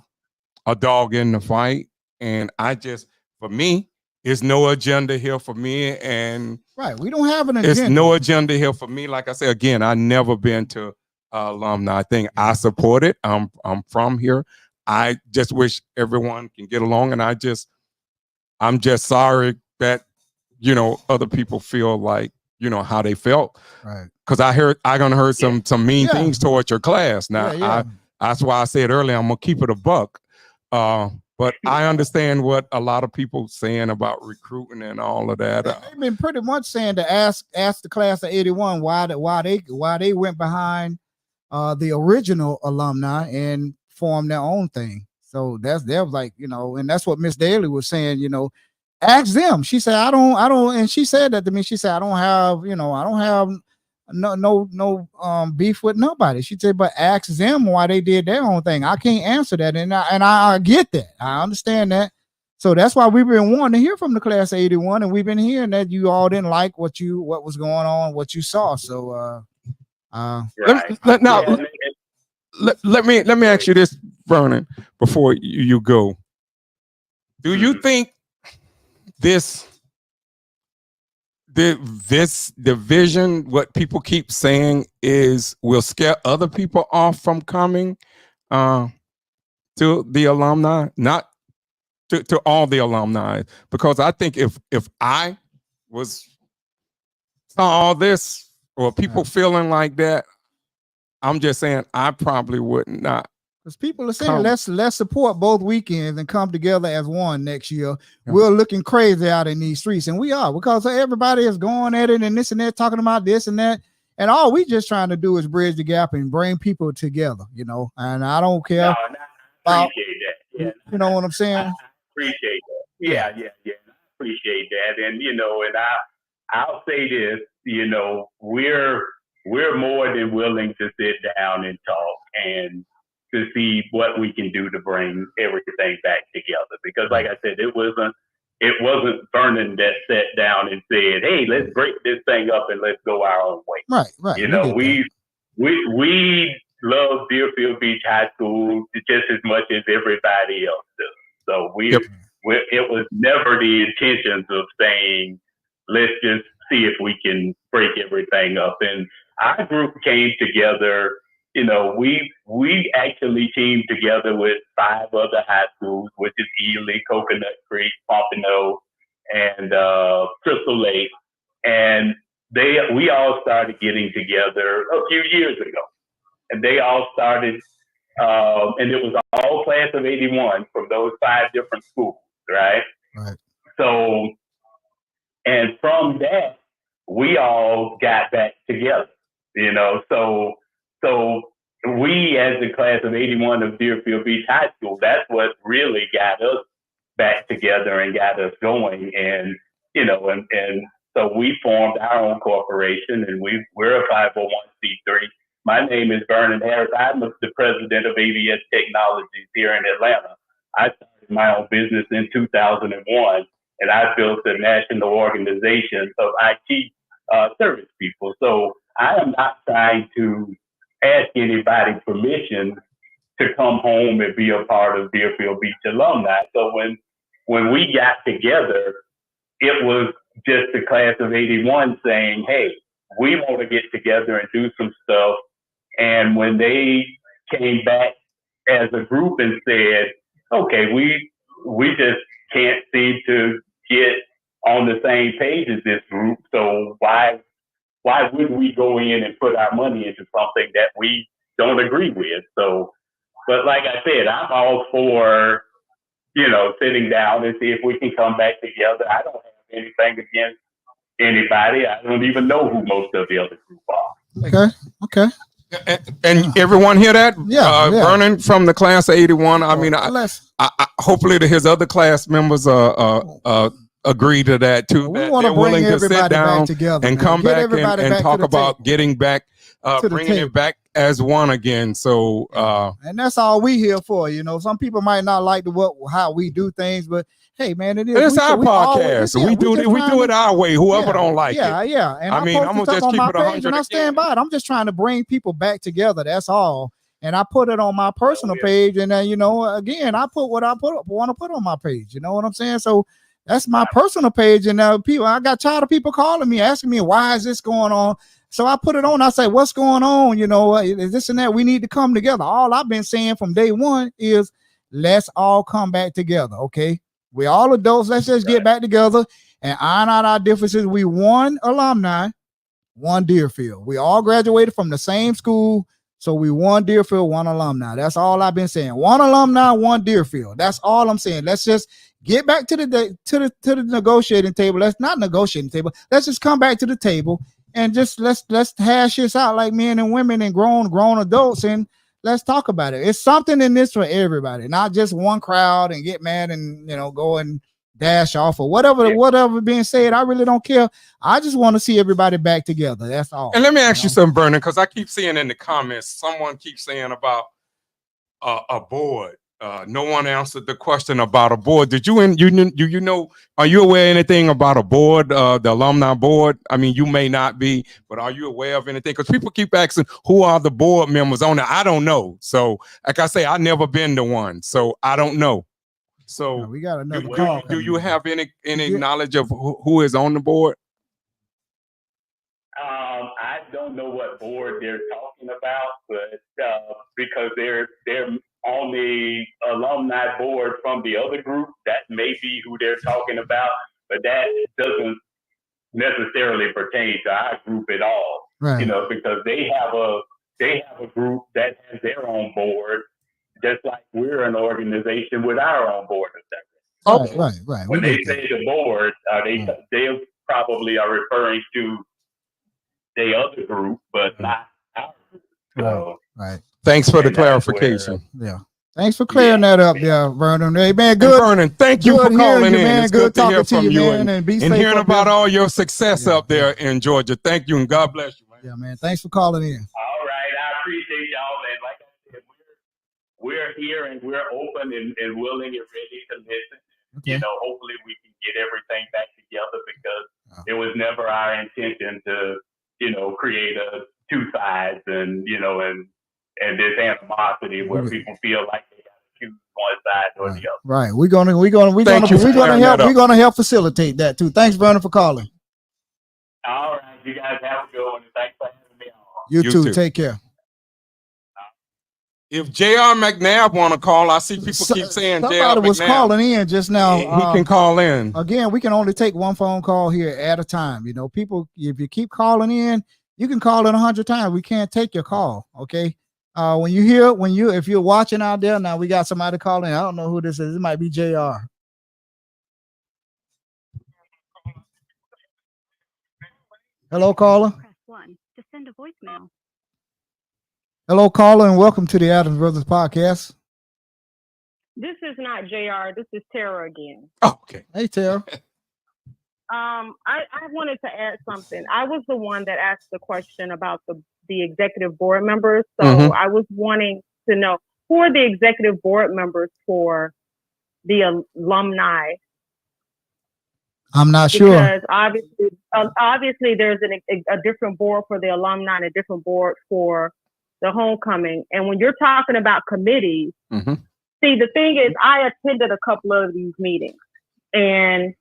[SPEAKER 2] a dog in the fight. And I just, for me, it's no agenda here for me. And
[SPEAKER 1] we don't have an agenda.
[SPEAKER 2] It's no agenda here for me. Like I say, again, I never been to alumni thing. I support it. I'm from here. I just wish everyone can get along. And I'm just sorry that, other people feel like, how they felt.
[SPEAKER 1] Right.
[SPEAKER 2] Cause I gonna heard some mean things towards your class. Now that's why I said earlier, I'm gonna keep it a buck. But I understand what a lot of people saying about recruiting and all of that.
[SPEAKER 1] They've been pretty much saying to ask the class of 81 why they went behind the original alumni and formed their own thing. So they're like, and that's what Miss Daly was saying, ask them. She said, I don't, and she said that to me. She said, I don't have no beef with nobody. She said, but ask them why they did their own thing. I can't answer that, and I get that. I understand that. So that's why we've been wanting to hear from the class of 81, and we've been hearing that you all didn't like what was going on, what you saw. So
[SPEAKER 2] let me ask you this, Vernon, before you go. Do you think this division, what people keep saying, will scare other people off from coming to the alumni, not to all the alumni? Because I think if I was saw all this or people feeling like that, I'm just saying I probably would not
[SPEAKER 1] Because people are saying let's support both weekends and come together as one next year. Yeah. We're looking crazy out in these streets, and we are, because everybody is going at it and this and that, talking about this and that. And all we just trying to do is bridge the gap and bring people together, you know. And I don't care.
[SPEAKER 11] No, I appreciate that. Yeah.
[SPEAKER 1] You know what I'm saying?
[SPEAKER 11] I appreciate that. Yeah. I appreciate that. And, you know, and I'll say this, you know, we're more than willing to sit down and talk and to see what we can do to bring everything back together. Because like I said, it wasn't Vernon that sat down and said, hey, let's break this thing up and let's go our own way.
[SPEAKER 1] Right.
[SPEAKER 11] You know, we love Deerfield Beach High School just as much as everybody else does. So it was never the intentions of saying, let's just see if we can break everything up. And our group came together. You know, we actually teamed together with 5 other high schools, which is Ely, Coconut Creek, Pompano, and Crystal Lake. And we all started getting together a few years ago. And they all started, and it was all class of 81 from those 5 different schools, right?
[SPEAKER 1] Right.
[SPEAKER 11] So, and from that, we all got back together, you know, so we, as the class of 81 of Deerfield Beach High School, that's what really got us back together and got us going. And, you know, and so we formed our own corporation, and we're a 501c3. My name is Vernon Harris. I'm the president of AVS Technologies here in Atlanta. I started my own business in 2001, and I built a national organization of IT service people. So I am not trying to ask anybody permission to come home and be a part of Deerfield Beach alumni. So when we got together, it was just the class of 81 saying, hey, we want to get together and do some stuff. And when they came back as a group and said, okay, we just can't seem to get on the same page as this group, so why would we go in and put our money into something that we don't agree with? So, but like I said, I'm all for, you know, sitting down and see if we can come back together. I don't have anything against anybody. I don't even know who most of the other group are.
[SPEAKER 1] Okay.
[SPEAKER 2] And everyone hear that?
[SPEAKER 1] Yeah.
[SPEAKER 2] Vernon from the class of 81. I mean, I hopefully his other class members agree to that too.
[SPEAKER 1] We want to bring everybody back together
[SPEAKER 2] and come back and talk about getting back, bringing it back as one again. So,
[SPEAKER 1] and that's all we here for. You know, some people might not like how we do things, but hey, man,
[SPEAKER 2] it's our podcast. We do it our way. Whoever don't like it.
[SPEAKER 1] Yeah. And I mean, I'm gonna just keep it 100. And I stand by it. I'm just trying to bring people back together. That's all. And I put it on my personal page, and then, you know, again, I put what I want to put on my page. You know what I'm saying? So that's my personal page, and I got tired of people calling me, asking me, why is this going on? So I put it on. I say, what's going on? You know, is this and that? We need to come together. All I've been saying from day one is let's all come back together. Okay. We're all adults. Let's just get back together and iron out our differences. We one alumni, one Deerfield. We all graduated from the same school. So we one Deerfield, one alumni. That's all I've been saying. One alumni, one Deerfield. That's all I'm saying. Let's just get back to the negotiating table. Let's not negotiating table. Let's just come back to the table and just let's hash this out like men and women and grown adults, and let's talk about it. It's something in this for everybody, not just one crowd and get mad and, you know, go and dash off or whatever being said. I really don't care. I just want to see everybody back together. That's all.
[SPEAKER 2] And let me ask you something, Vernon, because I keep seeing in the comments, someone keeps saying about a board. No one answered the question about a board. Did you know, are you aware of anything about a board, the alumni board? I mean, you may not be, but are you aware of anything? Because people keep asking, who are the board members on it? I don't know. So like I say, I've never been to one, so I don't know. So
[SPEAKER 1] we got another call.
[SPEAKER 2] Do you have any knowledge of who is on the board?
[SPEAKER 11] I don't know what board they're talking about, but because they're on the alumni board from the other group, that may be who they're talking about, but that doesn't necessarily pertain to our group at all.
[SPEAKER 1] Right.
[SPEAKER 11] You know, because they have a group that has their own board just like we're an organization with our own board of directors.
[SPEAKER 1] Right.
[SPEAKER 11] When they say the board, they probably are referring to the other group, but not our group. So,
[SPEAKER 1] right.
[SPEAKER 2] Thanks for the clarification.
[SPEAKER 1] Yeah. Thanks for clearing that up, Vernon. Hey, man, good.
[SPEAKER 2] Vernon, thank you for calling in.
[SPEAKER 1] Man.
[SPEAKER 2] It's good to hear from you,
[SPEAKER 1] man, and be safe
[SPEAKER 2] hearing
[SPEAKER 1] up
[SPEAKER 2] about
[SPEAKER 1] there.
[SPEAKER 2] all your success up there in Georgia. Thank you, and God bless you, man.
[SPEAKER 1] Yeah, man. Thanks for calling in.
[SPEAKER 11] All right, I appreciate y'all, and like I said, we're here and we're open and willing and ready to listen.
[SPEAKER 1] Okay.
[SPEAKER 11] You know, hopefully we can get everything back together, because it was never our intention to, you know, create two sides and, you know, and this animosity where people feel like they got to choose one side or the other.
[SPEAKER 1] Right. We're gonna help facilitate that too. Thanks, Vernon, for calling.
[SPEAKER 11] All right, you guys have a good one, and thanks for having me on.
[SPEAKER 1] You too. Take care.
[SPEAKER 2] If J.R. McNabb want to call, I see people keep saying J.R. McNabb.
[SPEAKER 1] Somebody was calling in just now.
[SPEAKER 2] He can call in.
[SPEAKER 1] Again, we can only take one phone call here at a time. You know, people, if you keep calling in, you can call in 100 times. We can't take your call. Okay. If you're watching out there now, we got somebody calling. I don't know who this is. It might be JR. Hello, caller.
[SPEAKER 3] Press 1 to send a voicemail.
[SPEAKER 1] Hello, caller, and welcome to the Adams Brothers podcast.
[SPEAKER 10] This is not JR. This is Tara again.
[SPEAKER 2] Oh, okay.
[SPEAKER 1] Hey, Tara.
[SPEAKER 10] I wanted to add something. I was the one that asked the question about the executive board members. So I was wanting to know, who are the executive board members for the alumni?
[SPEAKER 1] I'm not sure.
[SPEAKER 10] Because obviously there's a different board for the alumni and a different board for the homecoming. And when you're talking about committees, see, the thing is, I attended a couple of these meetings, and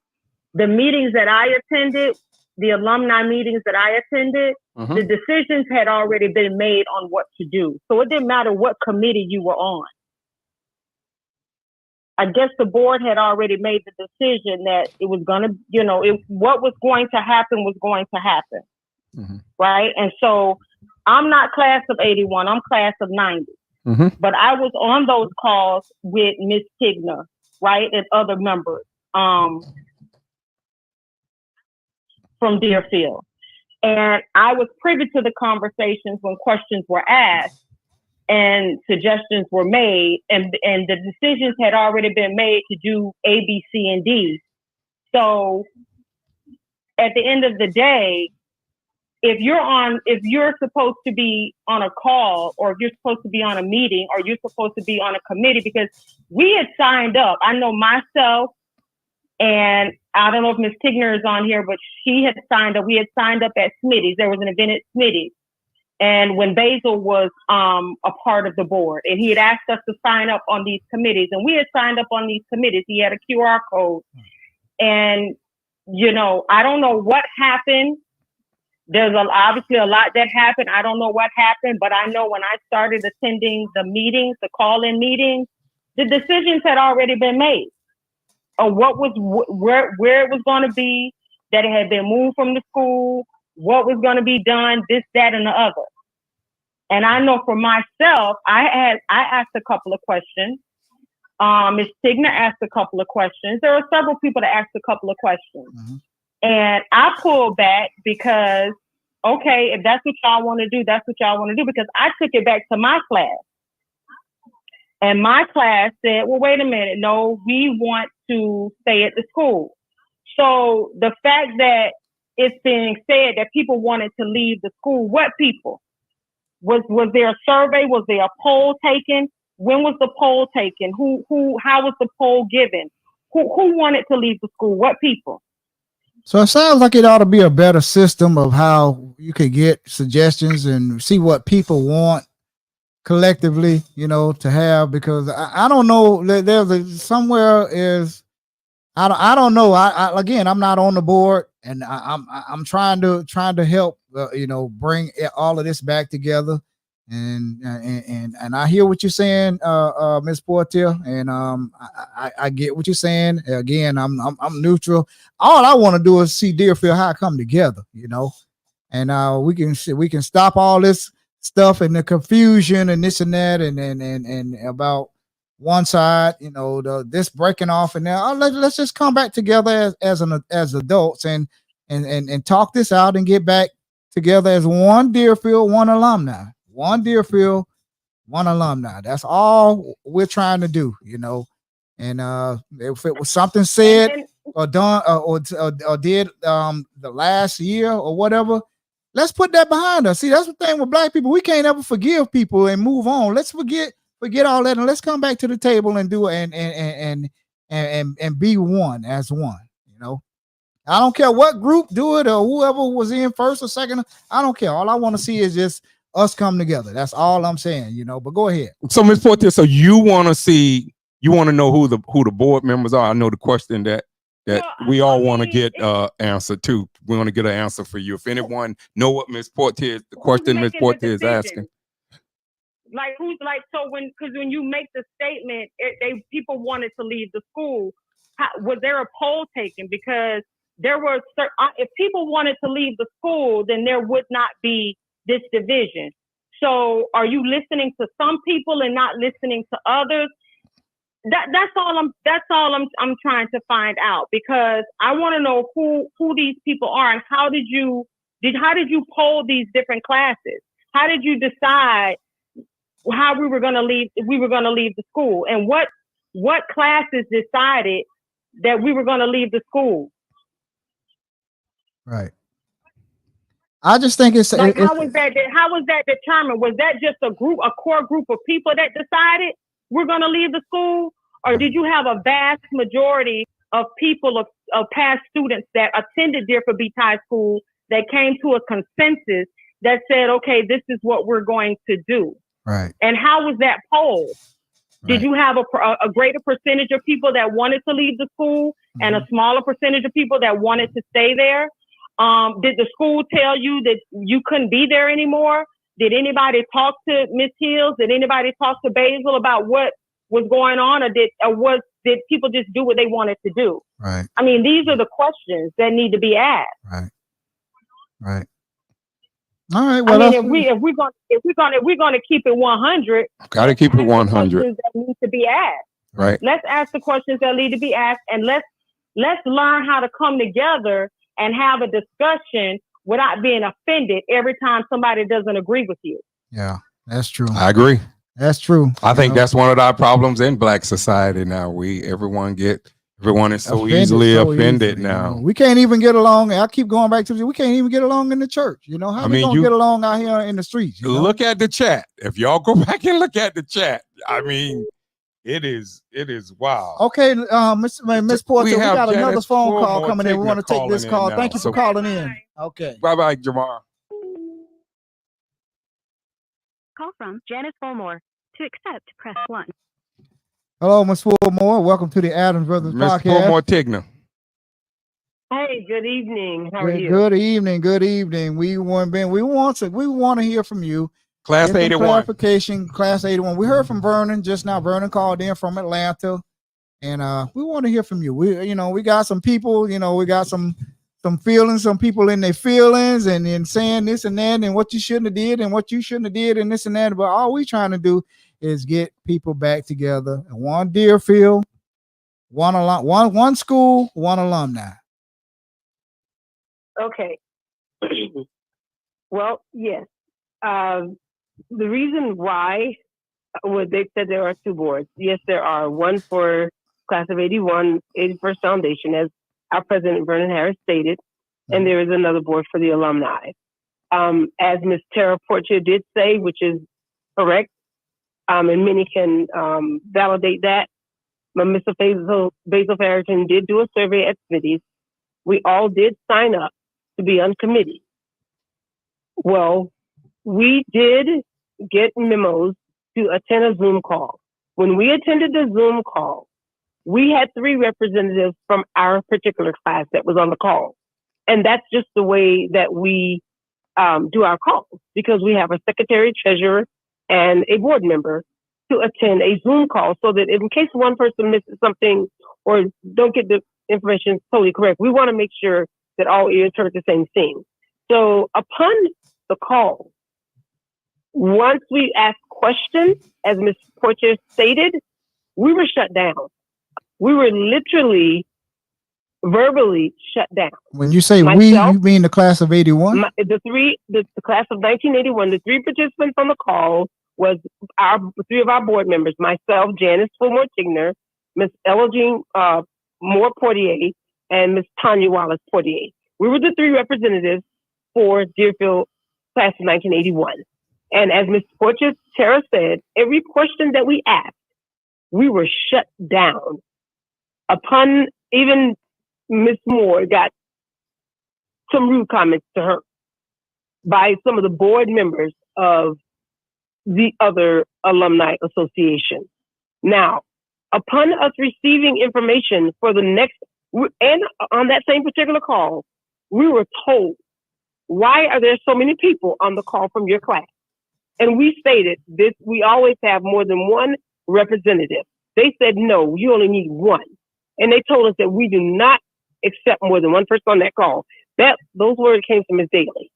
[SPEAKER 10] the meetings that I attended, the alumni meetings that I attended, the decisions had already been made on what to do. So it didn't matter what committee you were on. I guess the board had already made the decision that it was going to, you know, what was going to happen was going to happen. Right? And so I'm not class of 81, I'm class of 90. But I was on those calls with Miss Tigner, right, and other members from Deerfield. And I was privy to the conversations when questions were asked and suggestions were made, and the decisions had already been made to do A, B, C, and D. So at the end of the day, if you're supposed to be on a call, or if you're supposed to be on a meeting, or you're supposed to be on a committee, because we had signed up. I know myself, and I don't know if Ms. Tigner is on here, but she had signed up. We had signed up at Smitty's. There was an event at Smitty's. And when Basil was a part of the board, and he had asked us to sign up on these committees, and we had signed up on these committees. He had a QR code. And, you know, I don't know what happened. There's obviously a lot that happened. I don't know what happened, but I know when I started attending the meetings, the call-in meetings, the decisions had already been made of what was where it was going to be, that it had been moved from the school, what was going to be done, this, that, and the other. And I know for myself, I asked a couple of questions. Ms. Tigner asked a couple of questions. There were several people that asked a couple of questions. And I pulled back because, okay, if that's what y'all want to do, that's what y'all want to do. Because I took it back to my class. And my class said, well, wait a minute. No, we want to stay at the school. So the fact that it's being said that people wanted to leave the school, what people? Was there a survey? Was there a poll taken? When was the poll taken? How was the poll given? Who wanted to leave the school? What people?
[SPEAKER 1] So it sounds like it ought to be a better system of how you could get suggestions and see what people want collectively, you know, to have, because I don't know, there's somewhere is, I don't know. Again, I'm not on the board, and I'm trying to help, you know, bring all of this back together. And I hear what you're saying, Ms. Portier, and I get what you're saying. Again, I'm neutral. All I want to do is see Deerfield High come together, you know, and we can stop all this stuff and the confusion and this and that and about one side, this breaking off, and now let's just come back together as adults and talk this out and get back together as one Deerfield, one alumni. One Deerfield, one alumni. That's all we're trying to do, And if it was something said or done or did the last year or whatever, let's put that behind us. See, that's the thing with Black people. We can't ever forgive people and move on. Let's forget all that and let's come back to the table and do it and be one as one. I don't care what group do it or whoever was in first or second. I don't care. All I want to see is just us come together. That's all I'm saying, But go ahead.
[SPEAKER 2] So, Ms. Portier, so you want to know who the board members are? I know the question that we all want to get answer to. We want to get an answer for you. If anyone know what Ms. Portier, the question Ms. Portier is asking.
[SPEAKER 10] So when you make the statement, people wanted to leave the school. Was there a poll taken? Because there were if people wanted to leave the school, then there would not be this division. So are you listening to some people and not listening to others? That's all I'm trying to find out, because I want to know who these people are and how did you poll these different classes? How did you decide how we were going to leave the school, and what classes decided that we were going to leave the school?
[SPEAKER 1] Right. I just think it's
[SPEAKER 10] how was that determined? Was that just a core group of people that decided we're going to leave the school, or did you have a vast majority of people of past students that attended Deerfield Beach High School that came to a consensus that said, okay, this is what we're going to do?
[SPEAKER 1] Right. And
[SPEAKER 10] how was that polled? Right. Did you have a greater percentage of people that wanted to leave the school and a smaller percentage of people that wanted to stay there? Did the school tell you that you couldn't be there anymore? Did anybody talk to Ms. Hills? Did anybody talk to Basil about what was going on, or did people just do what they wanted to do?
[SPEAKER 1] Right.
[SPEAKER 10] I mean, these are the questions that need to be asked.
[SPEAKER 1] Right. Right. All right. Well,
[SPEAKER 10] I mean, if we're gonna keep it 100,
[SPEAKER 2] gotta keep it 100.
[SPEAKER 10] Questions that need to be asked.
[SPEAKER 2] Right.
[SPEAKER 10] Let's ask the questions that need to be asked, and let's learn how to come together and have a discussion without being offended every time somebody doesn't agree with you.
[SPEAKER 1] Yeah, that's true.
[SPEAKER 2] I agree.
[SPEAKER 1] That's true.
[SPEAKER 2] I think that's one of our problems in Black society now. Everyone is so easily offended now.
[SPEAKER 1] We can't even get along. I keep going back to we can't even get along in the church. How we gonna get along out here in the streets?
[SPEAKER 2] Look at the chat. If y'all go back and look at the chat, I mean, it is wild.
[SPEAKER 1] Okay, Miss Porter, we got another phone call coming in. We want to take this call. Thank you for calling in. Okay.
[SPEAKER 2] Bye, Jamar.
[SPEAKER 3] Call from Janice Fulmore. To accept, press 1.
[SPEAKER 1] Hello, Ms. Fulmore. Welcome to the Adams Brothers Podcast.
[SPEAKER 2] Ms. Fulmore Tigner.
[SPEAKER 12] Hey, good evening. How are you?
[SPEAKER 1] Good evening. Good evening. We want to hear from you.
[SPEAKER 2] Class 81.
[SPEAKER 1] Clarification, Class 81. We heard from Vernon just now. Vernon called in from Atlanta, and we want to hear from you. We got some people. We got some feelings. Some people in their feelings and saying this and that, and what you shouldn't have did, and what you shouldn't have did, and this and that. But all we trying to do is get people back together. One Deerfield, one school, one alumni.
[SPEAKER 12] Okay. Well, yes. The reason why they said there are two boards. Yes, there are. One for Class of 81, 81st Foundation, as our president, Vernon Harris, stated, and there is another board for the alumni. As Ms. Tara Portier did say, which is correct, and many can validate that, but Mr. Basil Farrington did do a survey at committees. We all did sign up to be on committee. Well, we did get memos to attend a Zoom call. When we attended the Zoom call, we had 3 representatives from our particular class that was on the call. And that's just the way that we do our calls, because we have a secretary, treasurer, and a board member to attend a Zoom call, so that in case one person misses something or don't get the information totally correct, we want to make sure that all ears heard the same thing. So upon the call, once we asked questions, as Ms. Portier stated, we were shut down. We were literally verbally shut down.
[SPEAKER 1] When you say we, you mean the class of 81?
[SPEAKER 12] The class of 1981, the 3 participants on the call was 3 of our board members, myself, Janice Fulmore Tigner, Miss Ella Jean Moore Portier, and Miss Tanya Wallace Portier. We were the 3 representatives for Deerfield class of 1981. And as Ms. Fortress Tara said, every question that we asked, we were shut down. Upon even Ms. Moore got some rude comments to her by some of the board members of the other alumni association. Now, upon us receiving information for the next, and on that same particular call, we were told, why are there so many people on the call from your class? And we stated this, we always have more than one representative. They said, no, you only need 1. And they told us that we do not accept more than 1 person on that call. Those words came from Ms. Daly.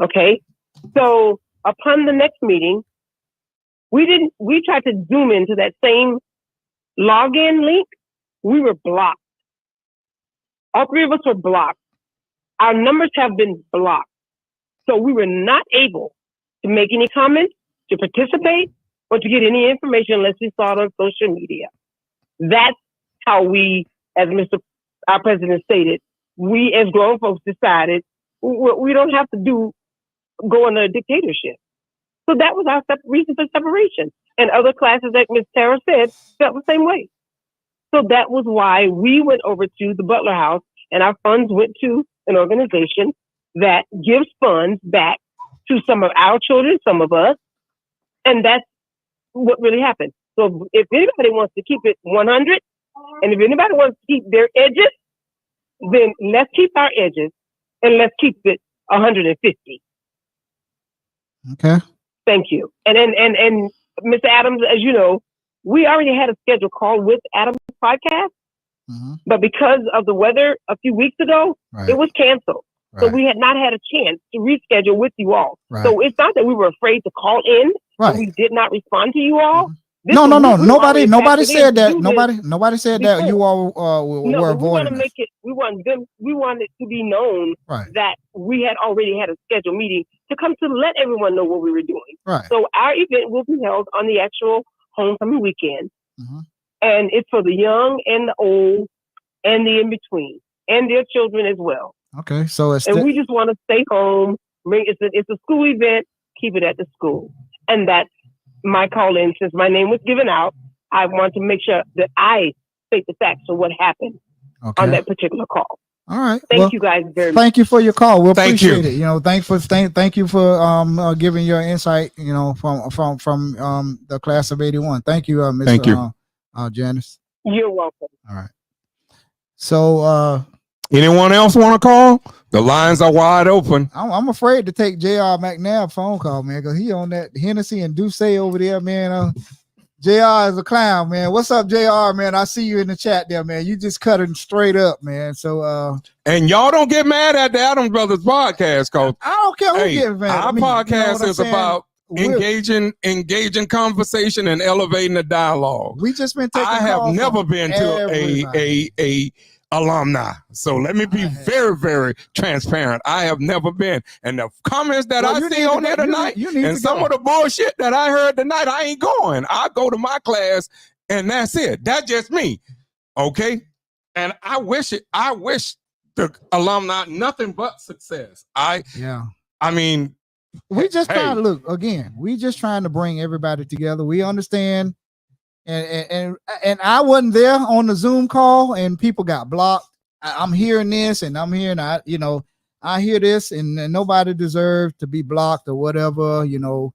[SPEAKER 12] Okay. So upon the next meeting, we tried to zoom into that same login link. We were blocked. All 3 of us were blocked. Our numbers have been blocked. So we were not able to make any comments, to participate, or to get any information unless we saw it on social media. That's how we, as our president stated, we as grown folks decided we don't have to go under a dictatorship. So that was our reason for separation. And other classes, like Ms. Tara said, felt the same way. So that was why we went over to the Butler House, and our funds went to an organization that gives funds back to some of our children, some of us. And that's what really happened. So if anybody wants to keep it 100, and if anybody wants to keep their edges, then let's keep our edges and let's keep it 150.
[SPEAKER 1] Okay.
[SPEAKER 12] Thank you. And Mr. Adams, as you know, we already had a scheduled call with Adams podcast, but because of the weather a few weeks ago, it was canceled. So we had not had a chance to reschedule with you all. So it's not that we were afraid to call in and we did not respond to you all.
[SPEAKER 1] No. Nobody said that. Nobody said that you all were avoiding it.
[SPEAKER 12] We wanted to be known that we had already had a scheduled meeting to come to let everyone know what we were doing. So our event will be held on the actual homecoming weekend. And it's for the young and the old and the in-between and their children as well.
[SPEAKER 1] Okay, so
[SPEAKER 12] we just want to stay home. It's a school event. Keep it at the school, and that's my call in. Since my name was given out, I want to make sure that I state the facts of what happened on that particular call.
[SPEAKER 1] All right.
[SPEAKER 12] Thank you guys very much.
[SPEAKER 1] Thank you for your call. We'll appreciate it. You know, thank you for giving your insight. You know, from the class of 81. Thank you, Ms. Janice.
[SPEAKER 12] You're welcome.
[SPEAKER 1] All right. So.
[SPEAKER 2] Anyone else want to call? The lines are wide open.
[SPEAKER 1] I'm afraid to take J.R. McNabb phone call, man, because he on that Hennessy and Douce over there, man. J.R. is a clown, man. What's up, J.R., man? I see you in the chat there, man. You just cut him straight up, man. So
[SPEAKER 2] and y'all don't get mad at the Adams Brothers podcast, cause
[SPEAKER 1] I don't care who gets mad.
[SPEAKER 2] Our podcast is about engaging conversation and elevating the dialogue.
[SPEAKER 1] We just been taking.
[SPEAKER 2] I have never been to a alumni. So let me be very, very transparent. I have never been. And the comments that I see on there tonight and some of the bullshit that I heard tonight, I ain't going. I go to my class and that's it. That's just me. Okay. And I wish the alumni nothing but success. I mean,
[SPEAKER 1] we just trying to look again. We just trying to bring everybody together. We understand. And I wasn't there on the Zoom call, and people got blocked. I'm hearing this, and I'm hearing I hear this, and nobody deserves to be blocked or whatever. You know,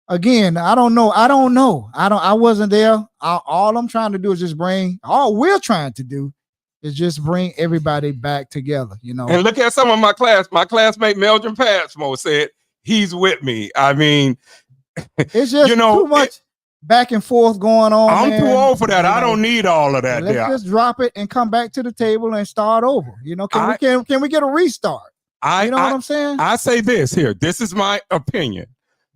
[SPEAKER 1] again, I don't know. I wasn't there. All I'm trying to do is just all we're trying to do is just bring everybody back together. You know,
[SPEAKER 2] and look at some of my classmate Meldrum Patsmo said he's with me. I mean,
[SPEAKER 1] it's just too much. Back and forth going on.
[SPEAKER 2] I'm too old for that. I don't need all of that.
[SPEAKER 1] Let's just drop it and come back to the table and start over. You know, can we get a restart? You know what I'm saying?
[SPEAKER 2] I say this here. This is my opinion.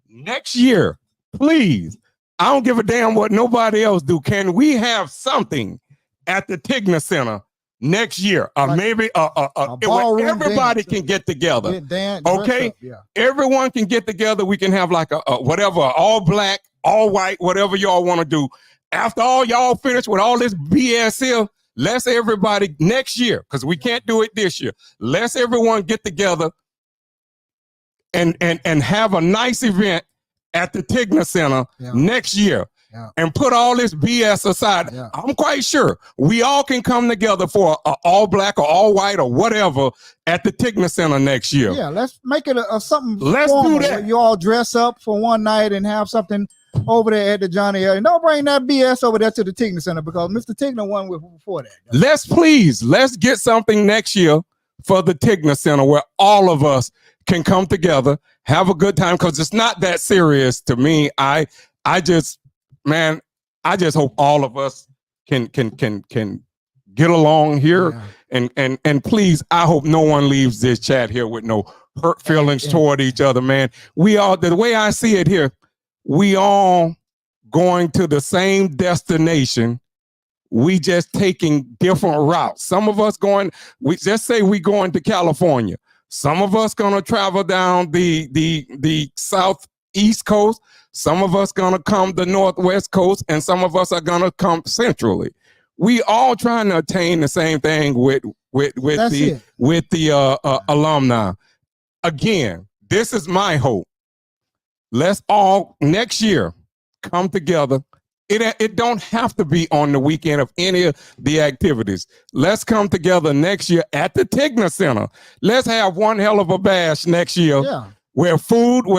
[SPEAKER 2] Next year, please I don't give a damn what nobody else do. Can we have something at the Tigner Center next year, or maybe where everybody can get together? Okay, everyone can get together. We can have like a whatever, all black, all white, whatever y'all want to do. After all y'all finish with all this BS here, let's everybody next year, because we can't do it this year. Let's everyone get together and have a nice event at the Tigner Center next year. And put all this BS aside. I'm quite sure we all can come together for a all black or all white or whatever at the Tigner Center next year.
[SPEAKER 1] Yeah, let's make it a something.
[SPEAKER 2] Let's do that.
[SPEAKER 1] You all dress up for one night and have something over there at the Johnny L. And don't bring that BS over there to the Tigner Center, because Mr. Tigner won with before that.
[SPEAKER 2] Let's get something next year for the Tigner Center where all of us can come together, have a good time, because it's not that serious to me. I just hope all of us can get along here, and please, I hope no one leaves this chat here with no hurt feelings toward each other, man. We all, the way I see it here, we all going to the same destination. We just taking different routes. Some of us we just say we going to California. Some of us gonna travel down the southeast coast. Some of us gonna come the northwest coast, and some of us are gonna come centrally. We all trying to attain the same thing with the alumni. Again, this is my hope. Let's all next year come together. It don't have to be on the weekend of any of the activities. Let's come together next year at the Tigner Center. Let's have one hell of a bash next year. Where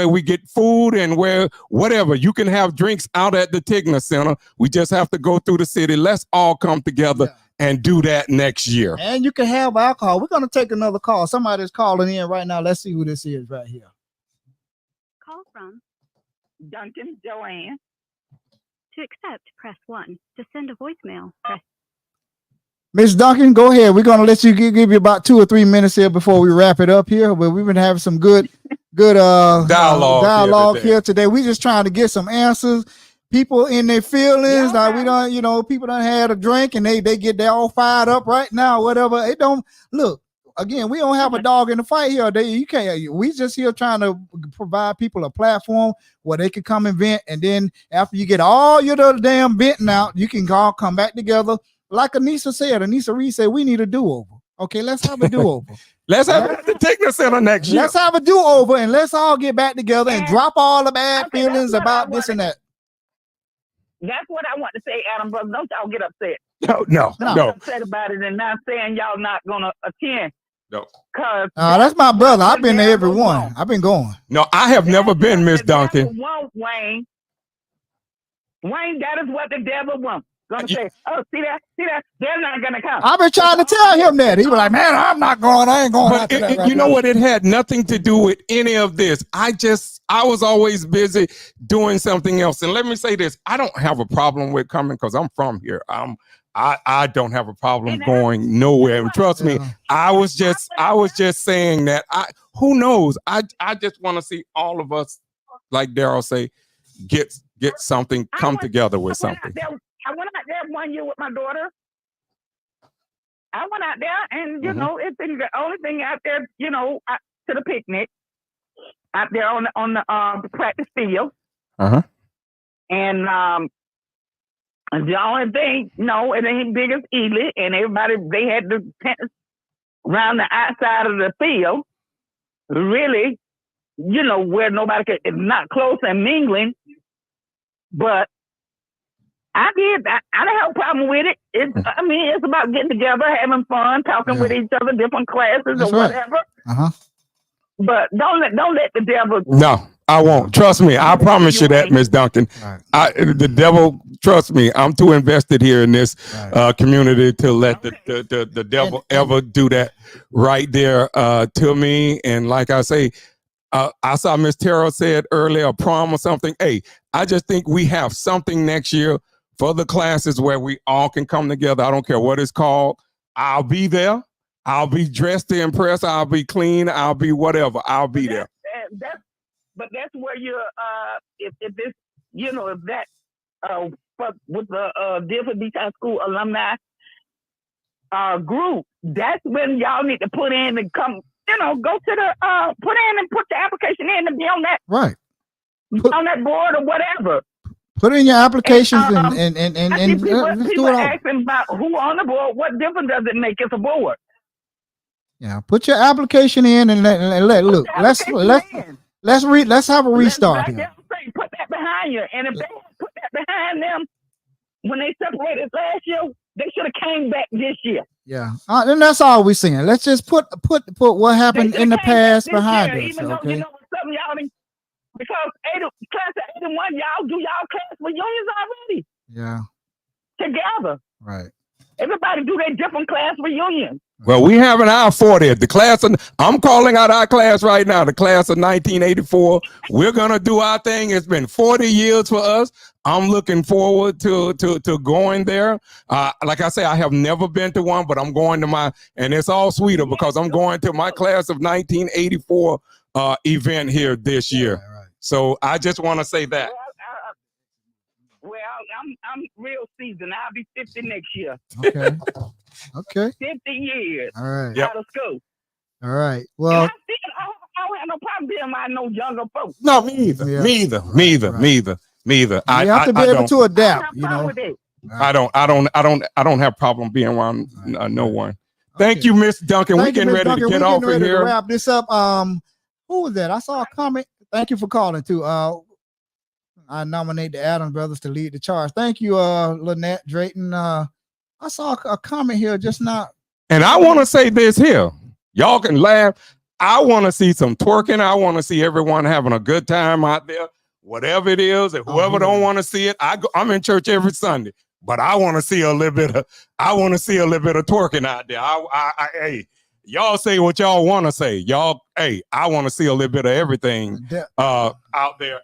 [SPEAKER 2] we get food, and where whatever, you can have drinks out at the Tigner Center. We just have to go through the city. Let's all come together and do that next year.
[SPEAKER 1] And you can have alcohol. We're going to take another call. Somebody's calling in right now. Let's see who this is right here.
[SPEAKER 3] Call from
[SPEAKER 6] Duncan Joanne.
[SPEAKER 3] To accept, press 1. To send a voicemail, press.
[SPEAKER 1] Miss Duncan, go ahead. We're going to let you give you about 2 or 3 minutes here before we wrap it up here. But we've been having some good dialogue here today. We just trying to get some answers. People in their feelings. Like we don't, people done had a drink and they get all fired up right now, whatever. It don't look. Again, we don't have a dog in the fight here. You can't. We just here trying to provide people a platform where they can come and vent, and then after you get all your damn venting out, you can all come back together. Like Anissa said, Anissa Reed said, we need a do-over. Okay, let's have a do-over.
[SPEAKER 2] Let's have it at the Tigner Center next year.
[SPEAKER 1] Let's have a do-over, and let's all get back together and drop all the bad feelings about this and that.
[SPEAKER 6] That's what I want to say, Adam, brother. Don't y'all get upset.
[SPEAKER 2] No.
[SPEAKER 6] Upset about it and not saying y'all not gonna attend.
[SPEAKER 2] No.
[SPEAKER 1] That's my brother. I've been to every one. I've been going.
[SPEAKER 2] No, I have never been, Miss Duncan.
[SPEAKER 6] Wayne, that is what the devil wants. Gonna say, oh, see that, they're not gonna come.
[SPEAKER 1] I've been trying to tell him that. He was like, man, I'm not going. I ain't going.
[SPEAKER 2] But you know what? It had nothing to do with any of this. I was always busy doing something else. And let me say this: I don't have a problem with coming because I'm from here. I don't have a problem going nowhere. And trust me, I was just saying that. Who knows? I just want to see all of us, like Daryl say, get something, come together with something.
[SPEAKER 6] I went out there one year with my daughter. I went out there, and you know, it's been the only thing out there. You know, to the picnic out there on the practice field. And the only thing, no, it ain't big as Ely, and everybody, they had the tents around the outside of the field, really, you know, where nobody could, not close and mingling, but I didn't have a problem with it. It's about getting together, having fun, talking with each other, different classes or whatever. But don't let the devil.
[SPEAKER 2] No, I won't. Trust me. I promise you that, Miss Duncan. The devil, trust me, I'm too invested here in this community to let the devil ever do that right there to me. And like I say, I saw Miss Terrell said earlier, a prom or something. Hey, I just think we have something next year for the classes where we all can come together. I don't care what it's called. I'll be there. I'll be dressed to impress. I'll be clean. I'll be whatever. I'll be there.
[SPEAKER 6] But that's where you're, if this, you know, if that with the Deerfield Beach High School alumni group, that's when y'all need to put in and come, go to the put in and put the application in and be on that on that board or whatever.
[SPEAKER 1] Put in your applications and
[SPEAKER 6] I see people asking about who on the board. What difference does it make? It's a board.
[SPEAKER 1] Yeah, put your application in and look. Let's have a restart here.
[SPEAKER 6] Put that behind you, and if they put that behind them when they separated last year, they should have came back this year.
[SPEAKER 1] Yeah, and that's all we're saying. Let's just put what happened in the past behind us.
[SPEAKER 6] Even
[SPEAKER 1] Okay.
[SPEAKER 6] Though, something y'all didn't, because class of 81, y'all do y'all class reunions already.
[SPEAKER 1] Yeah.
[SPEAKER 6] Together.
[SPEAKER 1] Right.
[SPEAKER 6] Everybody do their different class reunions.
[SPEAKER 2] Well, we having our 40th. The class of, I'm calling out our class right now, the class of 1984. We're gonna do our thing. It's been 40 years for us. I'm looking forward to going there. Like I say, I have never been to one, but I'm going to and it's all sweeter because I'm going to my class of 1984 event here this year. Right. So I just want to say that.
[SPEAKER 6] Well, I'm real seasoned. I'll be 50 next year.
[SPEAKER 1] Okay. Okay.
[SPEAKER 6] 50 years.
[SPEAKER 1] All right.
[SPEAKER 6] Out of school.
[SPEAKER 1] All right. Well,
[SPEAKER 6] I don't have no problem being around no younger folks.
[SPEAKER 2] No, me either. Yeah. Me either. Right. Me either. You
[SPEAKER 1] have to be able to adapt.
[SPEAKER 2] I don't have problem being around no one. Thank you, Miss Duncan. We're getting ready to get off of here.
[SPEAKER 1] Wrap this up. Who was that? I saw a comment. Thank you for calling too. I nominate the Adams brothers to lead the charge. Thank you, Lynette Drayton. I saw a comment here just now.
[SPEAKER 2] And I want to say this here. Y'all can laugh. I want to see some twerking. I want to see everyone having a good time out there. Whatever it is, and whoever don't want to see it, I'm in church every Sunday. But I want to see a little bit of twerking out there. Hey, y'all say what y'all want to say. I want to see a little bit of everything out there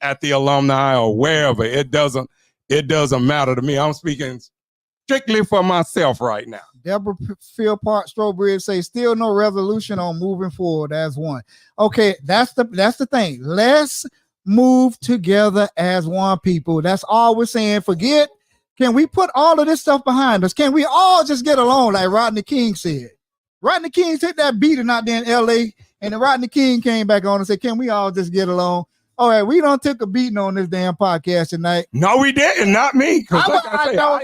[SPEAKER 2] at the alumni or wherever. It doesn't matter to me. I'm speaking strictly for myself right now.
[SPEAKER 1] Deborah Philpott Strobridge say still no resolution on moving forward as one. Okay, that's the thing. Let's move together as one people. That's all we're saying. Forget. Can we put all of this stuff behind us? Can we all just get along like Rodney King said? Rodney King took that beating out there in LA, and then Rodney King came back on and said, can we all just get along? All right, we don't took a beating on this damn podcast tonight.
[SPEAKER 2] No, we didn't. Not me. I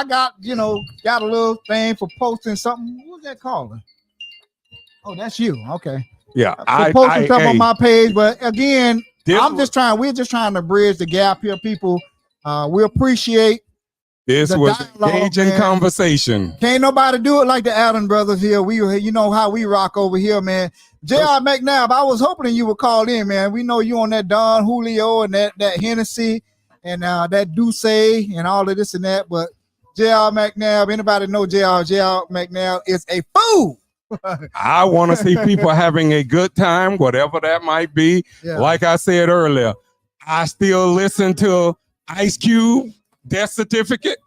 [SPEAKER 1] got a little thing for posting something. What was that called? Oh, that's you. Okay.
[SPEAKER 2] Yeah.
[SPEAKER 1] I posted something on my page, but again, we're just trying to bridge the gap here, people. We appreciate
[SPEAKER 2] this was engaging conversation.
[SPEAKER 1] Can't nobody do it like the Adams brothers here. You know how we rock over here, man. J.R. McNabb, I was hoping you would call in, man. We know you on that Don Julio and that Hennessy and that Douce and all of this and that. But J.R. McNabb, anybody know J.R. McNabb is a fool.
[SPEAKER 2] I want to see people having a good time, whatever that might be. Yeah. Like I said earlier, I still listen to Ice Cube, Death Certificate,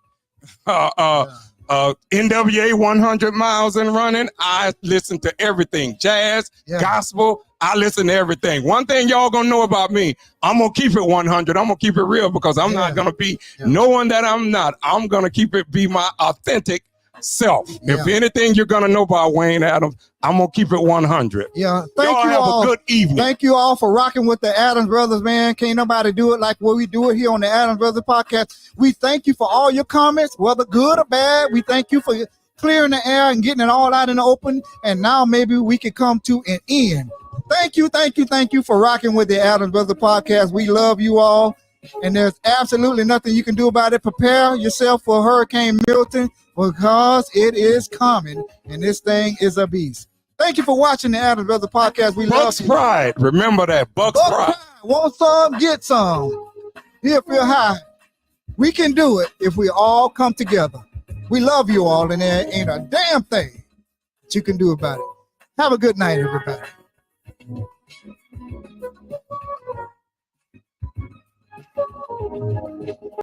[SPEAKER 2] NWA 100 Miles and Running. I listen to everything, jazz, gospel. I listen to everything. One thing y'all gonna know about me, I'm gonna keep it 100. I'm gonna keep it real because I'm not gonna be knowing that I'm not. I'm gonna keep it be my authentic self. If anything you're gonna know about Wayne Adams, I'm gonna keep it 100.
[SPEAKER 1] Yeah, thank you
[SPEAKER 2] have
[SPEAKER 1] all.
[SPEAKER 2] A good evening.
[SPEAKER 1] Thank you all for rocking with the Adams brothers, man. Can't nobody do it like what we do it here on the Adams Brothers podcast. We thank you for all your comments, whether good or bad. We thank you for clearing the air and getting it all out in the open. And now maybe we can come to an end. Thank you for rocking with the Adams Brothers podcast. We love you all, and there's absolutely nothing you can do about it. Prepare yourself for Hurricane Milton, because it is coming, and this thing is a beast. Thank you for watching the Adams Brothers podcast. We
[SPEAKER 2] Bucks
[SPEAKER 1] love you.
[SPEAKER 2] Pride. Remember that. Bucks Pride.
[SPEAKER 1] Want some, get some. Here, feel high. We can do it if we all come together. We love you all, and there ain't a damn thing that you can do about it. Have a good night, everybody.